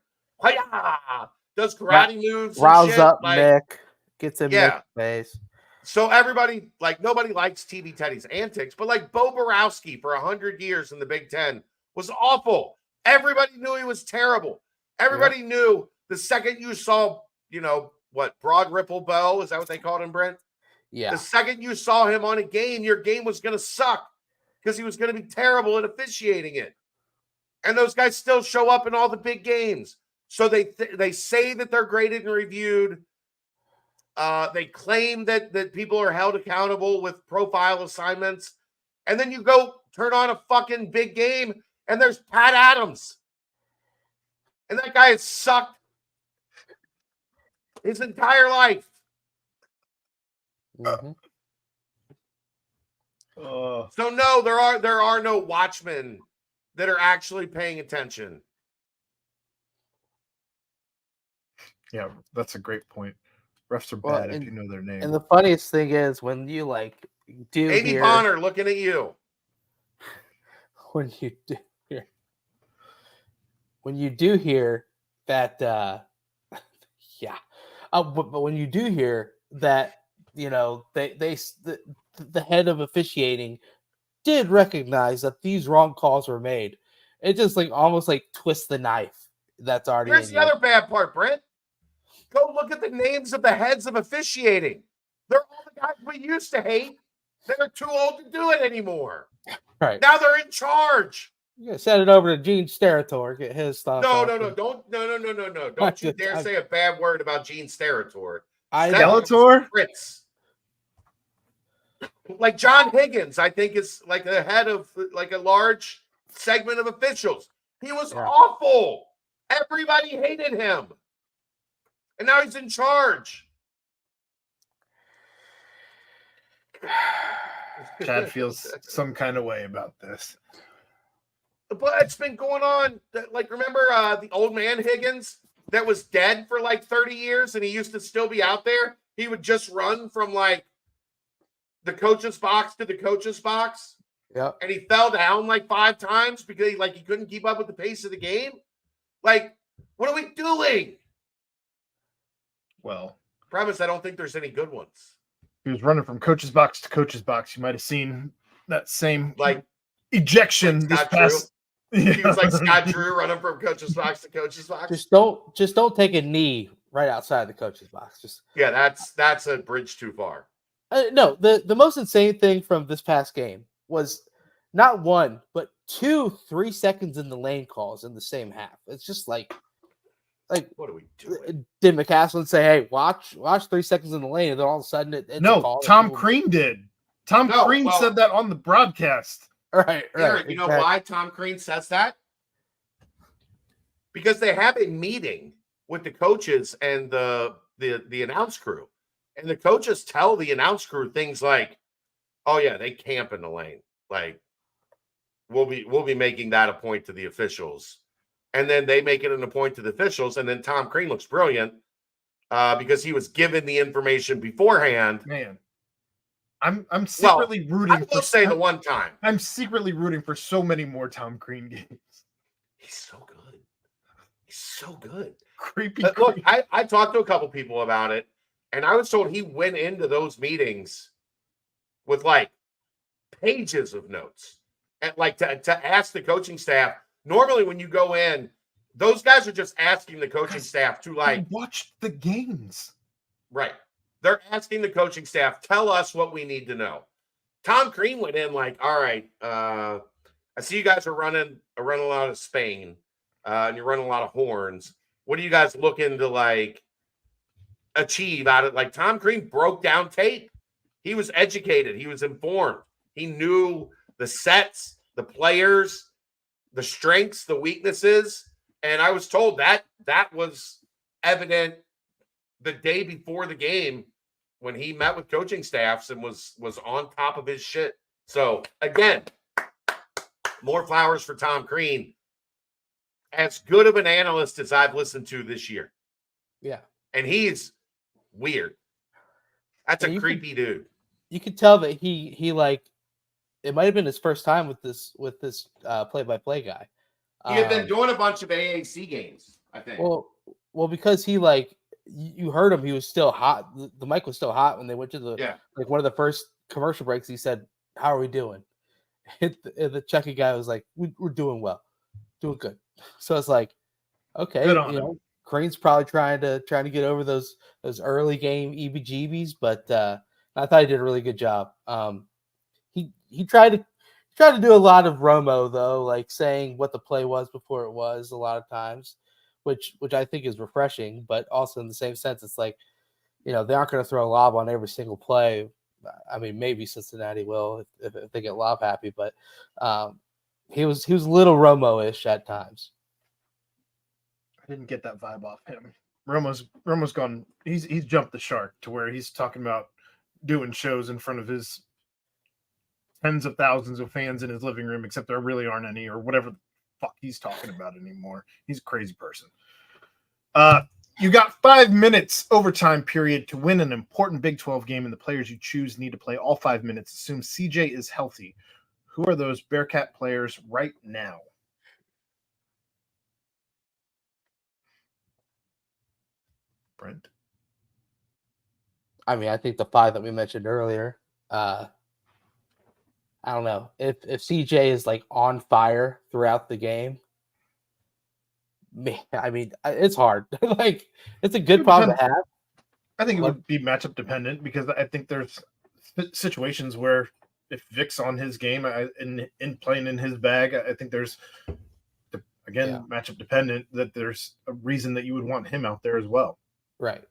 does karate moves. Riles shit. up Like, Mick, gets in yeah. Mick's face. So everybody, like, nobody likes TV Teddy's antics, but like Bo Borowski for 100 years in the Big Ten was awful. Everybody knew he was terrible. Everybody knew the second you saw, Broad Ripple Bo, is that what they called him, Brent? Yeah. The second you saw him on a game, your game was going to suck because he was going to be terrible at officiating it. And those guys still show up in all the big games. So they say that they're graded and reviewed. They claim that people are held accountable with profile assignments. And then you go turn on a fucking big game and there's Pat Adams. And that guy has sucked his entire life. Mm-hmm. So no, there are no watchmen that are actually paying attention. Yeah, that's a great point. Refs are bad if you know their name. And the funniest thing is when you do Amy hear, Bonner looking at you. When you do hear that, yeah. But when you do hear that, the head of officiating did recognize that these wrong calls were made. It just almost twist the knife that's already. Here's the other bad part, Brent. Go look at the names of the heads of officiating. They're all the guys we used to hate. They're too old to do it anymore. Right now, they're in charge. You gotta send it over to Gene Steratore, get his stuff. No. Don't you dare say a bad word about Gene Steratore. Steratore? Like John Higgins, I think is like the head of a large segment of officials. He was awful. Everybody hated him. And now he's in charge. Chad feels some kind of way about this. But it's been going on. Remember the old man Higgins that was dead for 30 years and he used to still be out there? He would just run from the coach's box to the coach's box. Yeah. And he fell down 5 times because he couldn't keep up with the pace of the game. What are we doing? Well, promise I don't think there's any good ones. He was running from coach's box to coach's box. You might have seen that same ejection this past. He was like Scott Drew running from coach's box to coach's box. Just don't take a knee right outside the coach's box. That's a bridge too far. No, the most insane thing from this past game was not 1, but 2 3-seconds in the lane calls in the same half. It's just what are we doing? Did McCaslin say, "Hey, watch 3 seconds in the lane," and then all of a sudden it's a call. Tom Crean did. Tom Crean said that on the broadcast. Right. Eric, you know why Tom Crean says that? Because they have a meeting with the coaches and the announce crew, and the coaches tell the announce crew things like, "Oh yeah, they camp in the lane. We'll be making that a point to the officials." And then they make it an point to the officials, and then Tom Crean looks brilliant because he was given the information beforehand. Man, I'm secretly rooting. I will say the one time I'm secretly rooting for so many more Tom Crean games. He's so good. He's so good. Creepy. Look, I talked to a couple people about it, and I was told he went into those meetings with pages of notes and to ask the coaching staff. Normally, when you go in, those guys are just asking the coaching staff to watch the games. Right. They're asking the coaching staff, tell us what we need to know. Tom Crean went in all right, I see you guys are running a lot of Spain, and you're running a lot of horns. What are you guys looking to achieve out of Tom Crean broke down tape. He was educated. He was informed. He knew the sets, the players, the strengths, the weaknesses, and I was told that was evident the day before the game when he met with coaching staffs and was on top of his shit So again, more flowers for Tom Crean. As good of an analyst as I've listened to this year. Yeah. And he's weird. That's Yeah, a creepy dude. You could tell that he like it might have been his first time with this play-by-play guy. He had been doing a bunch of AAC games, I think. Well, because he like you heard him, he was still hot. The mic was still hot when they went to like one of the first commercial breaks. He said, "How are we doing?" The Chucky guy was like, "We're doing well, doing good." So it's like, okay, Crane's probably trying to get over those early game EBGBs, but I thought he did a really good job. He tried to do a lot of Romo though, like saying what the play was before it was a lot of times, which I think is refreshing, but also in the same sense, it's like, they aren't going to throw a lob on every single play. I mean, maybe Cincinnati will if they get lob happy, but he was a little Romo-ish at times. I didn't get that vibe off him. Romo's gone. He's jumped the shark to where he's talking about doing shows in front of his tens of thousands of fans in his living room, except there really aren't any, or whatever the fuck he's talking about anymore. He's a crazy person. You got 5 minutes overtime period to win an important Big 12 game, and the players you choose need to play all 5 minutes. Assume CJ is healthy. Who are those Bearcat players right now? Brent? I mean, I think the 5 that we mentioned earlier. I don't know if CJ is like on fire throughout the game. I mean, it's hard. Like, it's a good problem to have. I think it would be matchup dependent, because I think there's situations where if Vic's on his game in playing in his bag, I think there's matchup dependent, that there's a reason that you would want him out there as well. Right.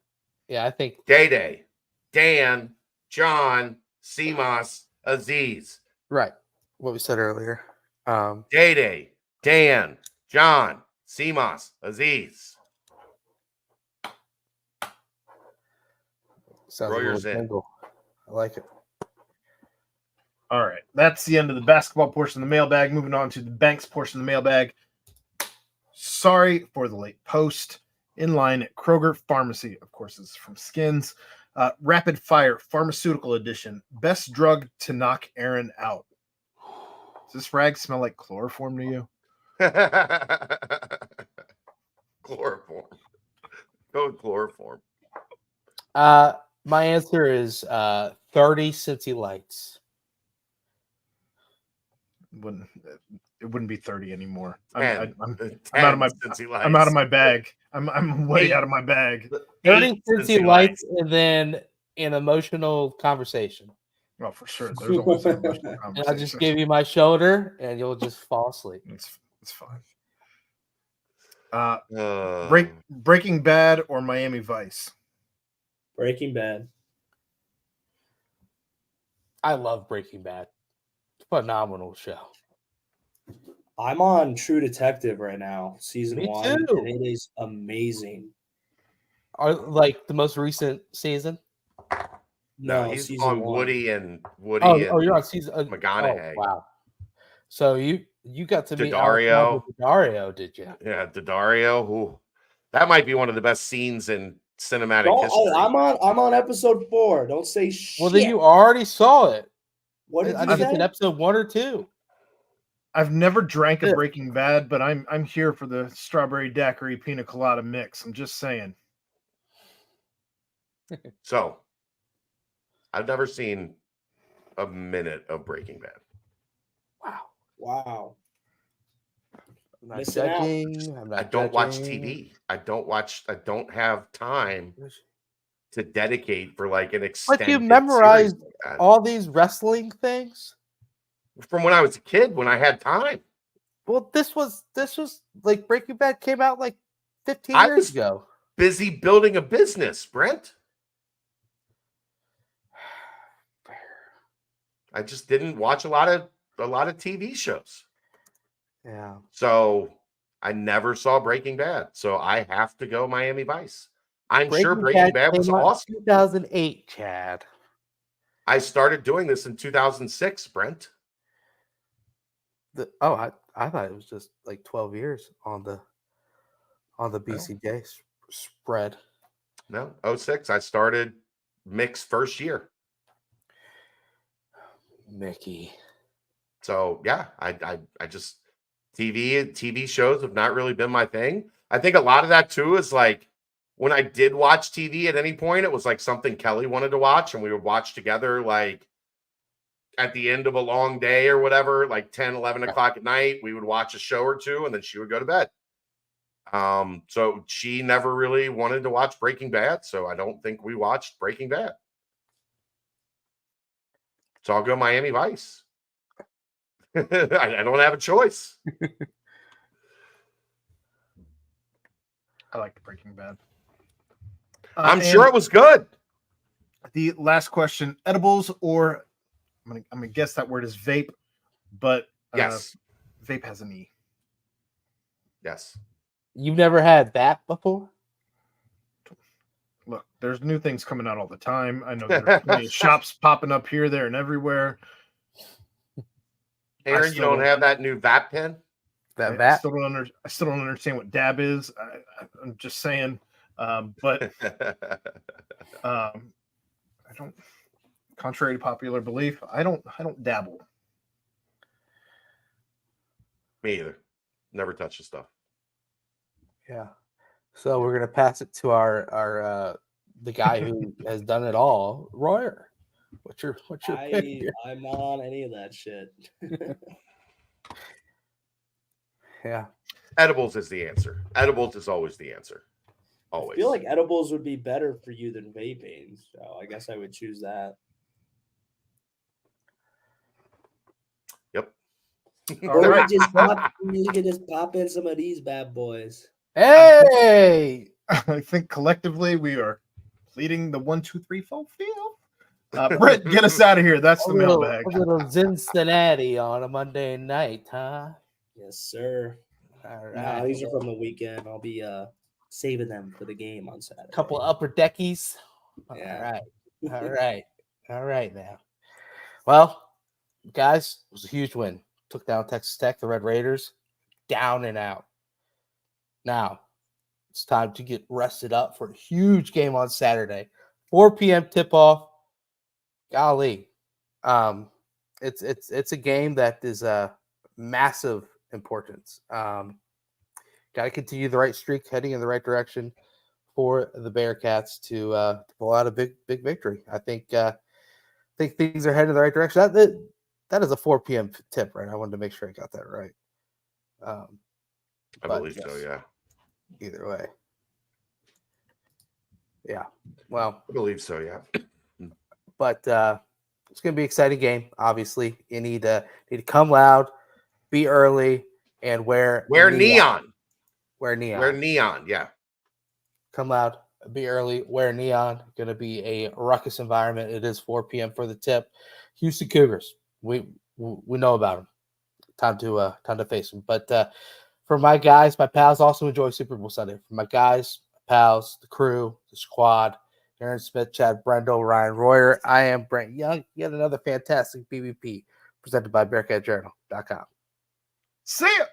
Yeah, I think Day, Dan, John, Seamus, Aziz. Right. What we said earlier. Day, Dan, John, Seamus, Aziz. Sounds Royers in. I like it. All right. That's the end of the basketball portion of the mailbag. Moving on to the Banks portion of the mailbag. Sorry for the late post. In line at Kroger Pharmacy. Of course, this is from Skins. Rapid Fire Pharmaceutical Edition. Best drug to knock Aaron out. Does this rag smell like chloroform to you? Chloroform. Go with chloroform. My answer is 30 Cincy Lights. It wouldn't be 30 anymore. I'm out of my bag. I'm way out of my bag. 30 Cincy Lights, and then an emotional conversation. Well, for sure. There's always an emotional conversation. And I'll just give you my shoulder, and you'll just fall asleep. It's fine. Breaking Bad or Miami Vice? Breaking Bad. I love Breaking Bad. Phenomenal show. I'm on True Detective right now, season Me 1. too. And it is amazing. Like the most recent season? No, he's on 1. Woody and you're on season McConaughey. Oh, wow. So you got to meet Daddario, did you? Yeah, Daddario. Who that might be one of the best scenes in cinematic history. Oh, I'm on episode 4. Don't say shit. Well, then you already saw it. What did I you think say? it's in episode 1 or 2. I've never drank a Breaking Bad, but I'm here for the strawberry daiquiri pina colada mix. I'm just saying. So, I've never seen a minute of Breaking Bad. Wow. I'm not judging. I don't watch TV. I don't have time to dedicate for like an extended. Like, you memorized all these wrestling things from when I was a kid, when I had time. Well, this was like Breaking Bad came out like 15 years ago. Busy building a business, Brent. I just didn't watch a lot of TV shows. Yeah. So I never saw Breaking Bad. So I have to go Miami Vice. I'm sure Breaking Bad was awesome. 2008, Chad. I started doing this in 2006, Brent. I thought it was just like 12 years on the BCJ spread. No, 06. I started Mick's first year. Mickey. So yeah, I just TV shows have not really been my thing. I think a lot of that too is like when I did watch TV at any point, it was like something Kelly wanted to watch, and we would watch together like at the end of a long day or whatever, like 10, 11 o'clock at night, we would watch a show or two, and then she would go to bed. So she never really wanted to watch Breaking Bad, so I don't think we watched Breaking Bad. So I'll go Miami Vice. I don't have a choice. I like Breaking Bad. I'm sure it was good. The last question: edibles or I'm gonna guess that word is vape, but Yes. Vape has an E. Yes. You've never had that before? Look, there's new things coming out all the time. I know there's plenty of shops popping up here, there, and everywhere. Aaron, you don't have that new vape pen? I still don't understand what dab is. I'm just saying, but I don't. Contrary to popular belief, I don't dabble. Me either. Never touch the stuff. Yeah. So we're gonna pass it to our the guy who has done it all, Royer. What's your pick here? I'm not on any of that shit. Yeah. Edibles is the answer. Edibles is always the answer. Always. I feel like edibles would be better for you than vaping, so I guess I would choose that. Yep. Or we could just pop in some of these bad boys. Hey, I think collectively we are pleading the 1, 2, 3, 4 field. Britt, get us out of here. That's the mailbag. A little Cincinnati on a Monday night, huh? Yes, sir. All right. Nah, these are from the weekend. I'll be saving them for the game on Saturday. Couple upper deckies. Yeah. All right now. Well, guys, it was a huge win. Took down Texas Tech, the Red Raiders, down and out. Now, it's time to get rested up for a huge game on Saturday. 4 p.m. tip-off. Golly. It's a game that is massive importance. Got to continue the right streak, heading in the right direction for the Bearcats to pull out a big victory. I think things are heading in the right direction. That is a 4 p.m. tip, right? I wanted to make sure I got that right. I believe so, yeah. Either way. Yeah. Well, I believe so, yeah. But it's going to be an exciting game. Obviously, you need to come loud, be early, and wear neon. Wear neon. Wear neon, yeah. Come loud, be early, wear neon. Going to be a ruckus environment. It is 4 p.m. for the tip. Houston Cougars. We know about them. Time to face them. But for my guys, my pals, also enjoy Super Bowl Sunday. For my guys, pals, the crew, the squad, Aaron Smith, Chad Brendo, Ryan Royer, I am Brent Young. Yet another fantastic BBP presented by BearcatJournal.com. See ya.